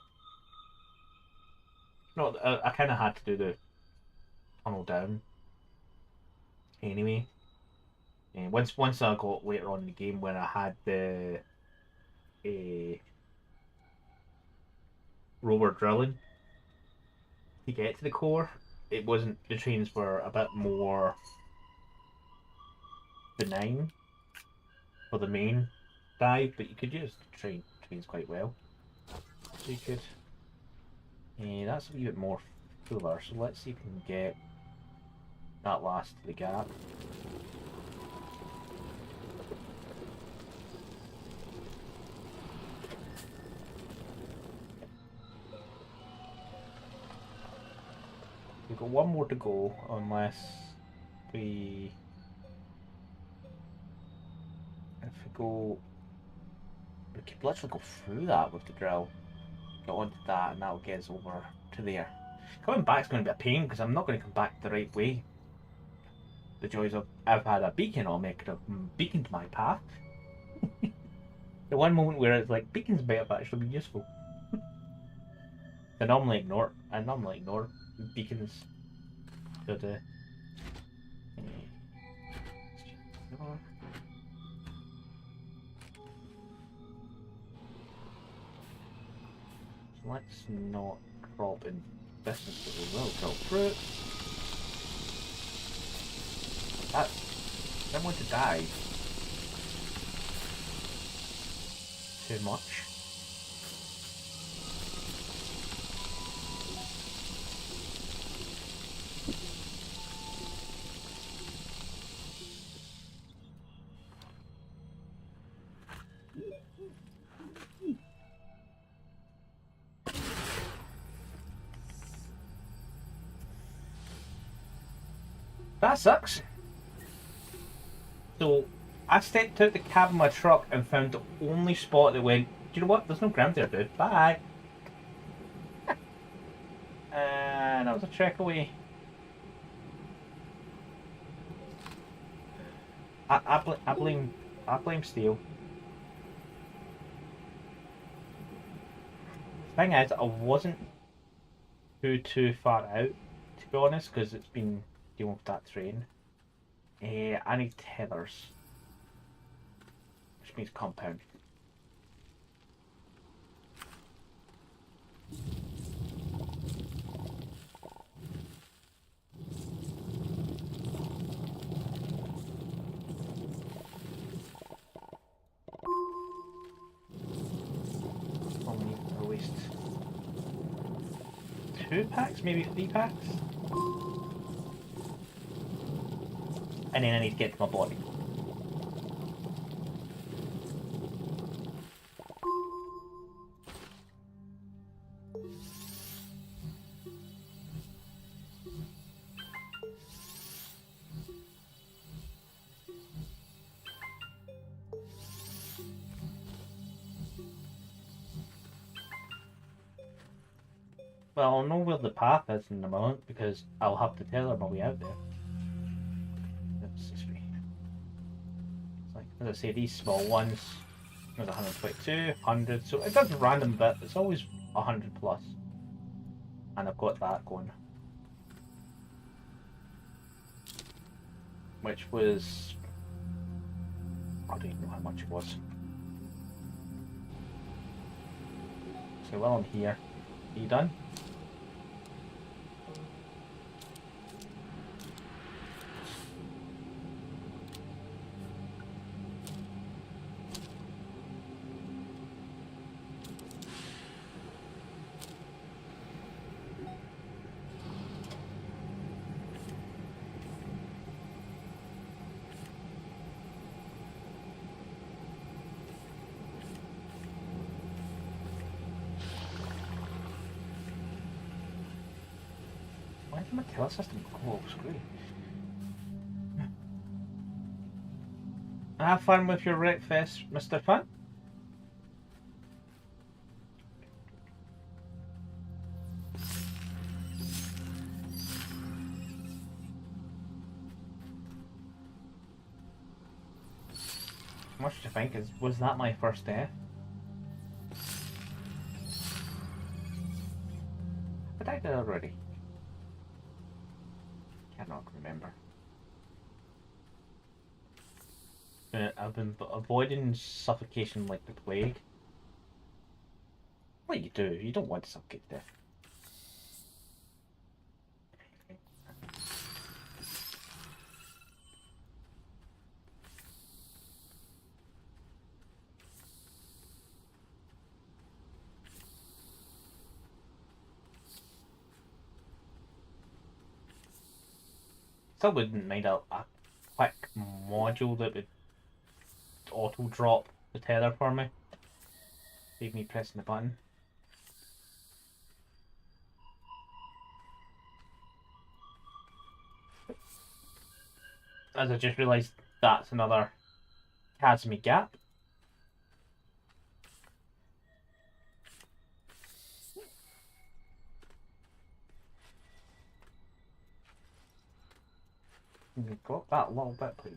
No, I kind of had to do the tunnel down anyway. And once I got later on in the game when I had the uh, rover drilling to get to the core, it wasn't, the trains were a bit more benign for the main dive, but you could use the trains quite well. So you could. That's a wee bit more fuller, so let's see if we can get that last to the gap. We've got one more to go, unless we... If we go... We could literally go through that with the drill. Get onto that and that'll get us over to there. Coming back's going to be a pain because I'm not going to come back the right way. The joys of I've had a beacon, I'll make it a beacon to my path. The one moment where it's like beacons might have actually be useful. I normally ignore beacons. But let's not drop in distance, but we will drop fruit. I don't want to die too much. That sucks. So I stepped out the cab of my truck and found the only spot that went, do you know what? There's no ground there, dude. Bye. And that was a trek away. I blame Steel. The thing is, I wasn't too far out, to be honest, because it's been dealing with that train. I need tethers, which means compound. Only at least 2 packs, maybe 3 packs. And then I need to get to my body. Well, I'll know where the path is in a moment because I'll have to tether my way out there. Like, as I say, these small ones, there's 122, 100, so it does a random bit, it's always 100 plus. And I've got that going. Which was, I don't even know how much it was. So while I'm here, are you done? My telesystem. Oh, screw. Have fun with your breakfast, Mr. Fun. What do you think? Was that my first death? I died there already. Cannot remember. I've been avoiding suffocation like the plague. What you do? You don't want to suffocate to death. Still wouldn't mind a quick module that would auto drop the tether for me. Save me pressing the button. As I just realised, that's another chasmy gap. Can you go up that a little bit, please?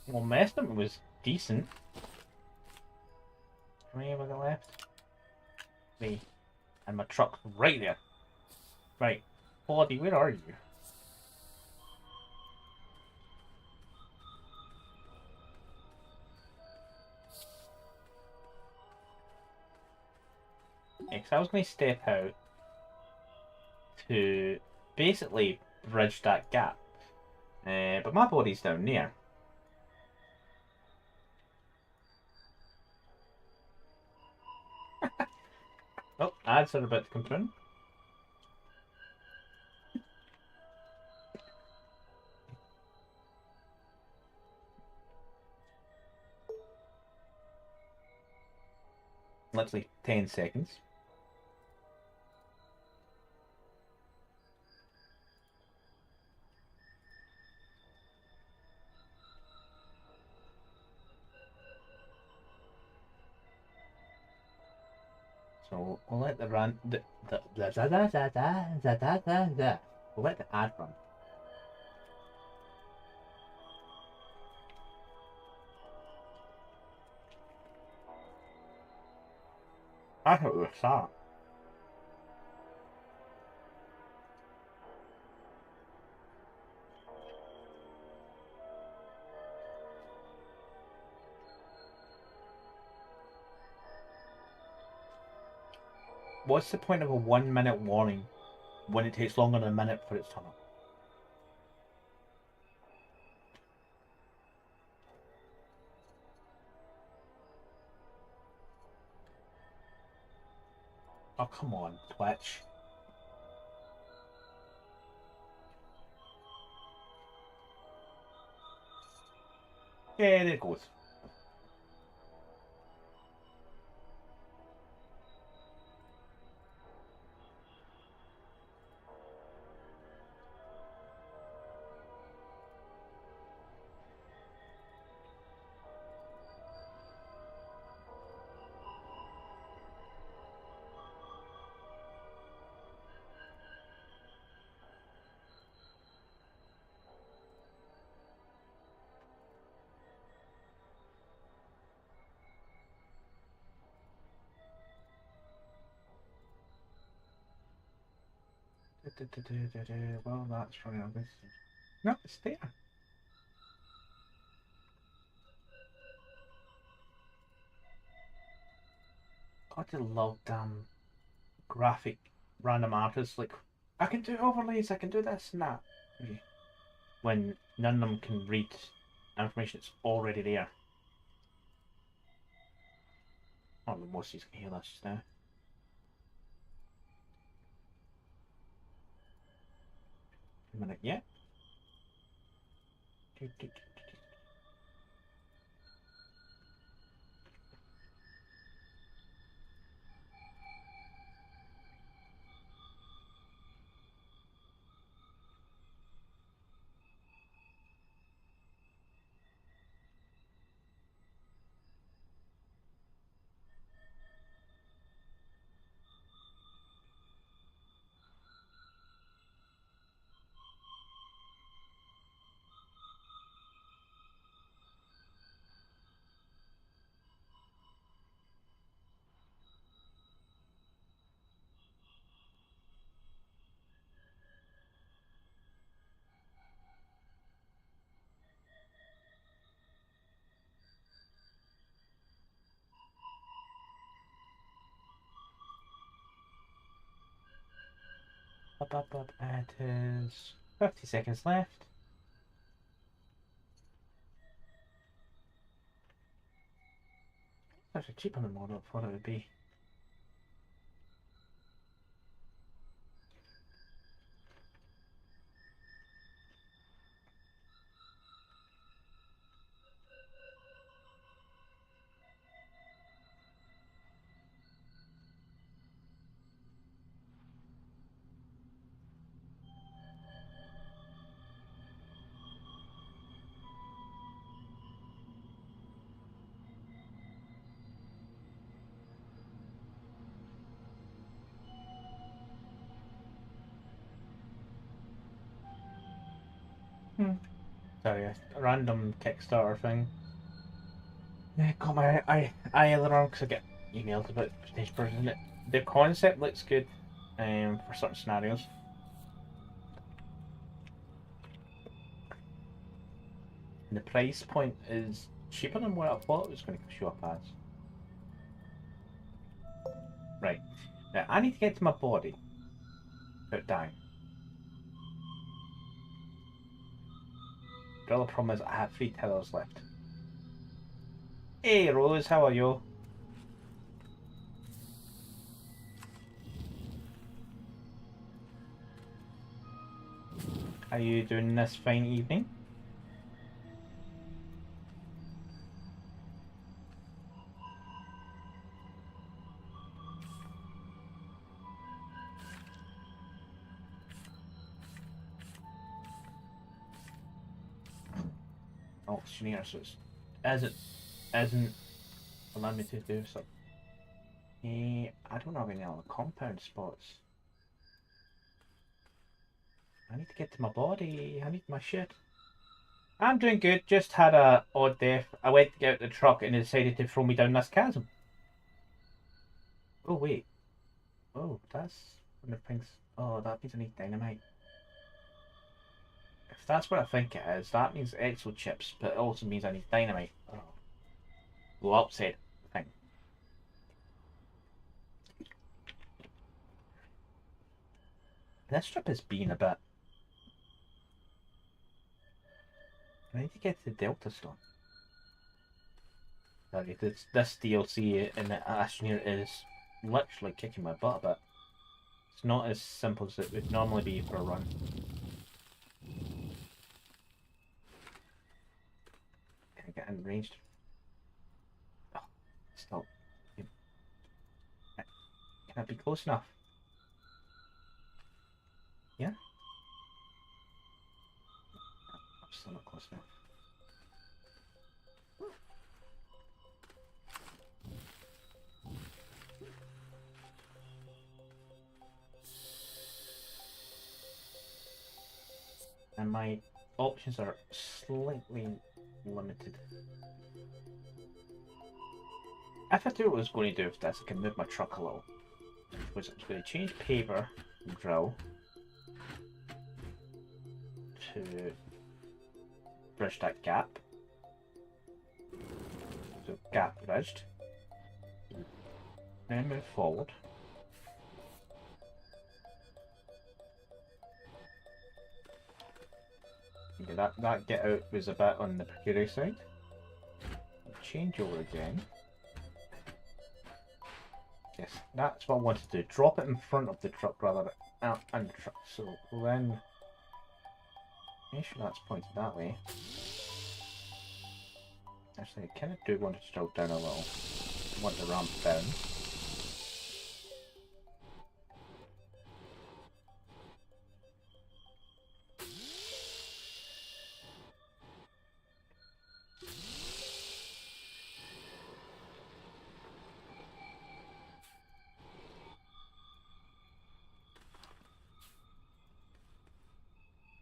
Well, my estimate was decent. How many have I got left? Me. And my truck right there. Right. Bloody, where are you? Because I was going to step out to basically bridge that gap. But my body's down there. Oh, ads are about to come through. Literally 10 seconds. So we'll let the run. We'll let the ad run. I thought it was that. What's the point of a 1 minute warning when it takes longer than a minute for its turn up? Oh, come on, Twitch. Yeah, there it goes. Well, that's running on this. No, it's there. God, I love damn graphic random artists. Like, I can do overlays, I can do this and that. Okay. When none of them can read information that's already there. Oh, the most he's can hear this just now. A minute, yeah. It is 50 seconds left. It's actually cheaper than what I thought it would be. Sorry, a random Kickstarter thing. Yeah, caught my eye earlier on because I get emails about stage version. The concept looks good for certain scenarios. And the price point is cheaper than what I thought it was going to show up as. Right. Now, I need to get to my body without dying. The other problem is I have 3 towers left. Hey Rose, how are you? How are you doing this fine evening? Auctioneer, so it's isn't allowing me to do so. I don't have any other compound spots. I need to get to my body. I need my shit. I'm doing good. Just had a odd death. I went to get out the truck and it decided to throw me down this chasm. Oh wait. Oh, that's one of the things. Oh, that means I need dynamite. If that's what I think it is, that means exo chips, but it also means I need dynamite. Oh. Well, upset thing. This trip has been a bit. I need to get to the Delta Stone. Sorry, this DLC in the Ashmere is literally kicking my butt a bit. It's not as simple as it would normally be for a run. Can I get in ranged? Oh, still. Can I be close enough? Yeah? I'm still not close enough. And my options are slightly limited. If I do what I was going to do with this, I can move my truck a little. Which I was going to change paver and drill. to bridge that gap. So gap bridged. Then move forward. Okay, that get out was a bit on the precarious side. Change over again. Yes, that's what I wanted to do. Drop it in front of the truck rather than out under the truck. So then, make sure that's pointed that way. Actually, I kind of do want it to drop down a little. I want the ramp down.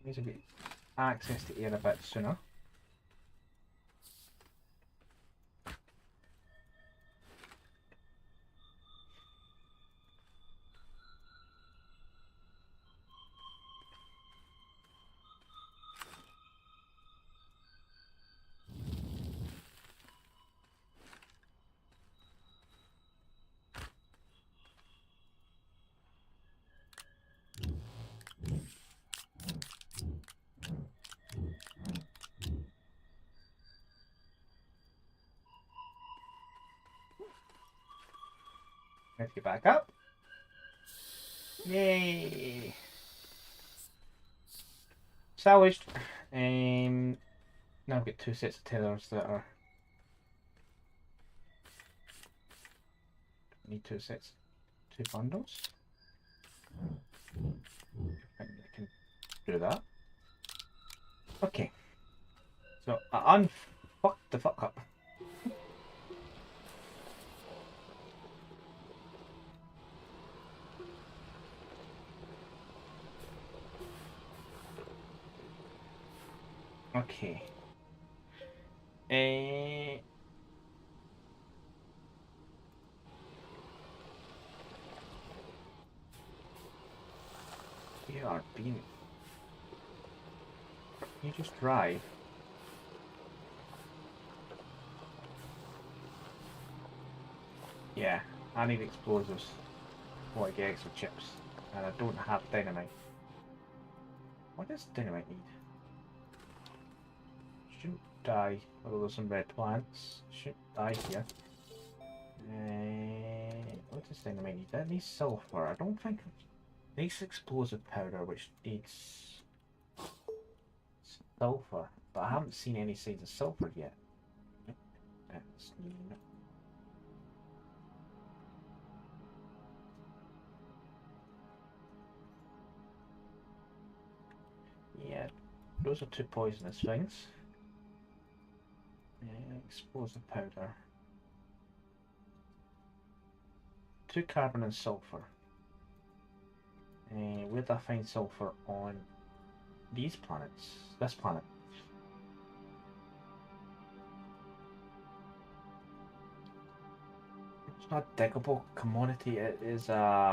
Needs to be access to air a bit sooner. Let's get back up. Yay! Salvaged. Now I've got 2 sets of tethers that are. Need 2 sets, 2 bundles. I can do that. Okay. So I unfucked the fuck up. Okay. You are being. You just drive. Yeah, I need explosives. Oh, I get extra chips. And I don't have dynamite. What does dynamite need? Shouldn't die. Although there's some red plants. Shouldn't die here. What does dynamite need? That needs sulfur. I don't think. It needs explosive powder, which needs sulfur. But I haven't seen any signs of sulfur yet. That's not. Yeah, those are 2 poisonous things. Explosive powder. 2 carbon and sulfur. Where do I find sulfur on these planets? This planet. It's not a diggable commodity, it is gas.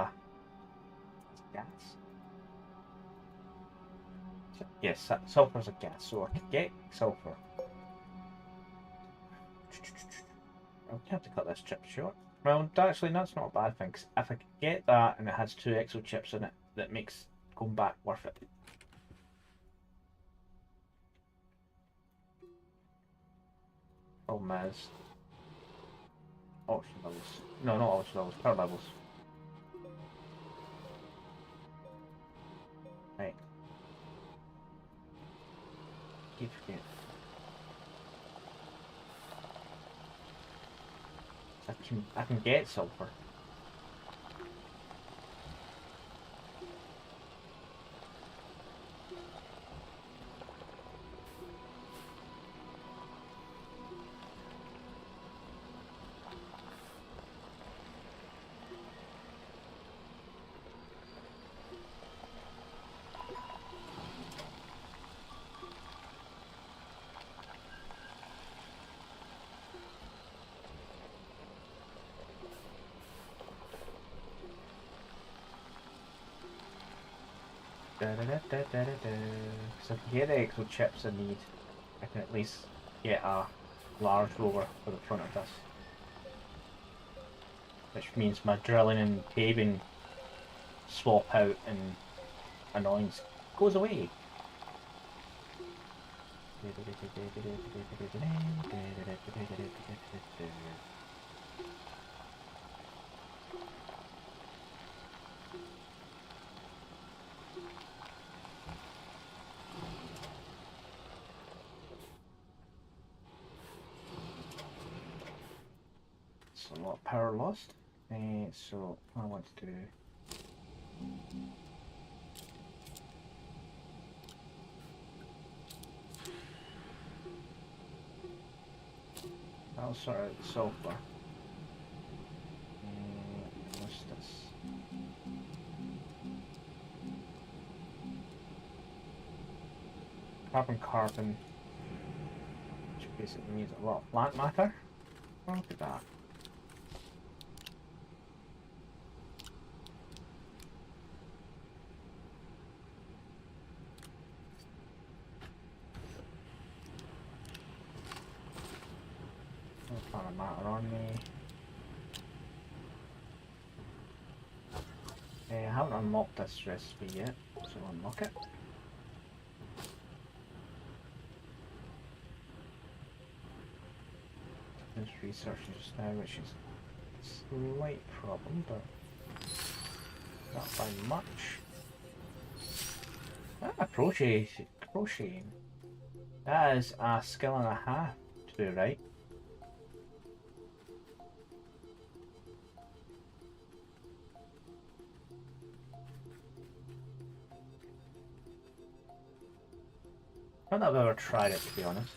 Yes, sulfur is a gas, so I could get sulfur. I'll have to cut this chip short. Well, actually, that's not a bad thing, 'cause if I could get that and it has 2 exo chips in it, that makes going back worth it. Problem is, oxygen levels. No, not oxygen levels, power levels. Right. Keep forgetting. I can get sulfur. So if I get the exo chips I need, I can at least get a large rover for the front of this. Which means my drilling and paving swap out and annoyance goes away. It's a lot of power lost. So what I want to do. I'll sort out the sulfur. What's this? Carbon, which basically means a lot of plant matter. Oh, look at that. No plant matter on me. I haven't unlocked this recipe yet, so I'll unlock it. This researching just now, which is a slight problem, but not by much. Crocheting. That is a skill and a half to do right. I don't know if I've ever tried it, to be honest.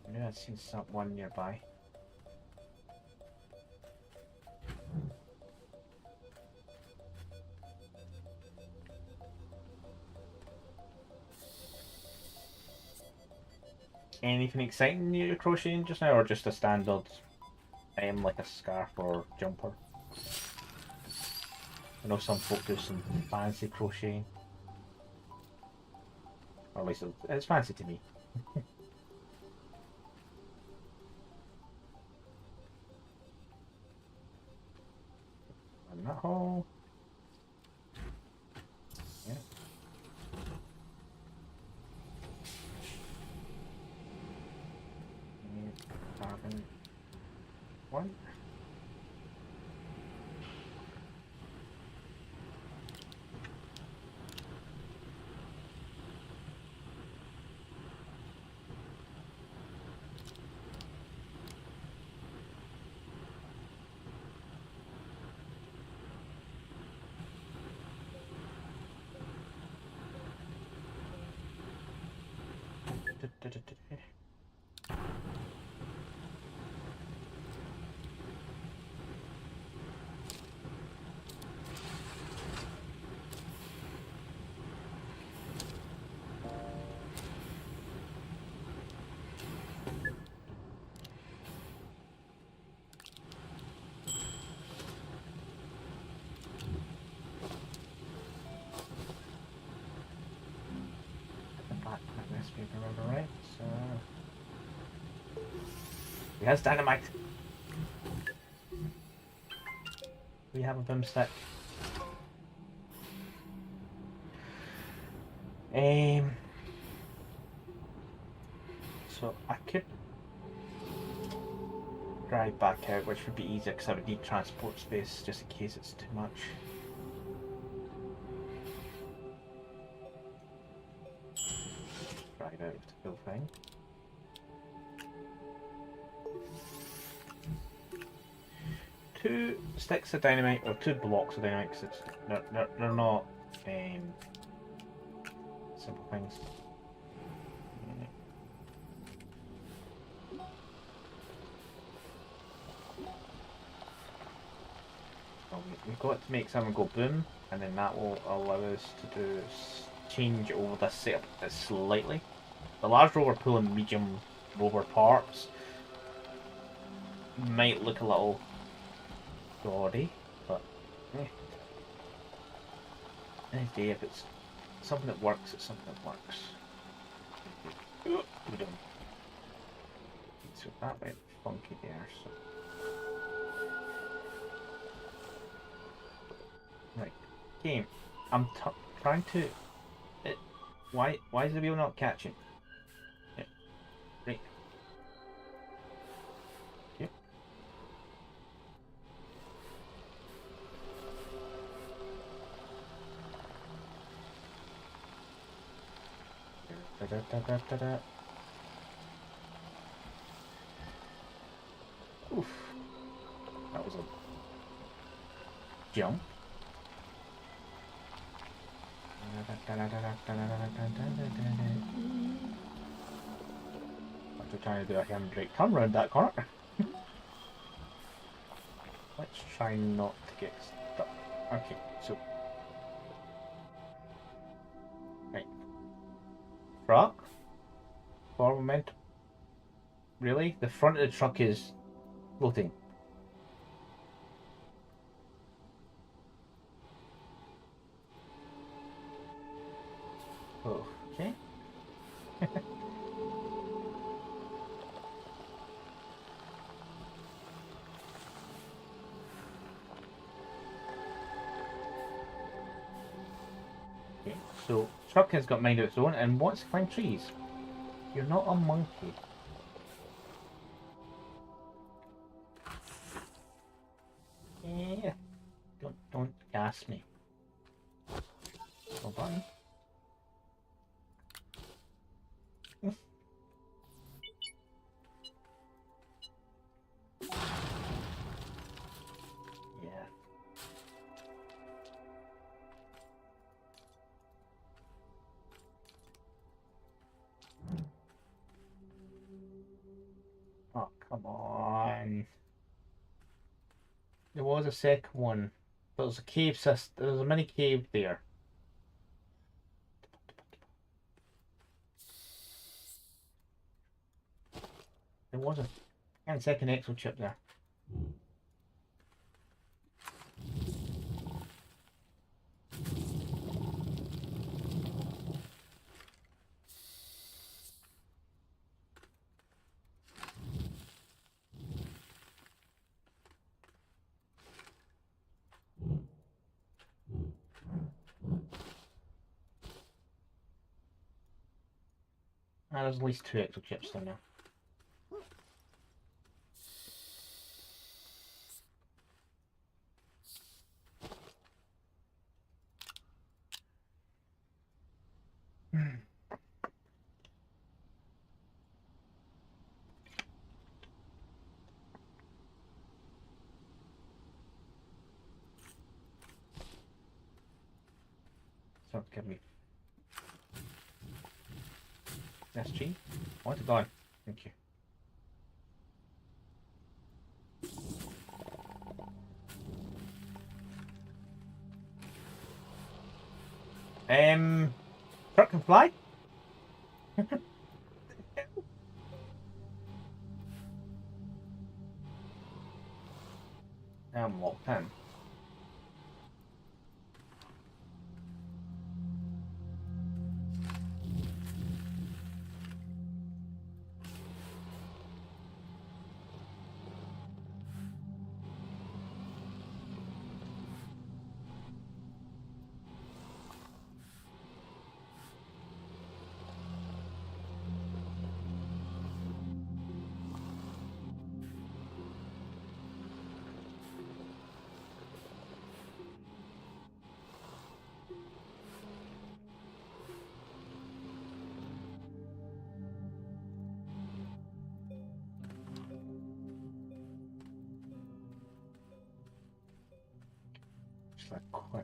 I knew I'd seen one nearby. Anything exciting you're crocheting just now, or just a standard item like a scarf or jumper? I know some folk do some fancy crocheting. Or at least it's fancy to me. In that hole. Yeah. Carbon 1. If I remember right, so he has dynamite. We have a boomstick. So I could drive back out, which would be easier because I would need transport space just in case it's too much. Drive out to full thing. Two sticks of dynamite, or 2 blocks of dynamite, because they're not simple things. Well, we've got to make something go boom, and then that will allow us to do change over this setup slightly. The large rover pulling medium rover parts might look a little gaudy, but Nice day. If it's something that works, it's something that works. We don't. So that went funky there. So. Right, game. I'm trying to. Why is the wheel not catching? Yeah. Right. Yep. Da, da, da, da, da, da. Oof. That was a jump. After trying to do a handbrake turn around that corner. Let's try not to get stuck. Okay, so. Right. Truck. Forward momentum. Really? The front of the truck is floating. Oh, okay. Okay, so truck has got mind of its own and wants to climb trees. You're not a monkey. Yeah. Don't gas me. No button. Yeah. Oh, come on. There was a second one. There was a cave system. There was a mini cave there. There was a second exo chip there. Ah, there's at least 2 exo chips there now. So give me SG. I want to die. Thank you. Truck can fly? I'm locked in. Just like quick.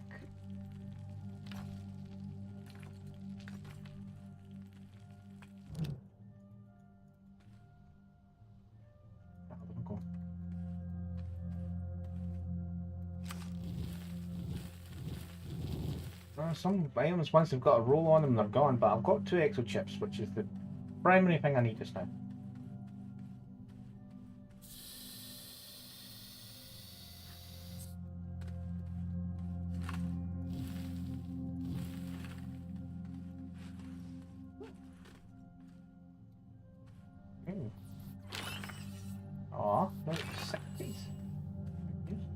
Some items, once they've got a roll on them, they're gone, but I've got 2 exo chips, which is the primary thing I need just now. Ooh. Aw, no, 60s.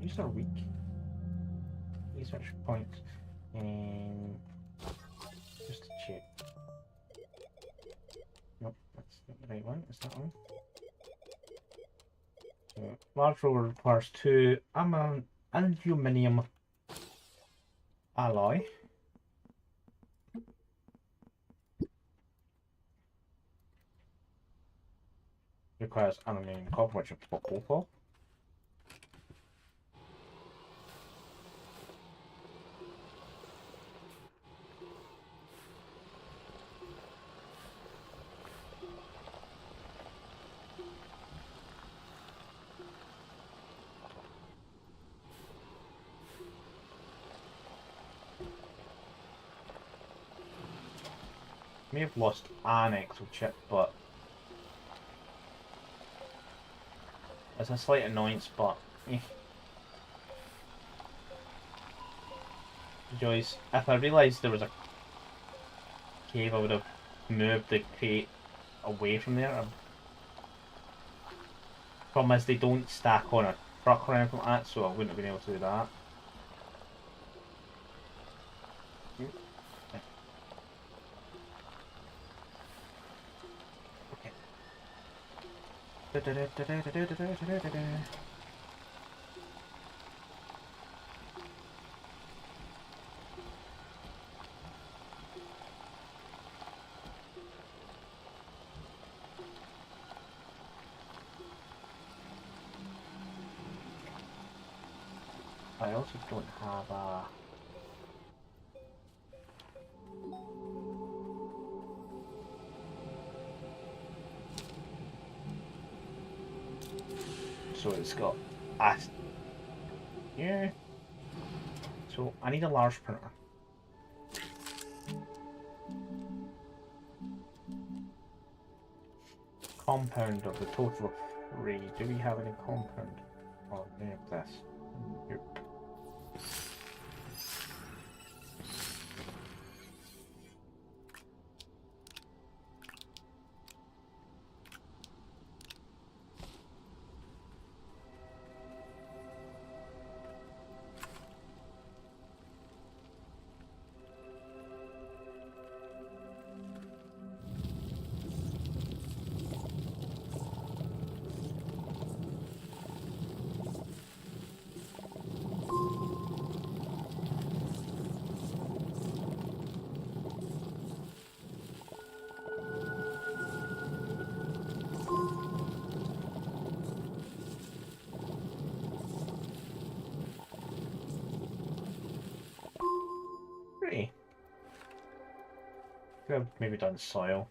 These are weak. Research points. And just to check. Nope, that's not the right one. It's that one. So, large roller requires 2 aluminium alloy. Requires aluminium copper, which I've got both of. May have lost an exo chip, but it's a slight annoyance, but Joyce, if I realised there was a cave, I would have moved the crate away from there. Problem is, they don't stack on a truck or anything like that, so I wouldn't have been able to do that. I also don't have a... So it's got acid. Yeah. So I need a large printer. Compound of the total of 3. Do we have any compound on any of this? Nope. Could have maybe done soil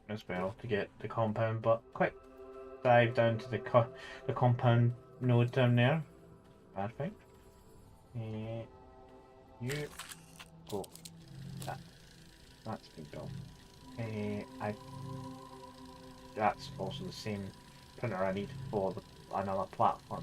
as well to get the compound, but quick dive down to the compound node down there. Perfect. You go. That's been built. That's also the same printer I need for another platform.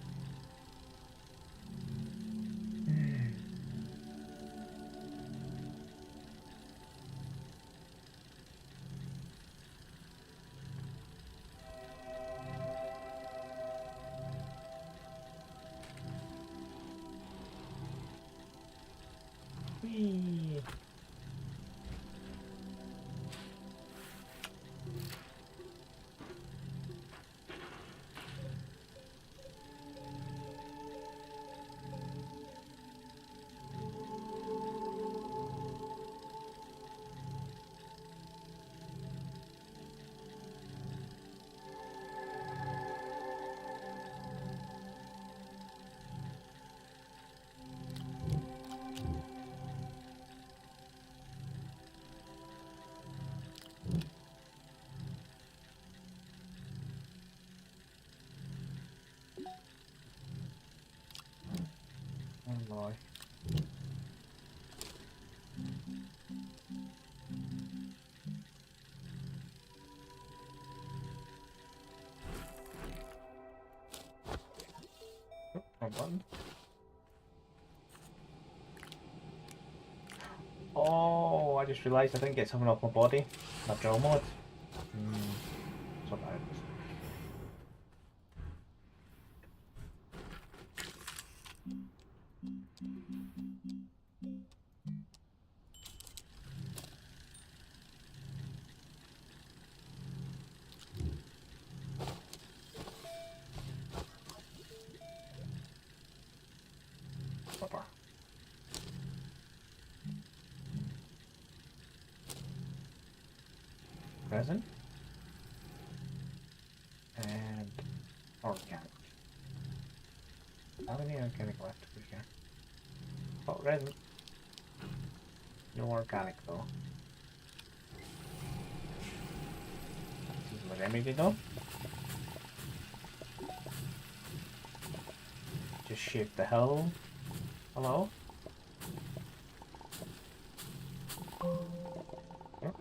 Whee! Oh boy. Oh, wrong button. Oh, I just realised I didn't get something off my body. My drill mod. That's what that is. resin. And organic. How many organic left over here? Oh, resin. No organic though. This is my remedy though. Just shape the hill. Hello? Yep.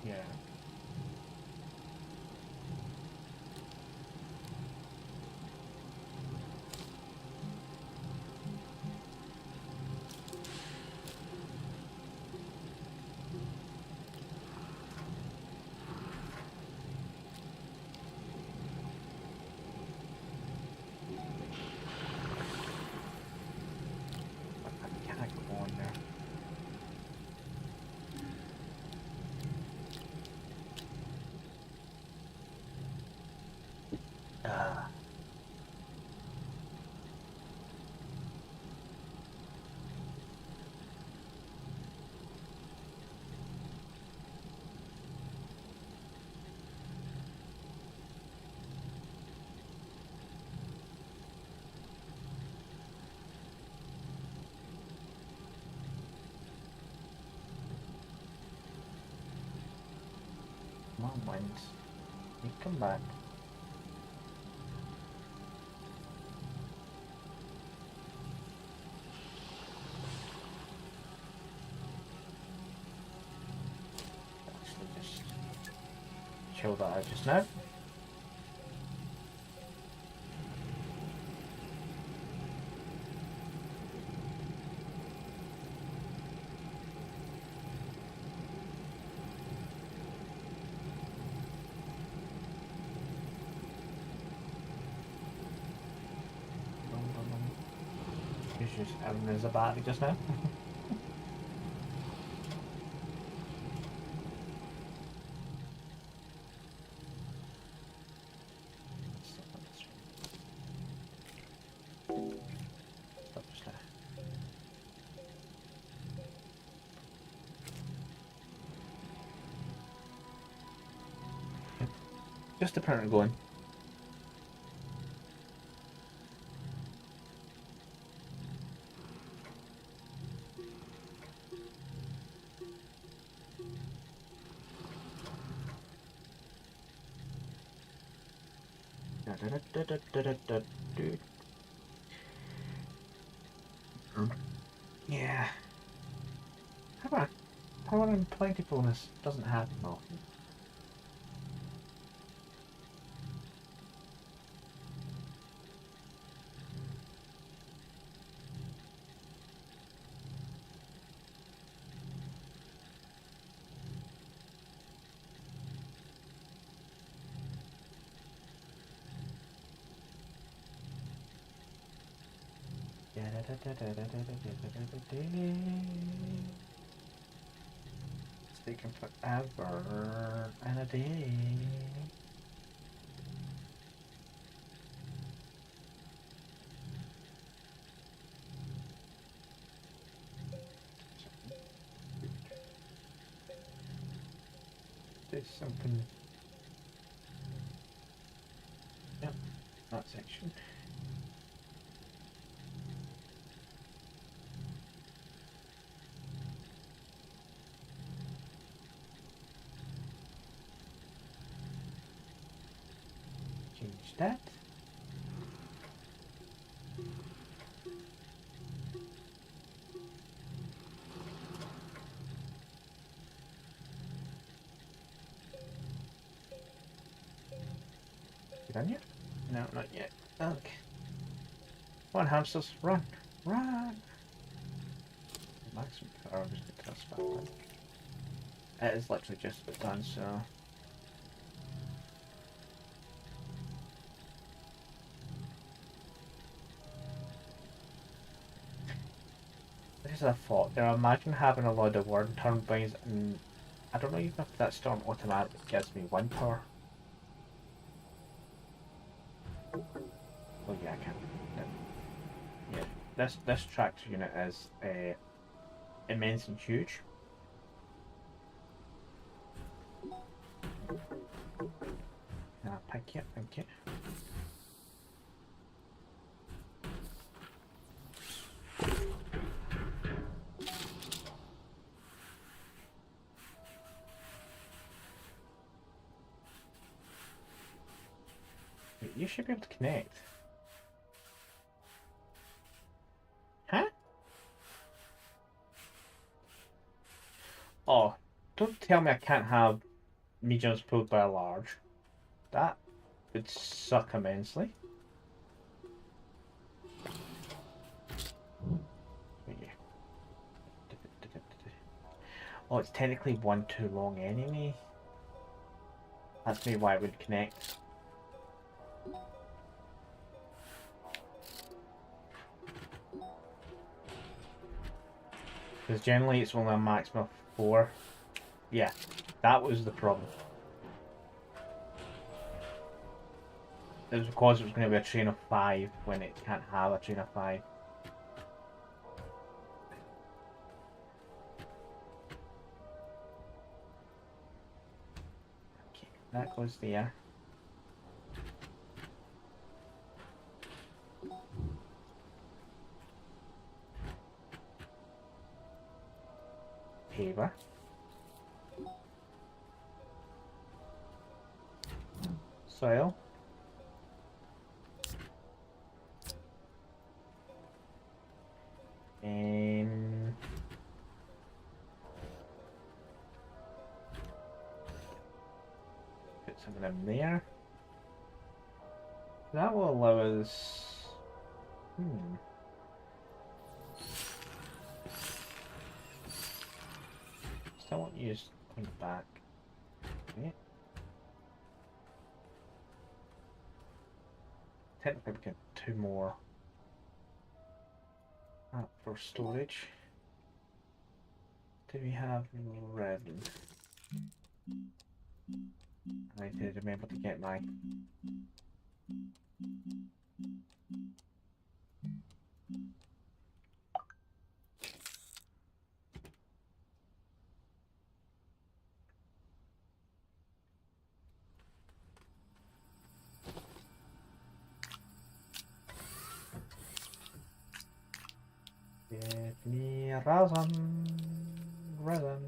Yeah. I can't go on there. Ah. Come on, winds. You come back. Actually, just chill that out just now. It's just having as a battery just now. Stop just now. Just the printer going. Yeah. Power and plentifulness doesn't happen often. It's taking forever and a day. There's something. Yep, that section. Change that. You done yet? No, not yet. Okay. Come on, hamsters, run! Run! Maximum power is the test back. It is literally just about done, so. This is a thought. Now imagine having a lot of wind turbines, and I don't know even if that storm automatically gives me wind power. Oh yeah, I can. Yeah, this tractor unit is immense and huge. Thank you, thank you. You should be able to connect. Huh? Oh, don't tell me I can't have mediums pulled by a large. That would suck immensely. Oh, it's technically one too long anyway. That's maybe why it would connect. Because generally it's only a maximum of 4. Yeah, that was the problem. It was because it was going to be a train of 5 when it can't have a train of 5. Okay, that goes there. Paver. Soil. And put something in there. That will allow us. Still want to use things back. Okay. Technically, we get 2 more for storage. Do we have resin? I need to remember to get my. Get me resin. Resin.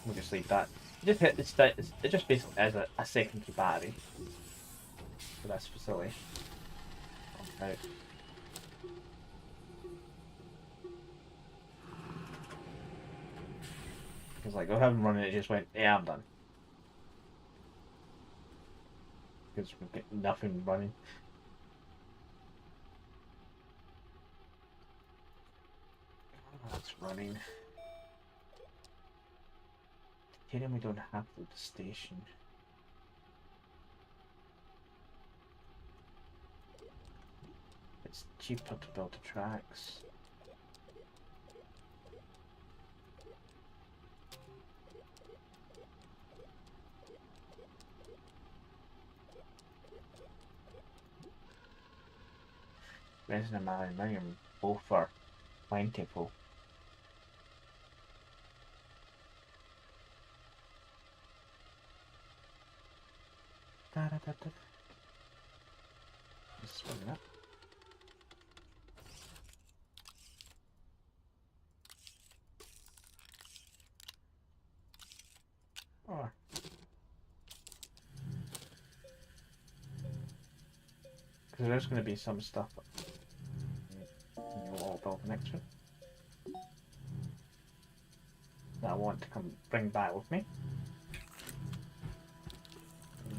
We'll just leave that. Just hit this. It just basically is a secondary battery for this facility. Okay. Because like I haven't running, it just went, yeah, I'm done. Because we've got nothing running. That's running. Titanium we don't have for the station. It's cheaper to build the tracks. Resin and aluminium both are plentiful. Just swing it up. Oh. Because there's going to be some stuff. You'll all build next to it. that I want to bring back with me.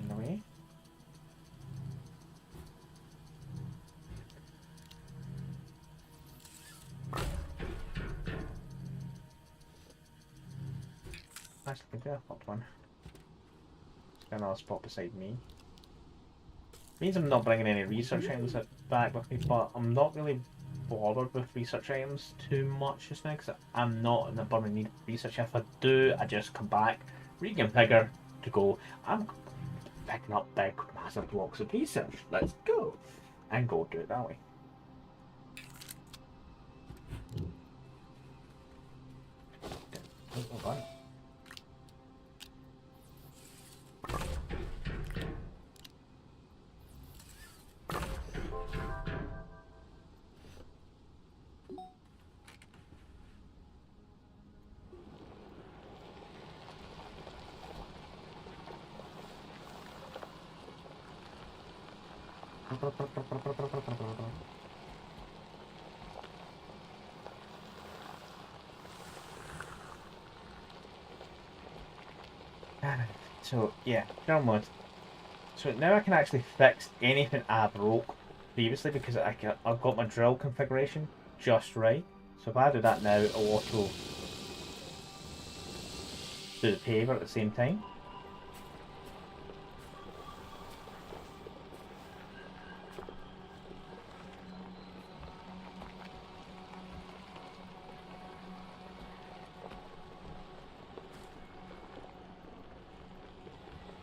In a way. Actually, do a hot one. Got another spot beside me. Means I'm not bringing any research items back with me, but I'm not really bothered with research items too much just now because I'm not in a burning need of research. If I do, I just come back, reconfigure to go. I'm picking up big, massive blocks of research. Let's go, and go do it that way. Oh, bye. So yeah, done with. So now I can actually fix anything I broke previously because I've got my drill configuration just right. So if I do that now, it'll auto do the paver at the same time.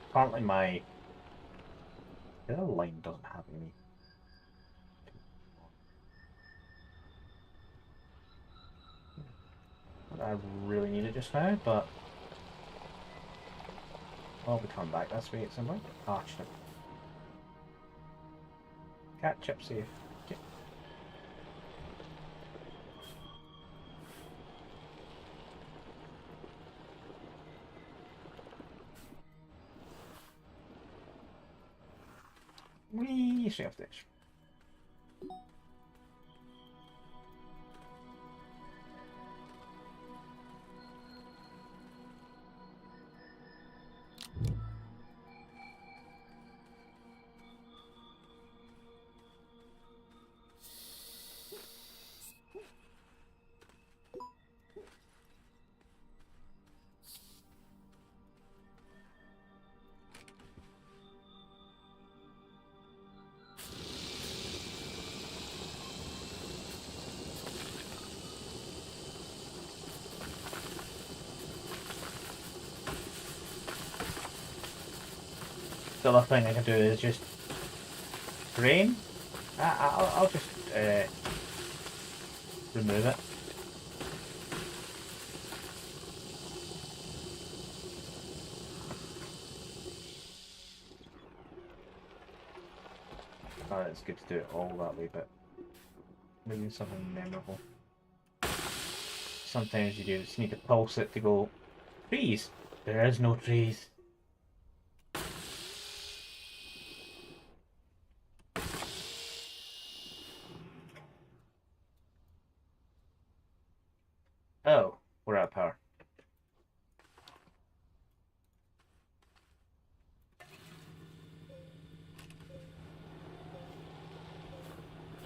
Apparently my other line doesn't have any. I really need it just now, but I'll be coming back this way at some point. Ah, shit. Catch up safe. Okay. Wee, straight off the edge. The other thing I can do is just drain. I'll just remove it. Alright, it's good to do it all that way, but maybe something memorable. Sometimes you do just need to pulse it to go, trees! There is no trees. Oh, we're out of power.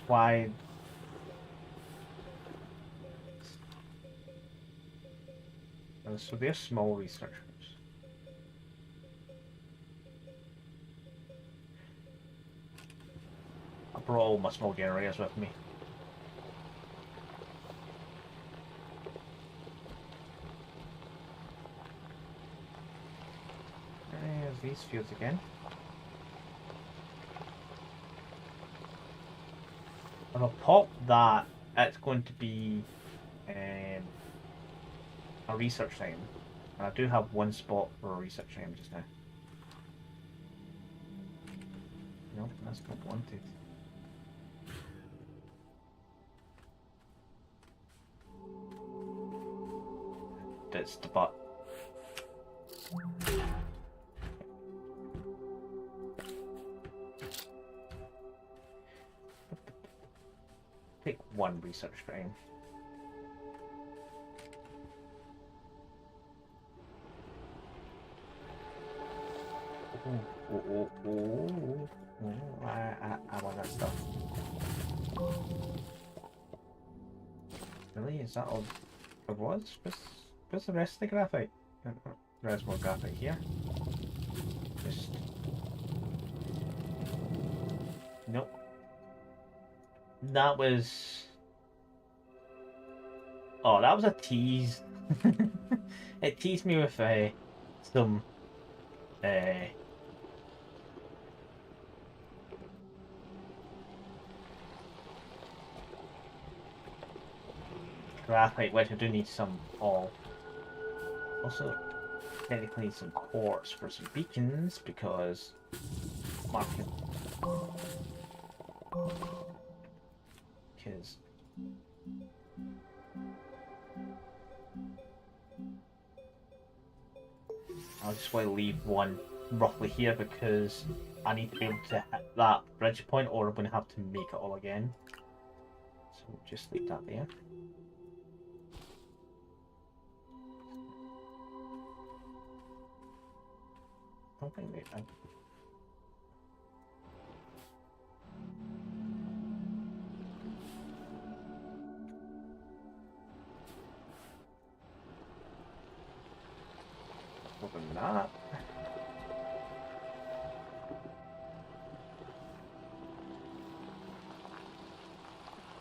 Why? So they're small researchers. I brought all my small generators with me. There's these fields again. If I pop that, it's going to be a research time. And I do have one spot for a research time just now. Nope, that's not wanted. That's the butt. Take one research frame. I want that stuff. Really? Is that all there was? What's the rest of the graphite? There's more graphite here. Just... Nope. That was... Oh, that was a tease. It teased me with some... graphite, which I do need some of. Also, technically some quartz for some beacons, because marking. Because I'll just want to leave one roughly here because I need to be able to hit that bridge point, or I'm going to have to make it all again. So we'll just leave that there. I don't think they... Open that.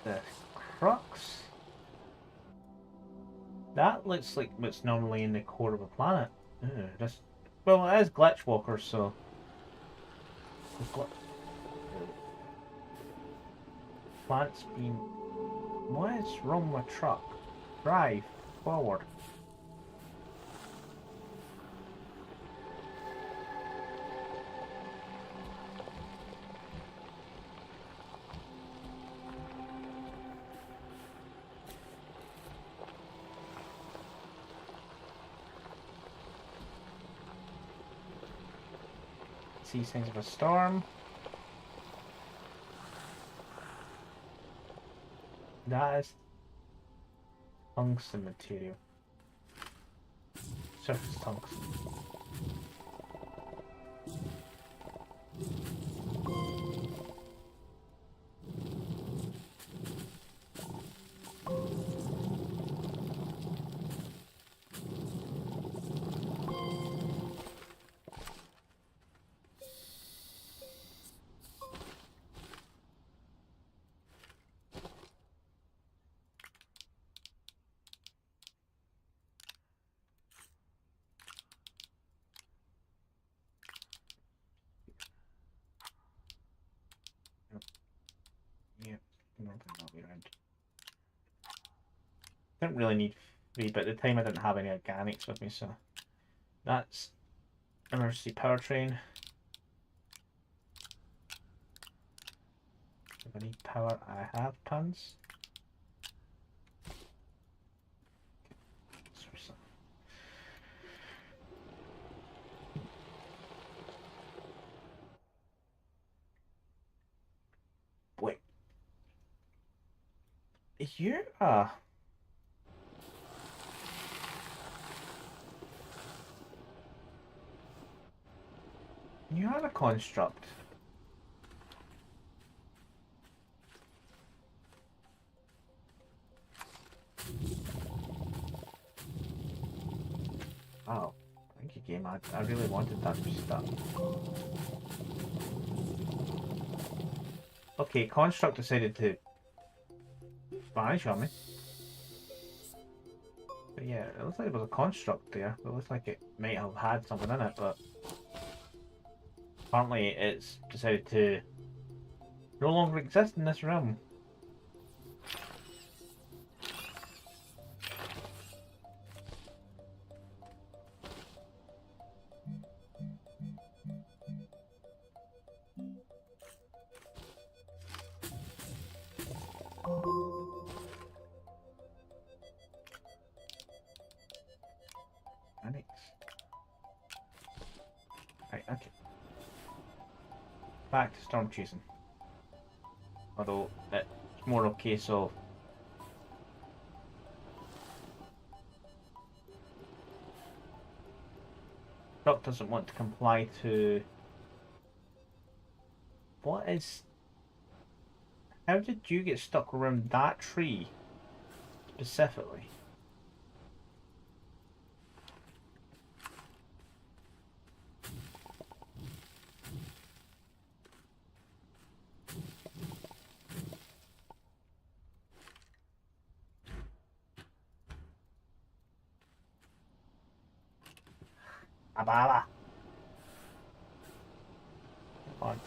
The crux. That looks like what's normally in the core of a planet. Just, well, it is glicthwalkers, so. Plants being. What is wrong with truck? Drive forward. See signs of a storm. That is tungsten material. Surface tungsten. Didn't really need 3, but at the time I didn't have any organics with me, so that's emergency powertrain. If I need power, I have tons. Wait. You are... You are a construct. Oh, thank you, game. I really wanted that stuff. Okay, construct decided to vanish on me. But yeah, it looks like there was a construct there. It looks like it might have had something in it, but apparently it's decided to no longer exist in this realm. Annex. Right, okay. Back to storm chasing. Although it's more a case of Doc doesn't want to comply to What is... How did you get stuck around that tree specifically? Abala. Come on.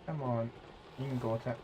Come on. You can go with it.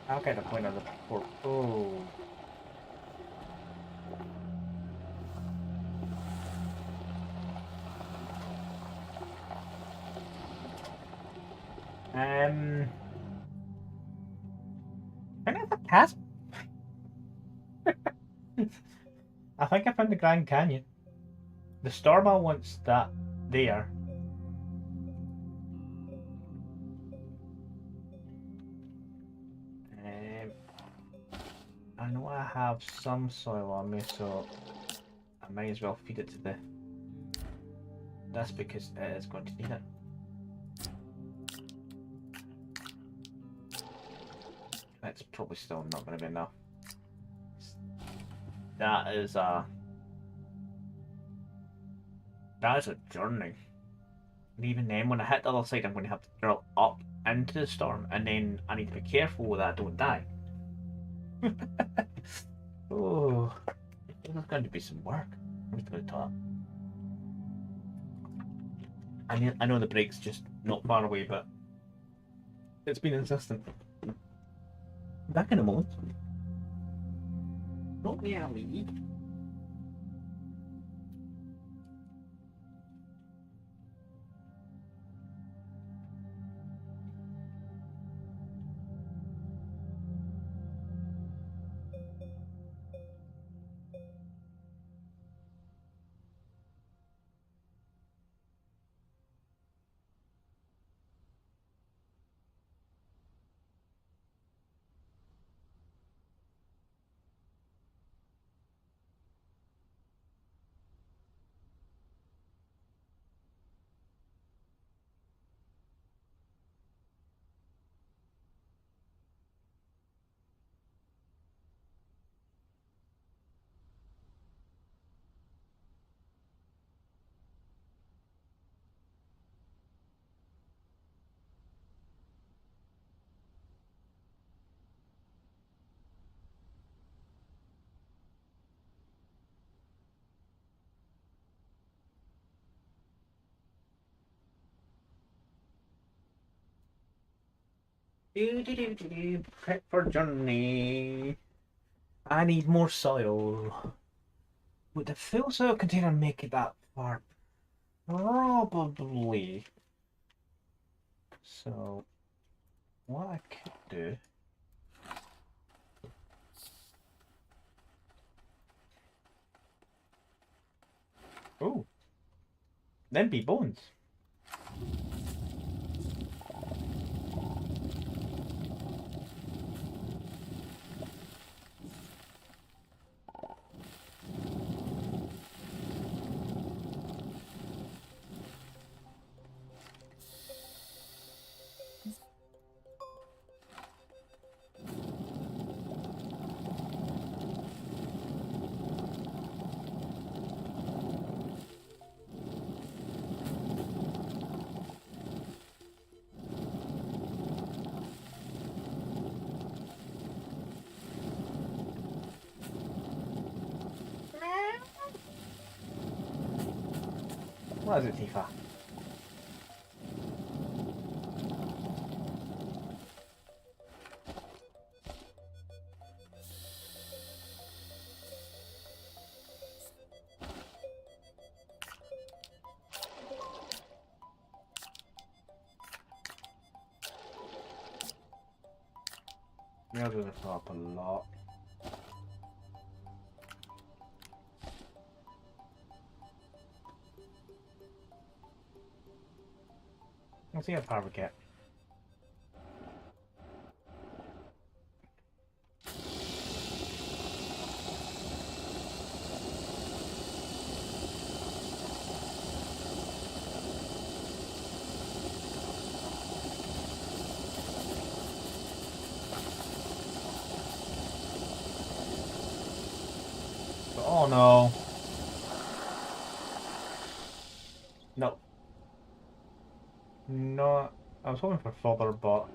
I'll get the point of the port. Oh. Kind of a chasm. I think I found the Grand Canyon. The Storma wants that there. I know I have some soil on me, so I might as well feed it to the... That's because it is going to need it. That's probably still not going to be enough. That is a journey. And even then, when I hit the other side, I'm going to have to drill up into the storm, and then I need to be careful that I don't die. Oh, there's going to be some work. I'm just going to talk. I know the break's just not far away, but it's been insistent. Back in a moment. Not really. Prep for journey. I need more soil. Would the full soil container make it that far? Probably. So, what I could do... Oh, them be bones. What is it, Tifa? You're gonna fill up a lot. Let's see how far we get. Oh no. No. No. I was hoping for further, but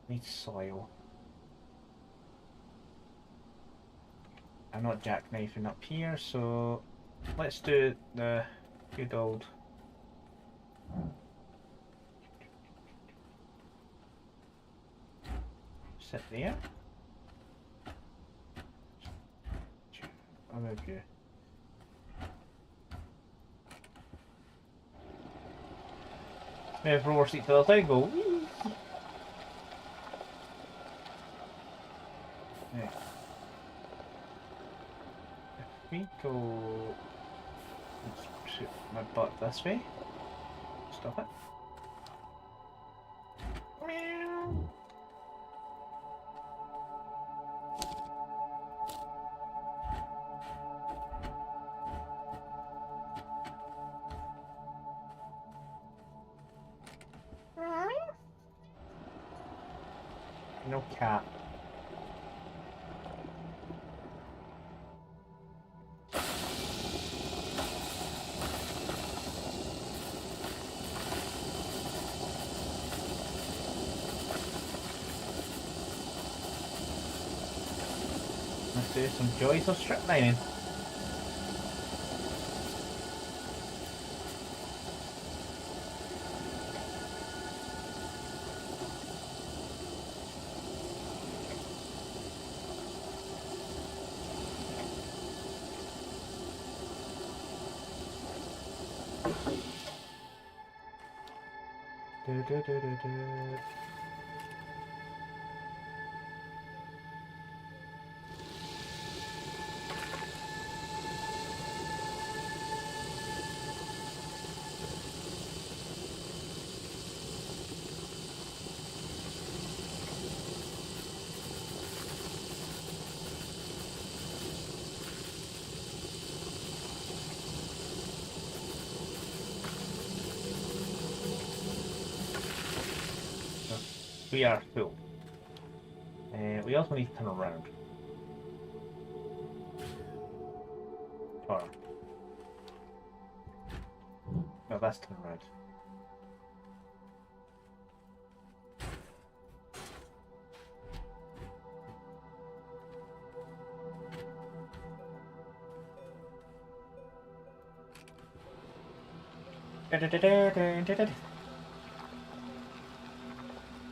need soil. I'm not jackknifing up here, so let's do the good old sit there. I'll move you. Move roller seat to the side, go. Whee! Yeah. If we go, let's shoot my butt this way. Stop it. Meow. No cat. Let's do some joys of strip mining. Do, do, do, do, do. We are full. We also need to turn around. Or no, that's turn around.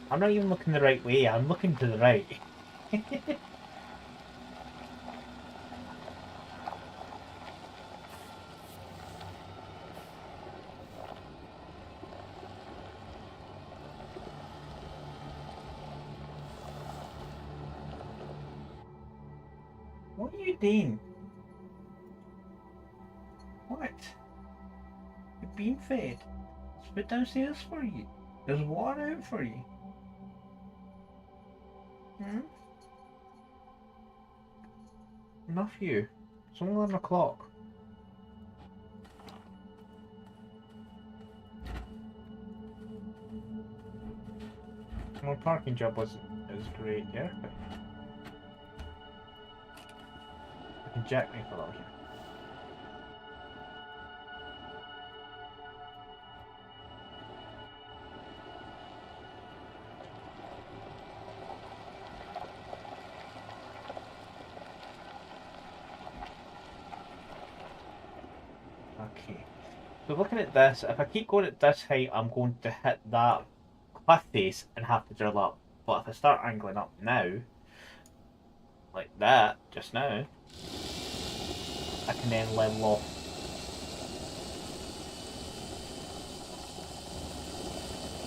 I'm not even looking the right way, I'm looking to the right. What are you doing? What? You're being fed. It's put downstairs for you. There's water out for you. Hmm? Enough you. It's only 11 o'clock. My parking job wasn't as great, yeah? But I can jack me for all here. So looking at this, if I keep going at this height, I'm going to hit that cliff face and have to drill up. But if I start angling up now, like that, just now, I can then level off.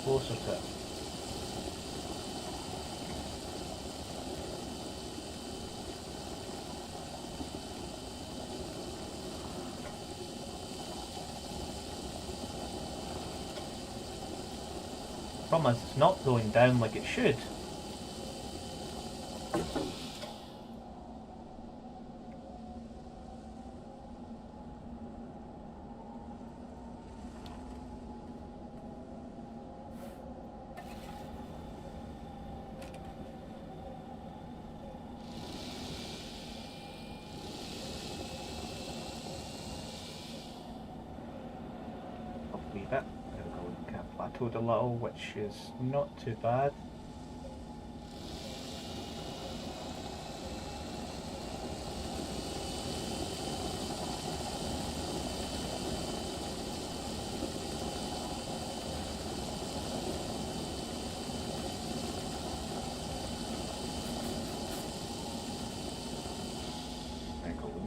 Closer to it. Problem is, it's not going down like it should. A wee bit. There we go. We kind of plateaued a little, which is not too bad.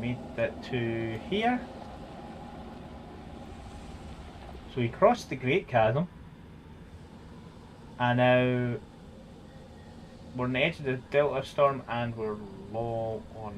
We made it to here. So we crossed the Great Chasm, and now we're on the edge of the Delta Storm, and we're low on.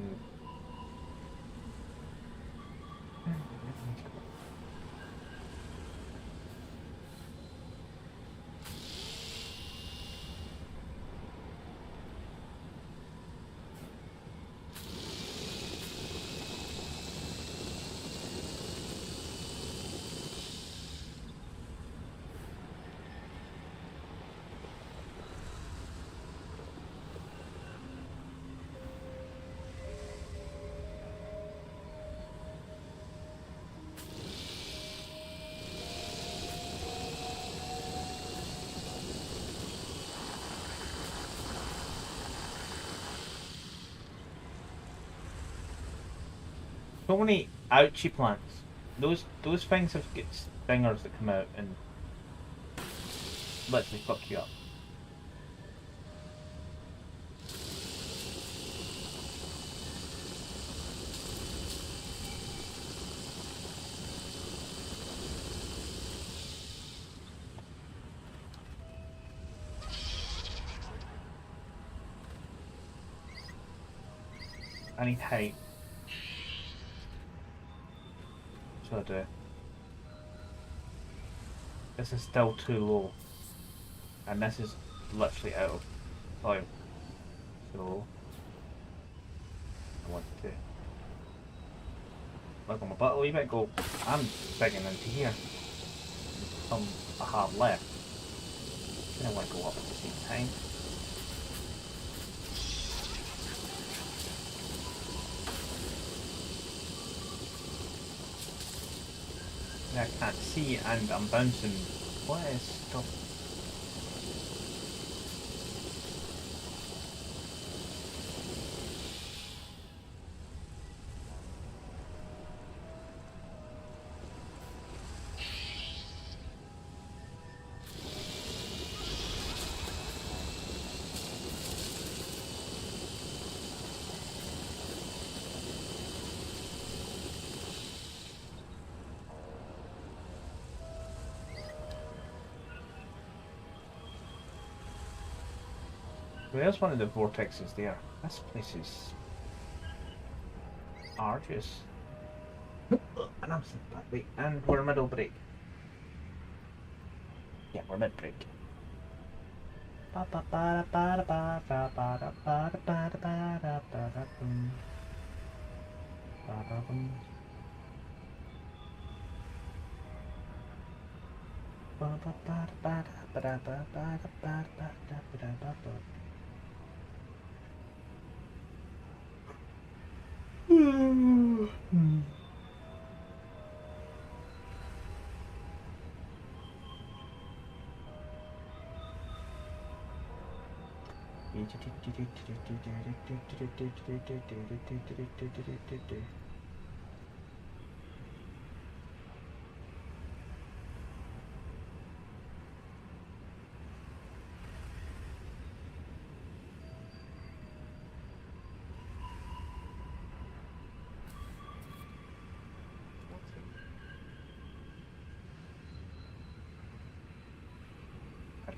So many ouchie plants. Those things have got stingers that come out and literally fuck you up. I need height. So I do. This is still too low. And this is literally out of soil. So I want to look on my butt a wee bit, go, I'm digging into here. Some I have left. Then I want to go up at the same time. I can't see and I'm bouncing. What is stuff? Where's one of the vortexes there? This place is arduous. And I'm sitting back. Wait, and we're middle break. Yeah, we're mid break.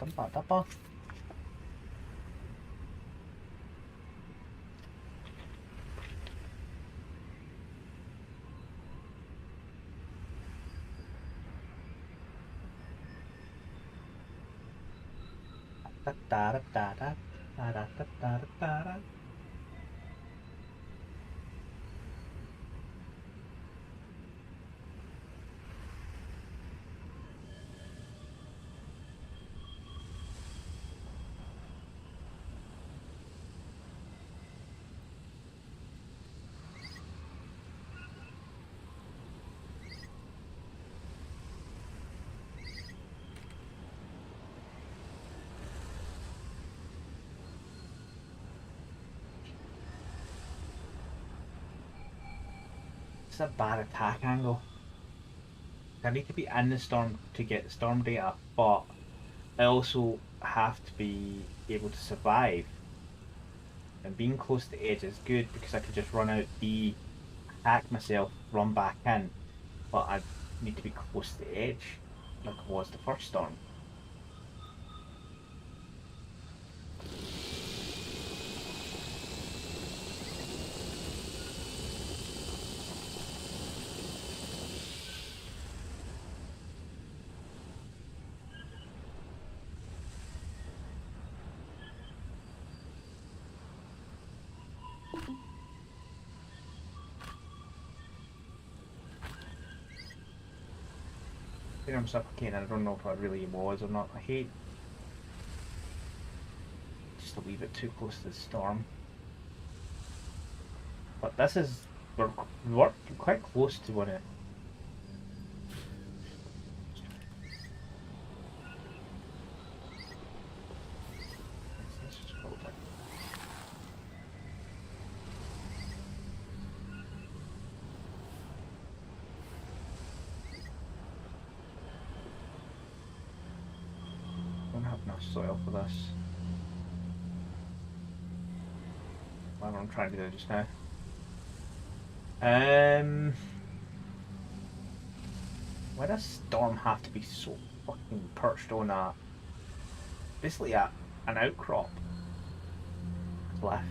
Tempat apa? It's a bad attack angle. I need to be in the storm to get the storm data, but I also have to be able to survive. And being close to the edge is good because I could just run out B, hack myself, run back in, but I need to be close to the edge, like it was the first storm. I think I'm suffocating. I don't know if I really was or not. I hate just to leave it too close to the storm. But this is we're quite close to one. Don't have enough soil for this. Whatever I'm trying to do just now. Why does storm have to be so fucking perched on basically an outcrop cliff?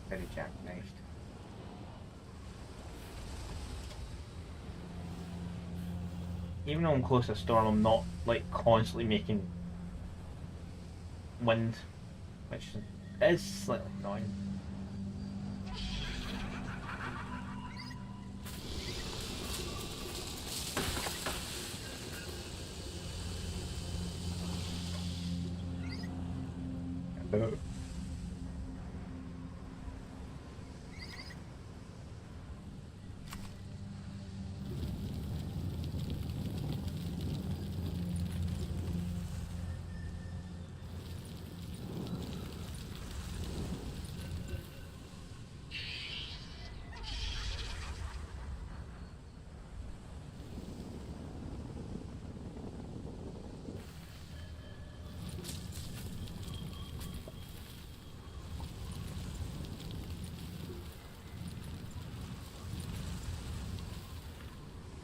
Very jackknifed. Even though I'm close to a storm, I'm not like constantly making wind, which is slightly annoying.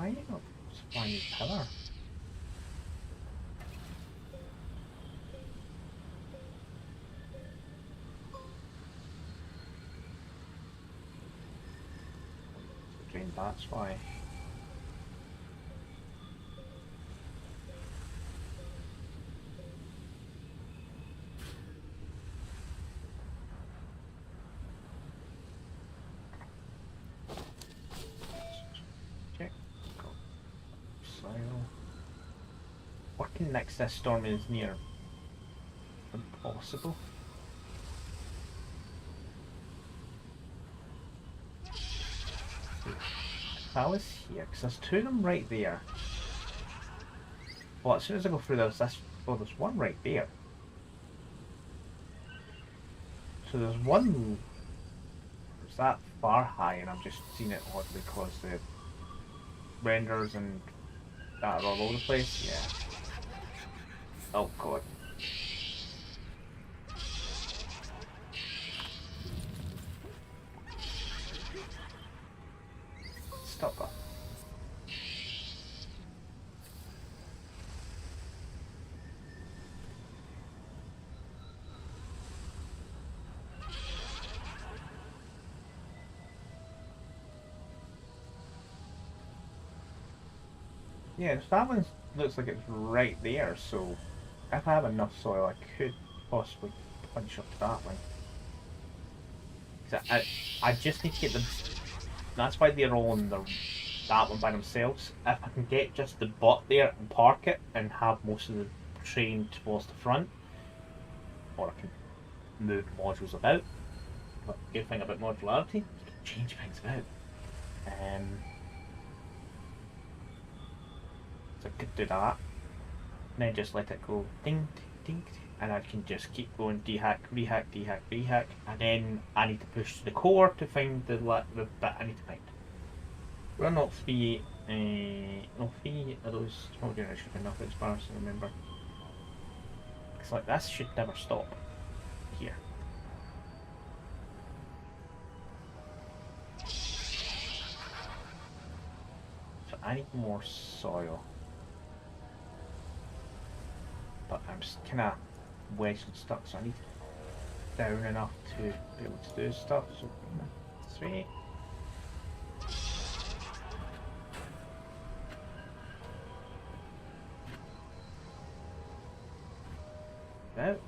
Why are you not supplying power? Drain, that's why. Working next to this storm is near impossible. If I was here, because there's two of them right there. Well, as soon as I go through this, there's one right there. So there's one. Is that far high, and I'm just seeing it odd because the renders and that are all over the place. Yeah. Oh god. Stop that. Yeah, so that one looks like it's right there, so if I have enough soil, I could possibly punch up that one. 'Cause I just need to get them. That's why they're all on that one by themselves. If I can get just the bot there and park it and have most of the train towards the front, or I can move modules about. But good thing about modularity, you can change things about. So I could do that, and then just let it go ding, ding, ding, and I can just keep going dehack, rehack, dehack, rehack, and then I need to push to the core to find the bit I need to find. We're not three, no, three of those small generation enough as far as I remember. It's like this should never stop here. So I need more soil. But I'm just kind of wedged and stuck, so I need down enough to be able to do stuff. So 3. Out.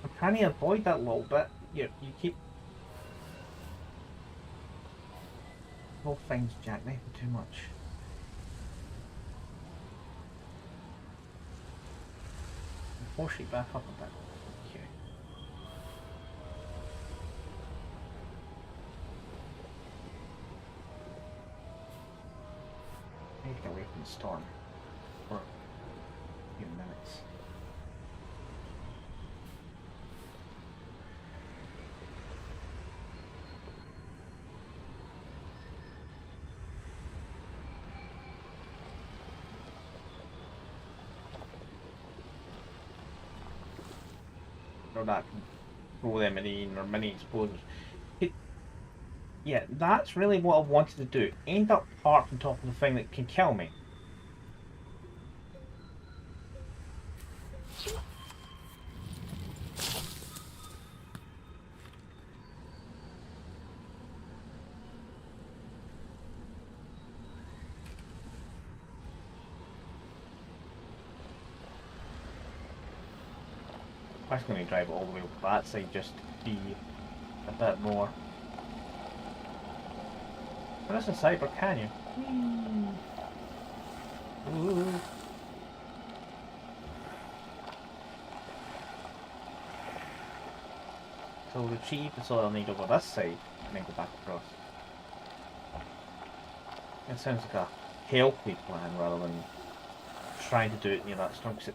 I'm trying to avoid that a little bit. You keep whole things jackknifing too much. Force it back up a bit. Okay. I need to get away from the storm for a few minutes. Or that can throw them in or mini exploders. Yeah, that's really what I wanted to do. End up parked on top of the thing that can kill me. I'm just going to drive it all the way over that side just to be a bit more. But that's a cyber canyon. Ooh. So we'll retrieve the soil need over this side and then go back across. It sounds like a healthy plan rather than trying to do it near that storm, because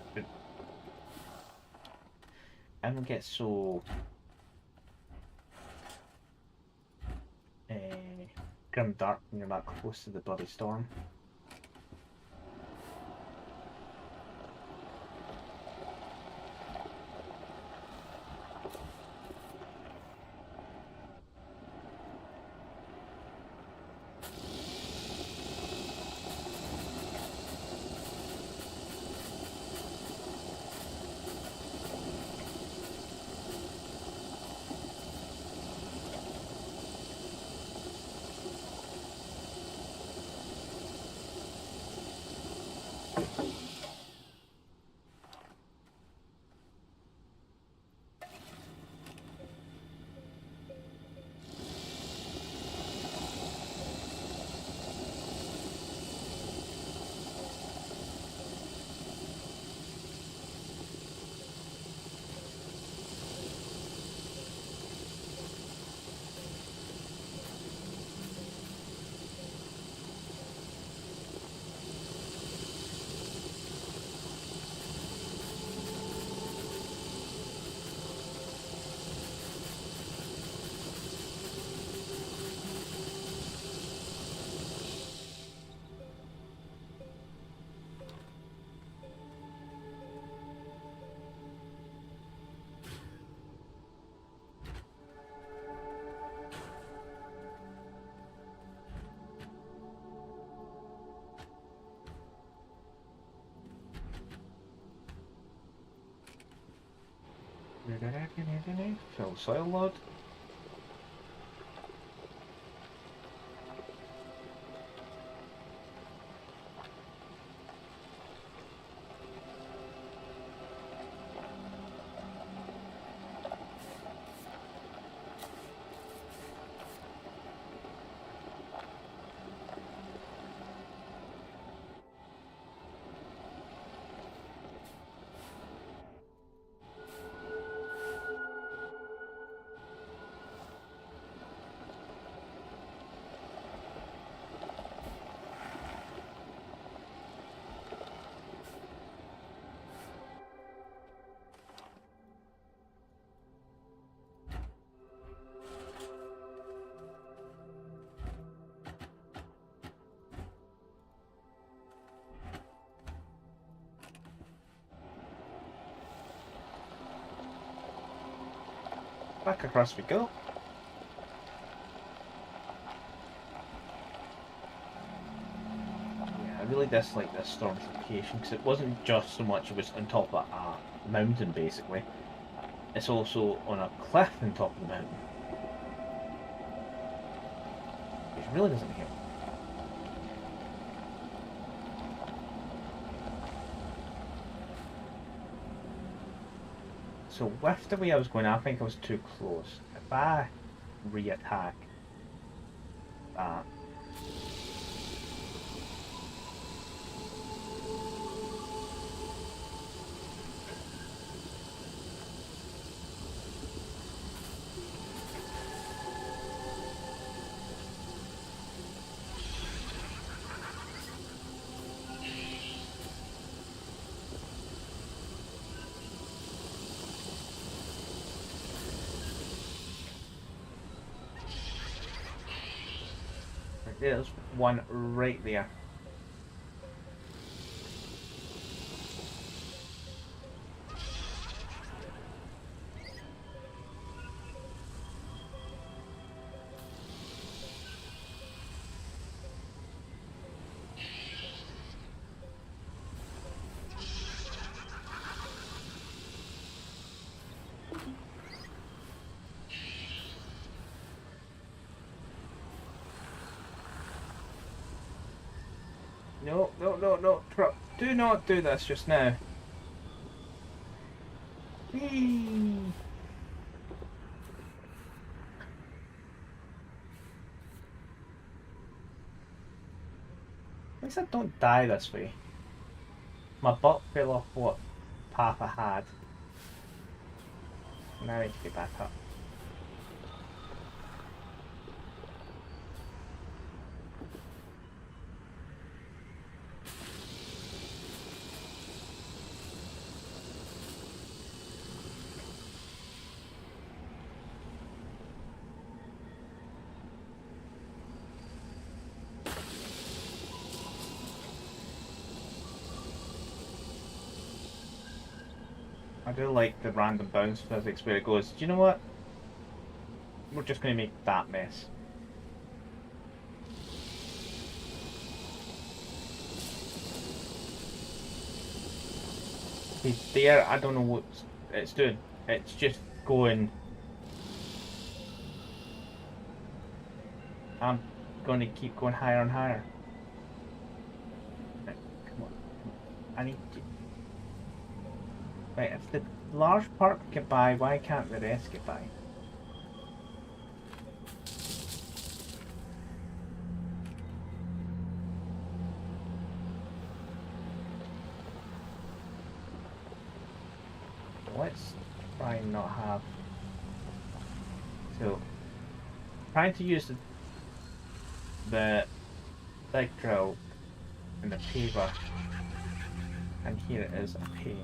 I don't get so grim dark when you're that close to the bloody storm. Fill soil load. Back across we go. Yeah, I really dislike this storm's location because it wasn't just so much it was on top of a mountain basically. It's also on a cliff on top of the mountain. Which really doesn't help. So with the way I was going, I think I was too close. If I re-attack that, there's one right there. No, no, no, no, do not do this just now. Whee! At least I don't die this way. My butt fell off what path I had. Now I need to get back up. I do like the random bounce physics where it goes, do you know what? We're just going to make that mess. He's there, I don't know what it's doing. It's just going... I'm going to keep going higher and higher. Right, come on. I need to... Right, if the large part get by, why can't the rest get by? Let's try and not have... So, trying to use the big drill and the paver, and here it is a pain.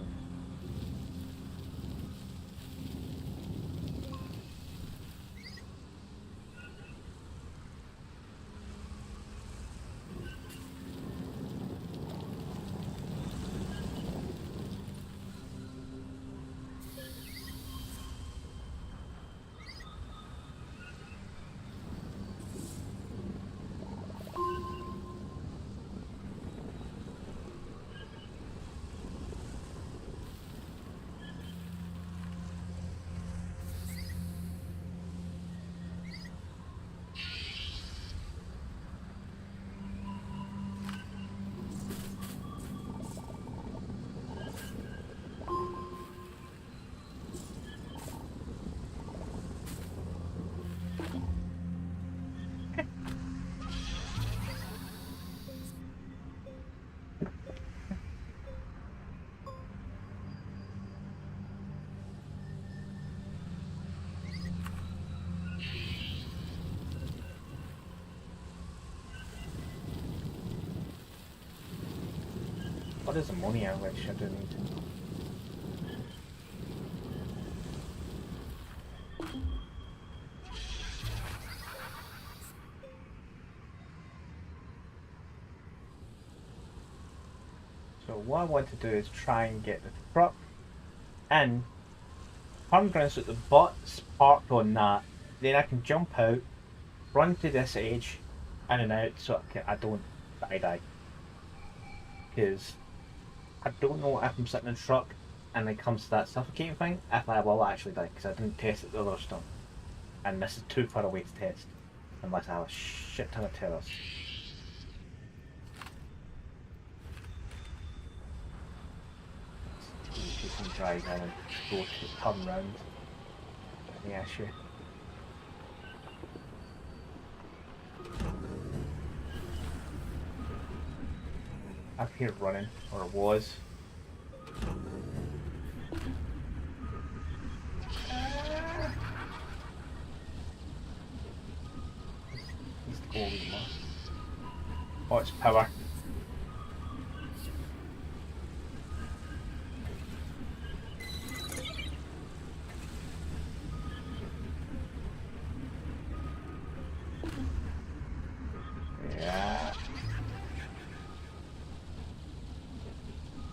there's ammonia, which I do need. So what I want to do is try and get the truck in. Turn around so the bot's parked on that. Then I can jump out, run to this edge, in and out, so I don't die. Because I don't know if I'm sitting in a truck and it comes to that suffocating thing, if I will actually die, because I didn't test it the other stuff. And this is too far away to test, unless I have a shit ton of terrors. You can drive in and go to turn round. The issue. Up here running, or was. He's the goal more. Oh, it's power. Yeah.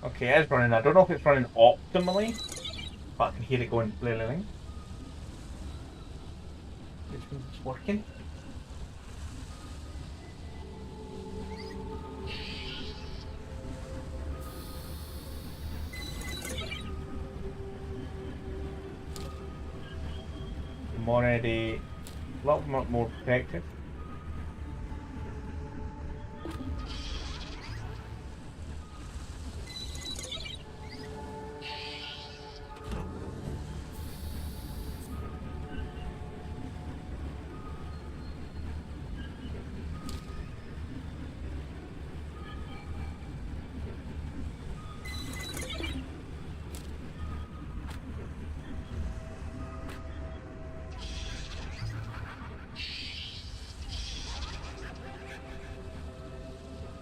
Okay, it's running. I don't know if it's running optimally, but I can hear it going blaring. Which means it's working. I'm already a lot more protected.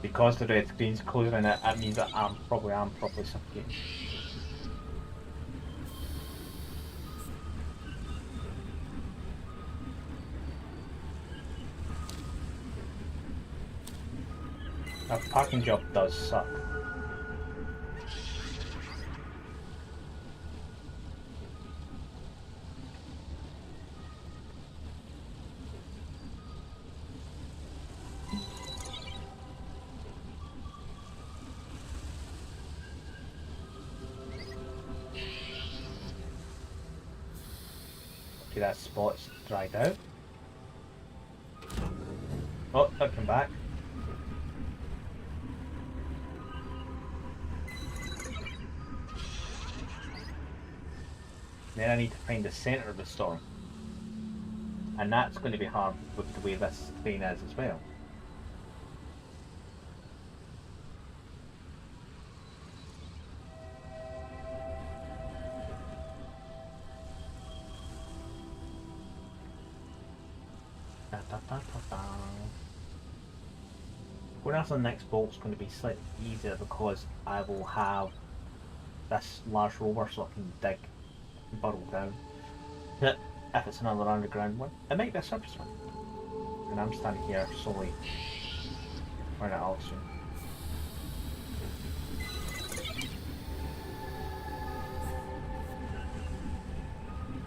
Because the red screen's closing in it, that means that I'm probably suffocating. That parking job does suck. Okay, that spot's dried out. Oh, I'll come back. Then I need to find the centre of the storm. And that's going to be hard with the way this thing is as well. Going after the next bolt's going to be slightly easier because I will have this large rover so I can dig and burrow down. But if it's another underground one, it might be a surface one. And I'm standing here slowly running it out soon.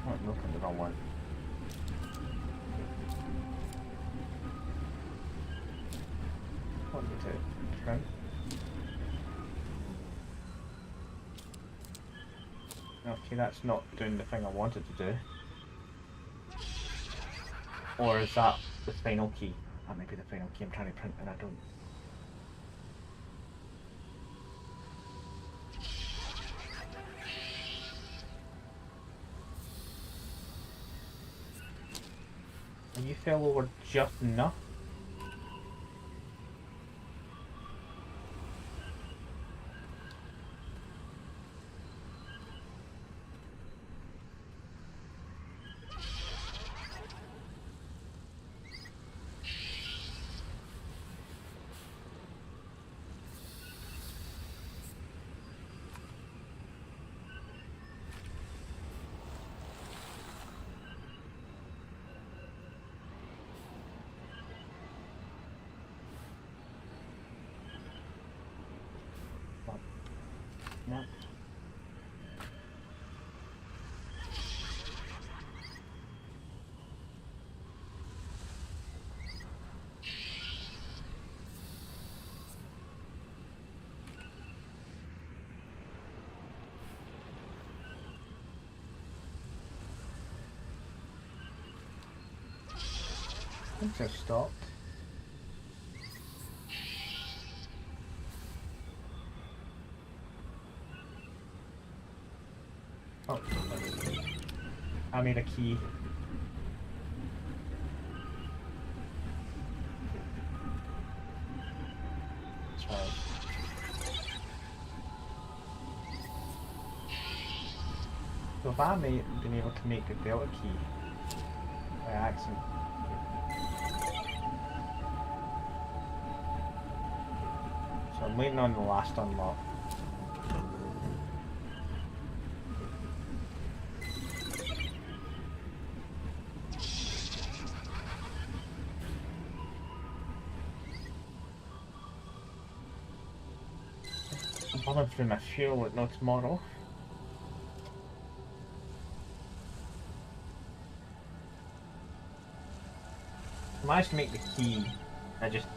Oh, I'm looking at the wrong one. What did it trim? Okay, that's not doing the thing I wanted to do. Or is that the final key? That might be the final key I'm trying to print and I don't. And you fell over just enough. Things have stopped. Oh, I made a key. That's right. So if I been able to make the Delta key by accident. So I'm waiting on the last unlock. I'm running through my fuel with no tomorrow. I managed to make the key. I just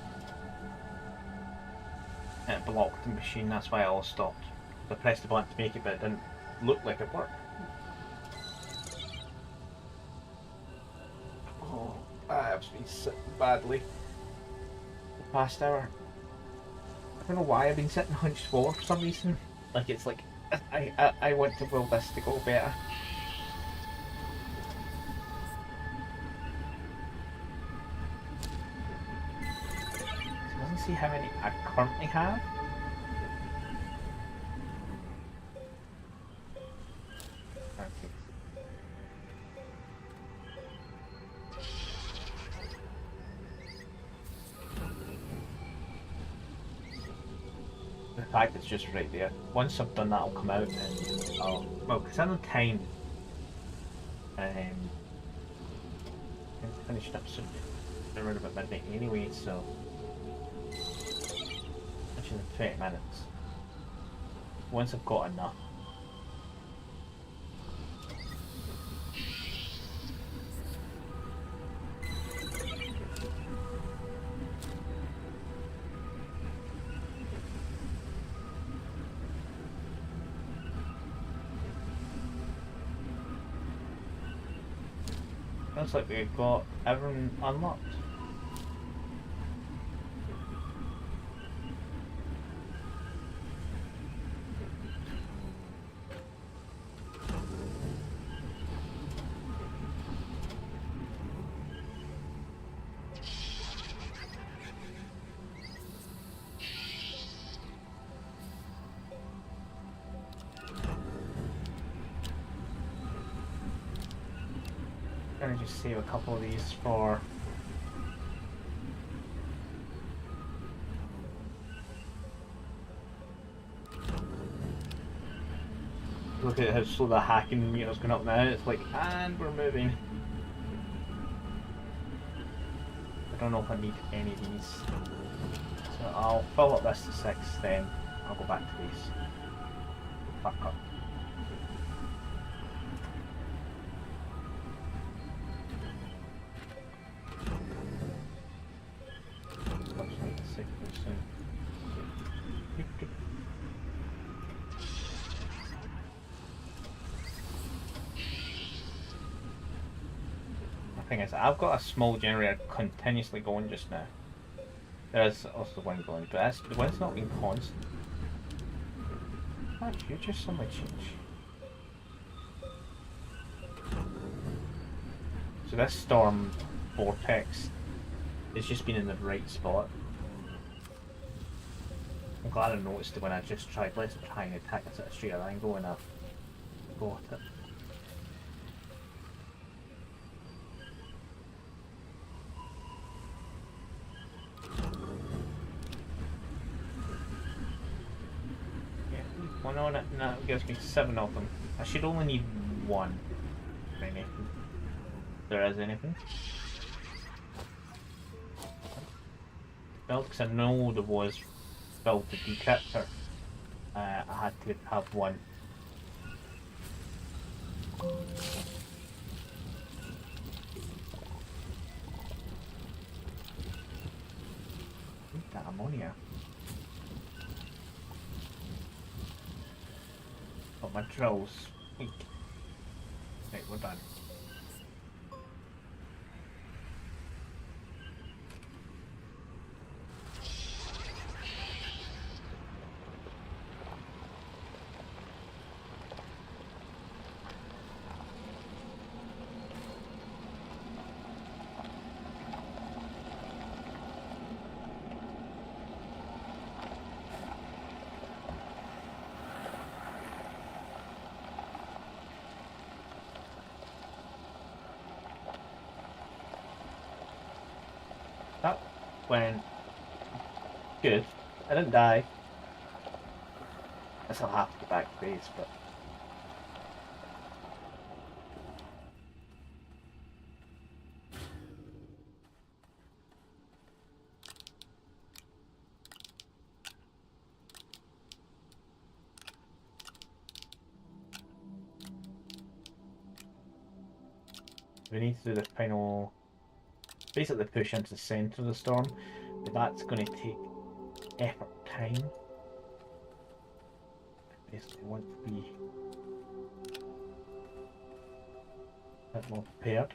it blocked the machine, that's why I all stopped. I pressed the button to make it, but it didn't look like it worked. Oh, I've been sitting badly the past hour. I don't know why I've been sitting hunched forward for some reason. Like it's like I want to will this to go better. So it doesn't see how many I currently have. Okay. The fact it's just right there. Once I've done that, I'll come out and well, because I know time. I'm finishing up soon. Around about midnight anyway, so which is 20 minutes. Once I've got enough. Looks like we've got everyone unlocked. I'm gonna just save a couple of these for look at how slow the hacking meter's going up now. It's like, and we're moving. I don't know if I need any of these, so I'll fill up this to 6, then I'll go back to these. Back up. Thing is, I've got a small generator continuously going just now. There is also one going, but the wind's not being constant. That future suddenly change. So this storm vortex has just been in the right spot. I'm glad I noticed it when I just tried. Let's try and attack it at a straight angle and I've got it. One on it, and that gives me 7 of them. I should only need 1. Maybe. If there is anything. Well, because I know there was built the decryptor. I had to have 1. Need that ammonia. But my drill's weak. Right, we're done. That went good. I didn't die. I still have to get back to base, but we need to do the final, basically push into the centre of the storm, but that's going to take effort, time. Basically want to be a bit more prepared.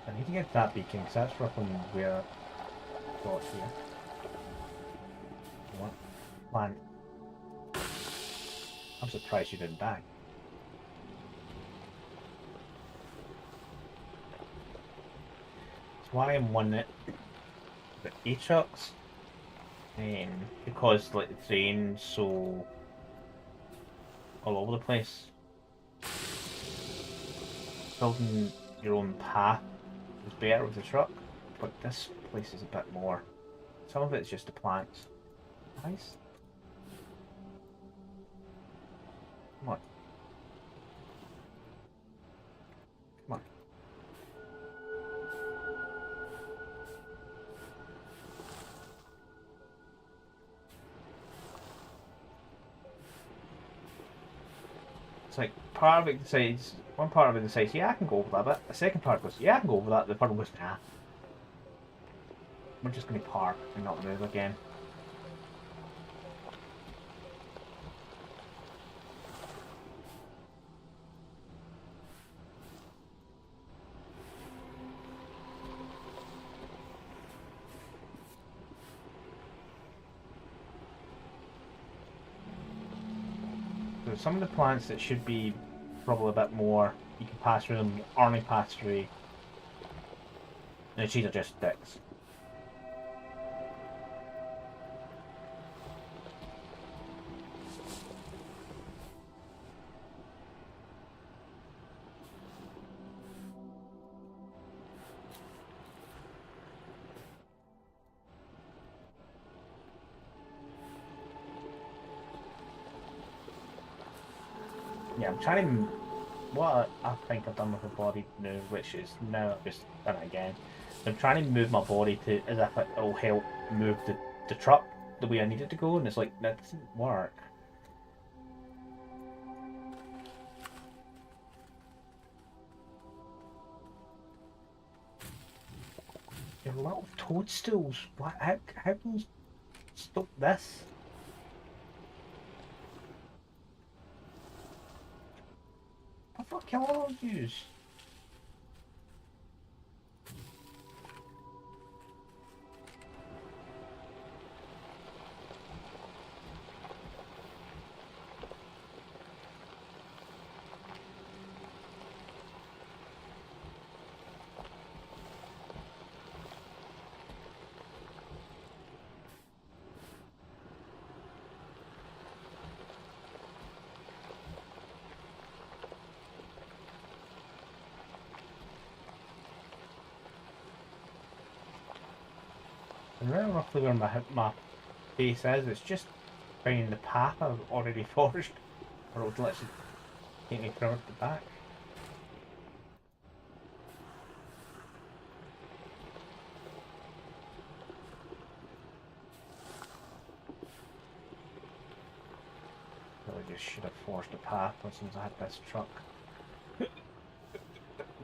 I need to get that beacon because that's roughly where I got here. What? Man, I'm surprised you didn't die. That's why I'm one that the Aatrox, because like the terrain's so all over the place. Building your own path is better with the truck, but this place is a bit more. Some of it's just the plants. Nice. Come on. Come on. It's like part of it decides, one part of it decides, yeah, I can go over that bit. The second part goes, yeah, I can go over that. The third one goes, nah. We're just going to park and not move again. So some of the plants that should be probably a bit more, you can pass through them, only pass through. And these are just sticks. Yeah, I'm trying to. What I think I've done with my body now, which is now I've just done it again. I'm trying to move my body to as if it'll help move the truck the way I need it to go, and it's like that doesn't work. There are a lot of toadstools. What? How can you stop this? I fuck kill all of yous. And right roughly where my base is, it's just finding the path I've already forged, or it would literally take me forever to get back. Really just should have forged a path as soon as I had this truck.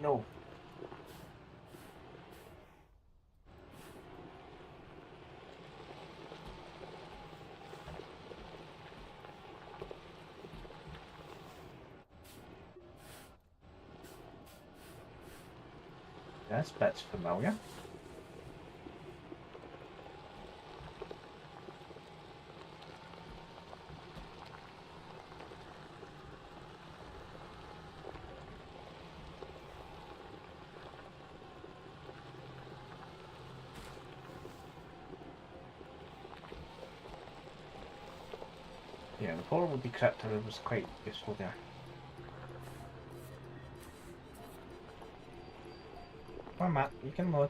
No. This bit's familiar. Yeah, the portable decryptor was quite useful there. Come on, Matt, you can load.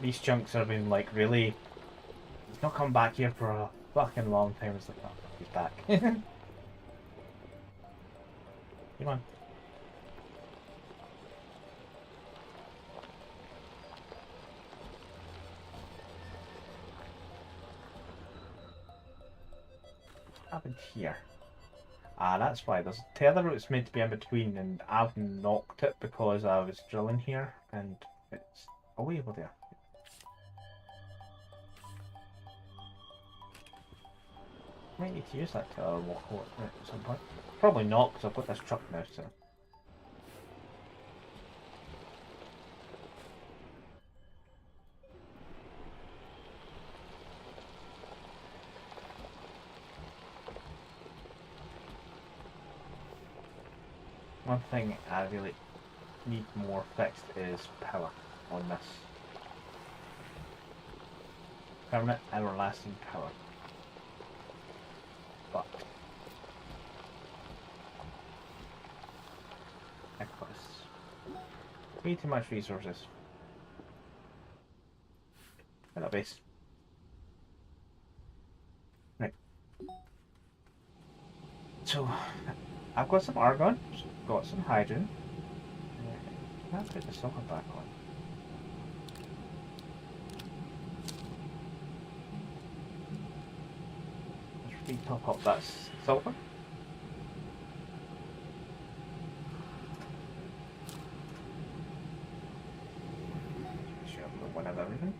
These chunks have been like really. He's not come back here for a fucking long time. It's like, oh, he's back. Come on. What happened here? Ah, that's why. There's tether routes meant to be in between, and I've knocked it because I was drilling here, and it's away over there. Might need to use that tether walk at some point. Probably not, because I've got this truck now, so. One thing I really need more fixed is power on this. Permanent, everlasting power. But it costs way too much resources. At a base. Right. So I've got some argon, got some hydrogen. Let's put the silver back on. Let's re-top up that silver. Sure, I've got one of everything.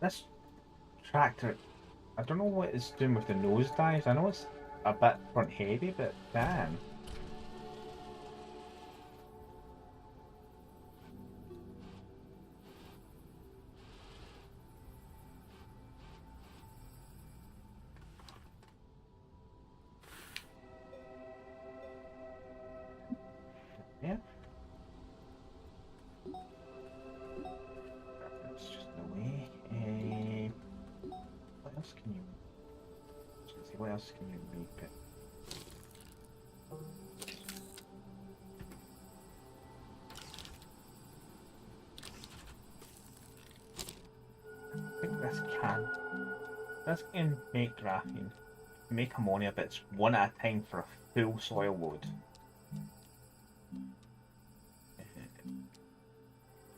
This tractor, I don't know what it's doing with the nose dives. I know it's a bit front heavy, but damn. Yeah. That's just the way. What else can you? Let's see, what else can you make it? I think this can. This can make graphene, make ammonia bits one at a time for a full soil load.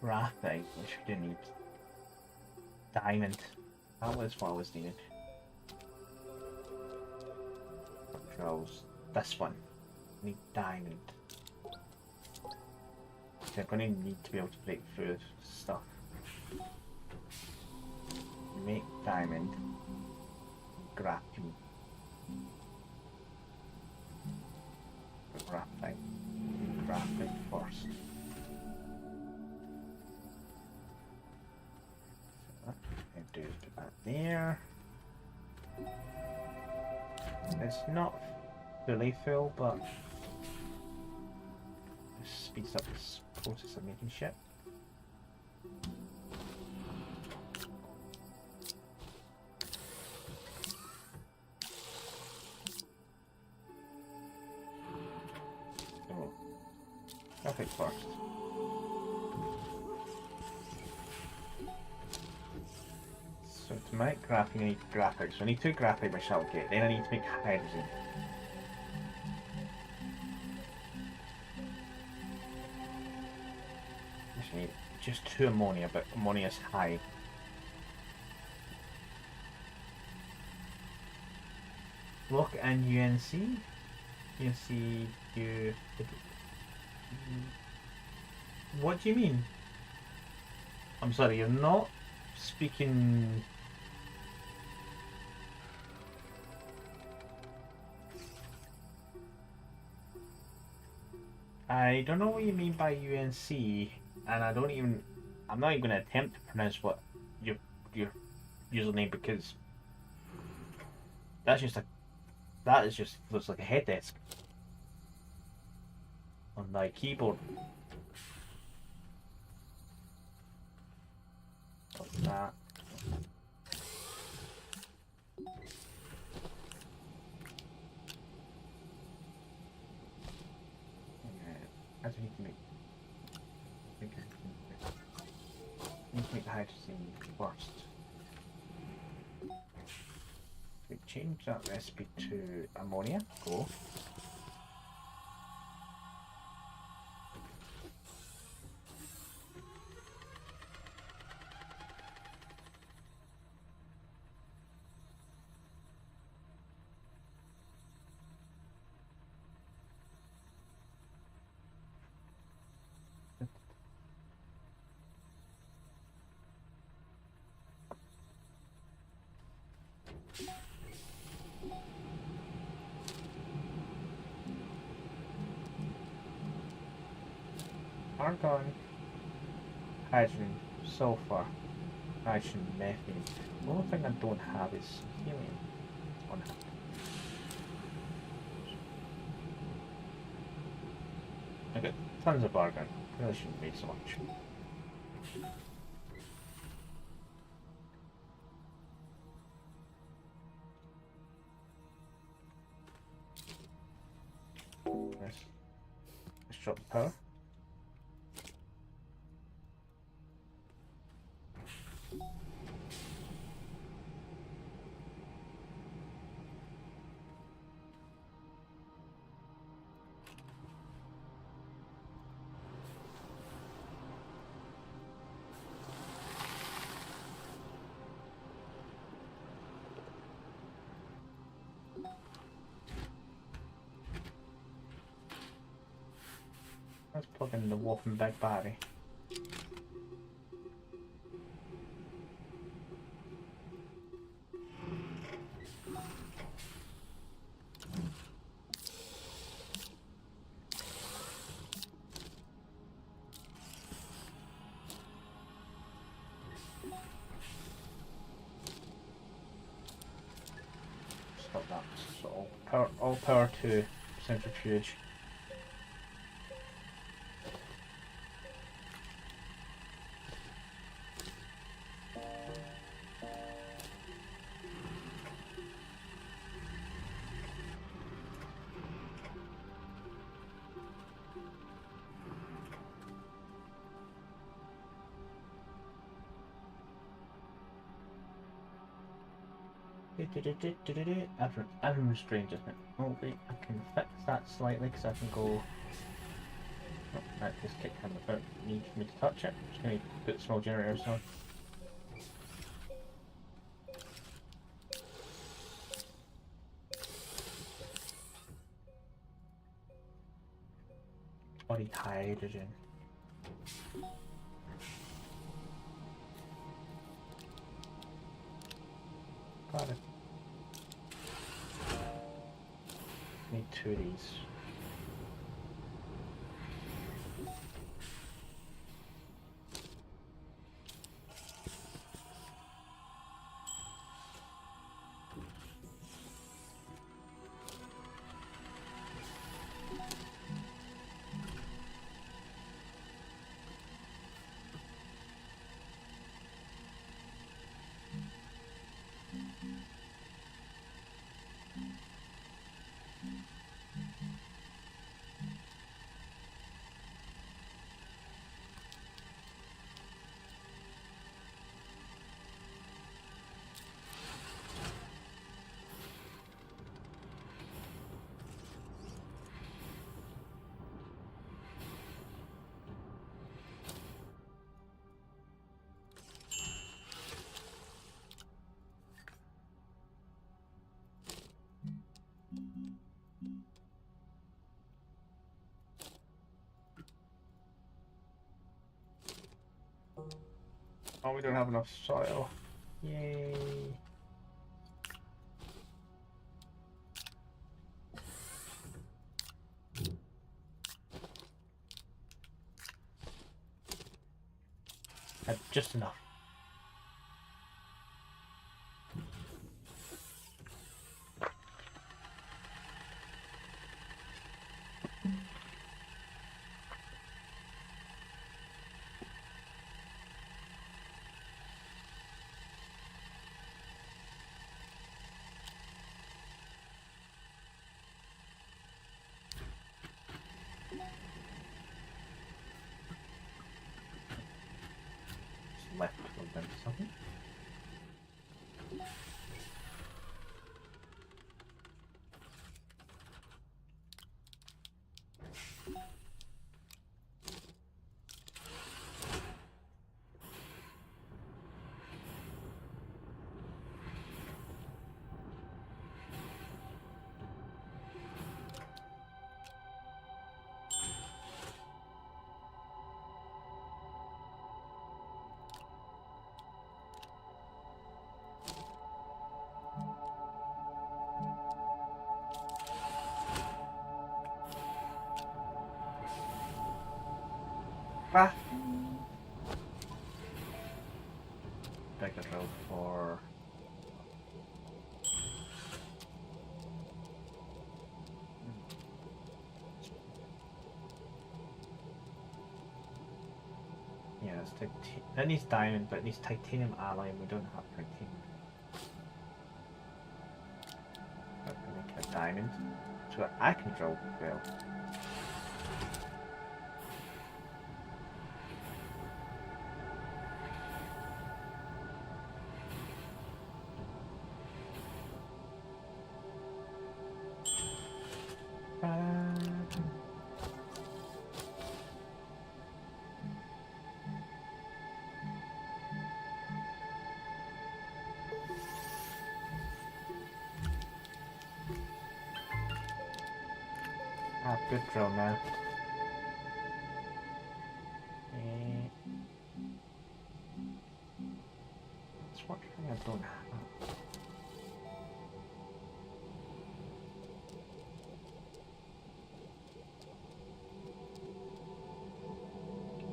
Graphite, which we do need. Diamond. That was what I was needing. Controls. This one. I need diamond. So I'm going to need to be able to break through stuff. Make diamond. Graphene. Graphite. Graphite first. Do put that there. It's not fully full, but it speeds up this process of making shit. So, graphic first. So to make graphene, I need graphics. So I need 2 graphite, which I'll get. Then I need to make hydrogen. I need just 2 ammonia, but ammonia is high. Look and UNC. UNC, you. What do you mean? I'm sorry, you're not speaking. I don't know what you mean by UNC, and I don't even. I'm not even going to attempt to pronounce what your username, because that's just a that is just looks like a head desk on my keyboard. Like that. I just need to make. I think I need to make the hydrogen worst. We change that recipe to ammonia. Go. Argon, hydrogen, sulfur, nitrogen, methane. The only thing I don't have is helium on hand. I got tons of argon. Really shouldn't be so much. Let's drop the power. Let's plug in the whopping big battery. Stop that. So all power to centrifuge. Everyone's strange, isn't it? Oh wait, I can fix that slightly because I can go. Oh, that just kicked in without need for me to touch it. I'm just going to put small generators on. Body hydrogen. Got it. Need two of these. Oh, we don't have enough soil. Yay. Just enough. Left to go into something. Ah. Back a drill for yeah, it's that needs diamond, but it needs titanium alloy, and we don't have titanium. I'm gonna make a diamond so that I can drill well. Good drill now. It's what thing I don't have.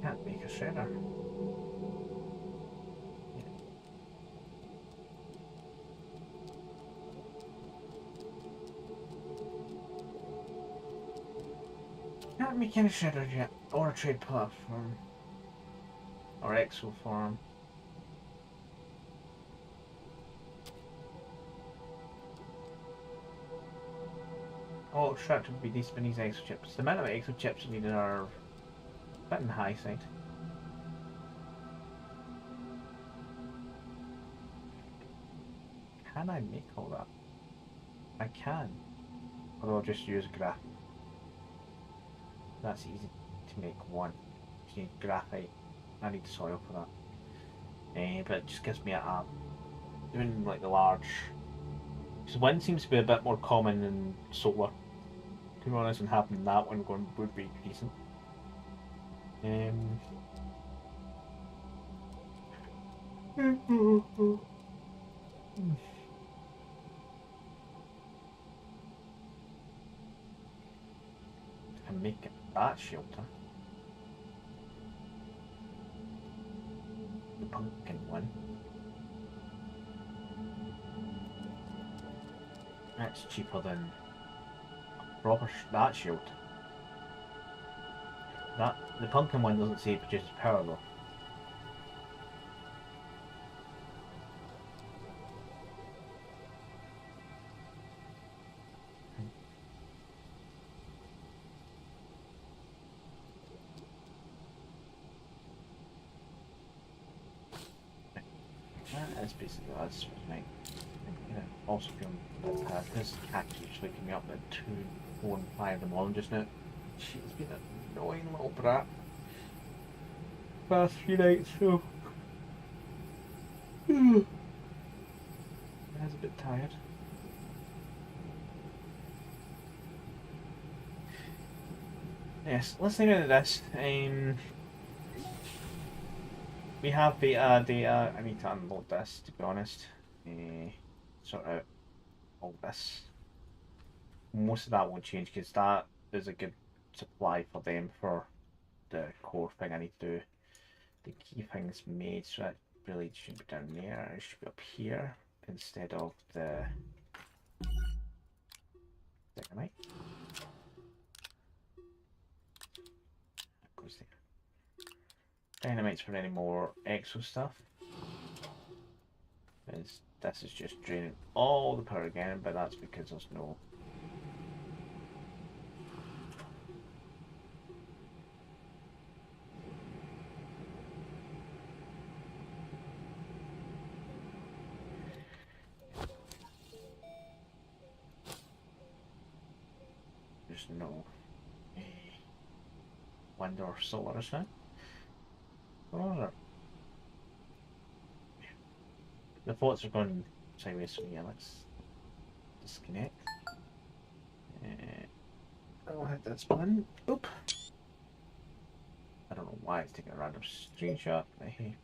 Can't make a shredder. Can't make any shredder yet, or a trade platform, or exo farm. Oh, extract would be these Spinny's exo chips. The amount of exo chips needed are a bit on the high side. Can I make all that? I can. Although I'll just use graph. That's easy to make one. You need graphite. I need soil for that. But it just gives me doing like the large. Because wind seems to be a bit more common than solar. To be honest, and having that one going would be decent. Can make that shelter. The pumpkin one. That's cheaper than proper that shield. The pumpkin one doesn't say it produces power though. That's basically that's right. Also feeling this cat keeps waking me up at 2, 4 and 5 in the morning just now. She's been an annoying little brat. Past 3 nights, so I was a bit tired. Yes, let's think about this. We have beta data. I need to unload this, to be honest. Sort out all this. Most of that won't change because that is a good supply for them for the core thing I need to do. The key thing's made, so that really should be down there. It should be up here instead of the dynamite. That goes there. Dynamite's for any more exo stuff. This is just draining all the power again, but that's because there's no. There's no wind or solar, is there? Or the thoughts are going sideways, so yeah, let's disconnect. I'll hit this button. Oop. I don't know why it's taking a random screenshot. Hey.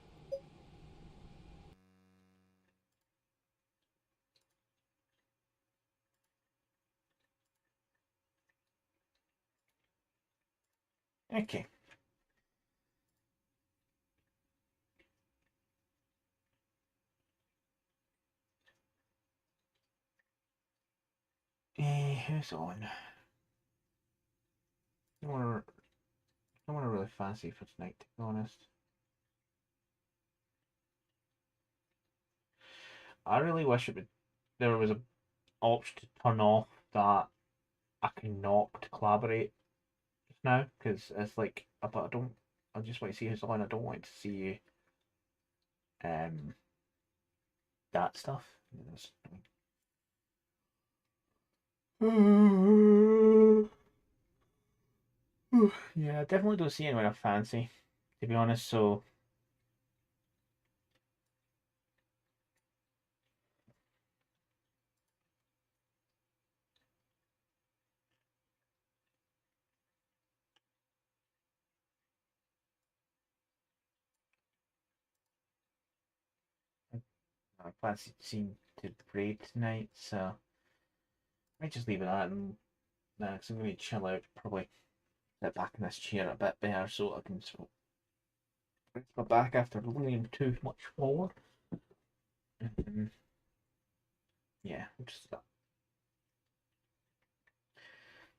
Okay. Who's on? I want to really fancy for tonight, to be honest. I really wish there was an option to turn off that I can not collaborate now, because it's like, but I don't. I just want to see who's on. I don't want to see that stuff. Yeah, I definitely don't see anyone I fancy, to be honest. So I fancy seeing to pray tonight, so I might just leave it at that, and because I'm going to chill out, probably sit back in this chair a bit better so I can sort of rest my back after leaning too much forward. Yeah, just that.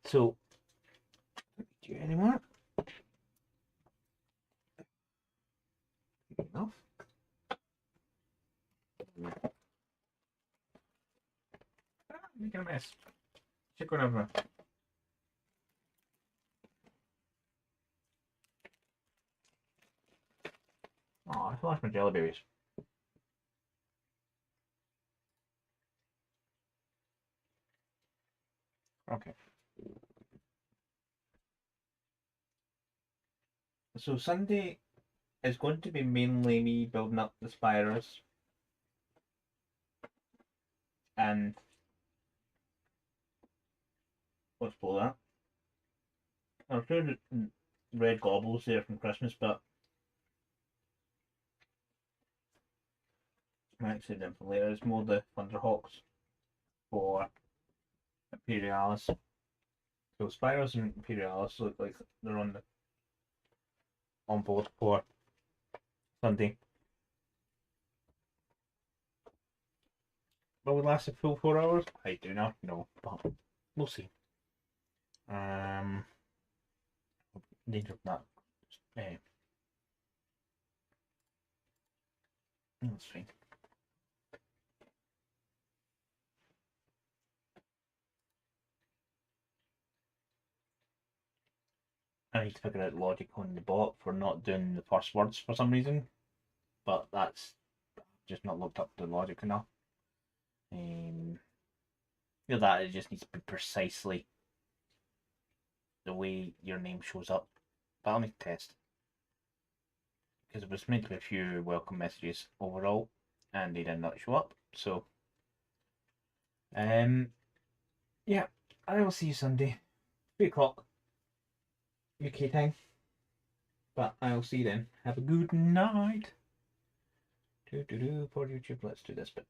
So, do you anymore? Enough. Making a mess. Check one over. Oh, I lost my jelly babies. Okay. So Sunday is going to be mainly me building up the spires and what's below that. I was doing red gobbles there from Christmas, but I actually didn't for later. It's more the Thunderhawks for Imperialis. So Spyros and Imperialis look like they're on board for Sunday. Will it last a full 4 hours? I do not know, but we'll see. Danger of that. That's fine. I need to figure out logic on the bot for not doing the first words for some reason, but that's just not looked up the logic enough. That it just needs to be precisely the way your name shows up. But I'll need to test because it was meant to be a few welcome messages overall, and they did not show up. So, yeah, I will see you Sunday, 3 o'clock UK time. But I'll see you then. Have a good night. For YouTube, let's do this bit.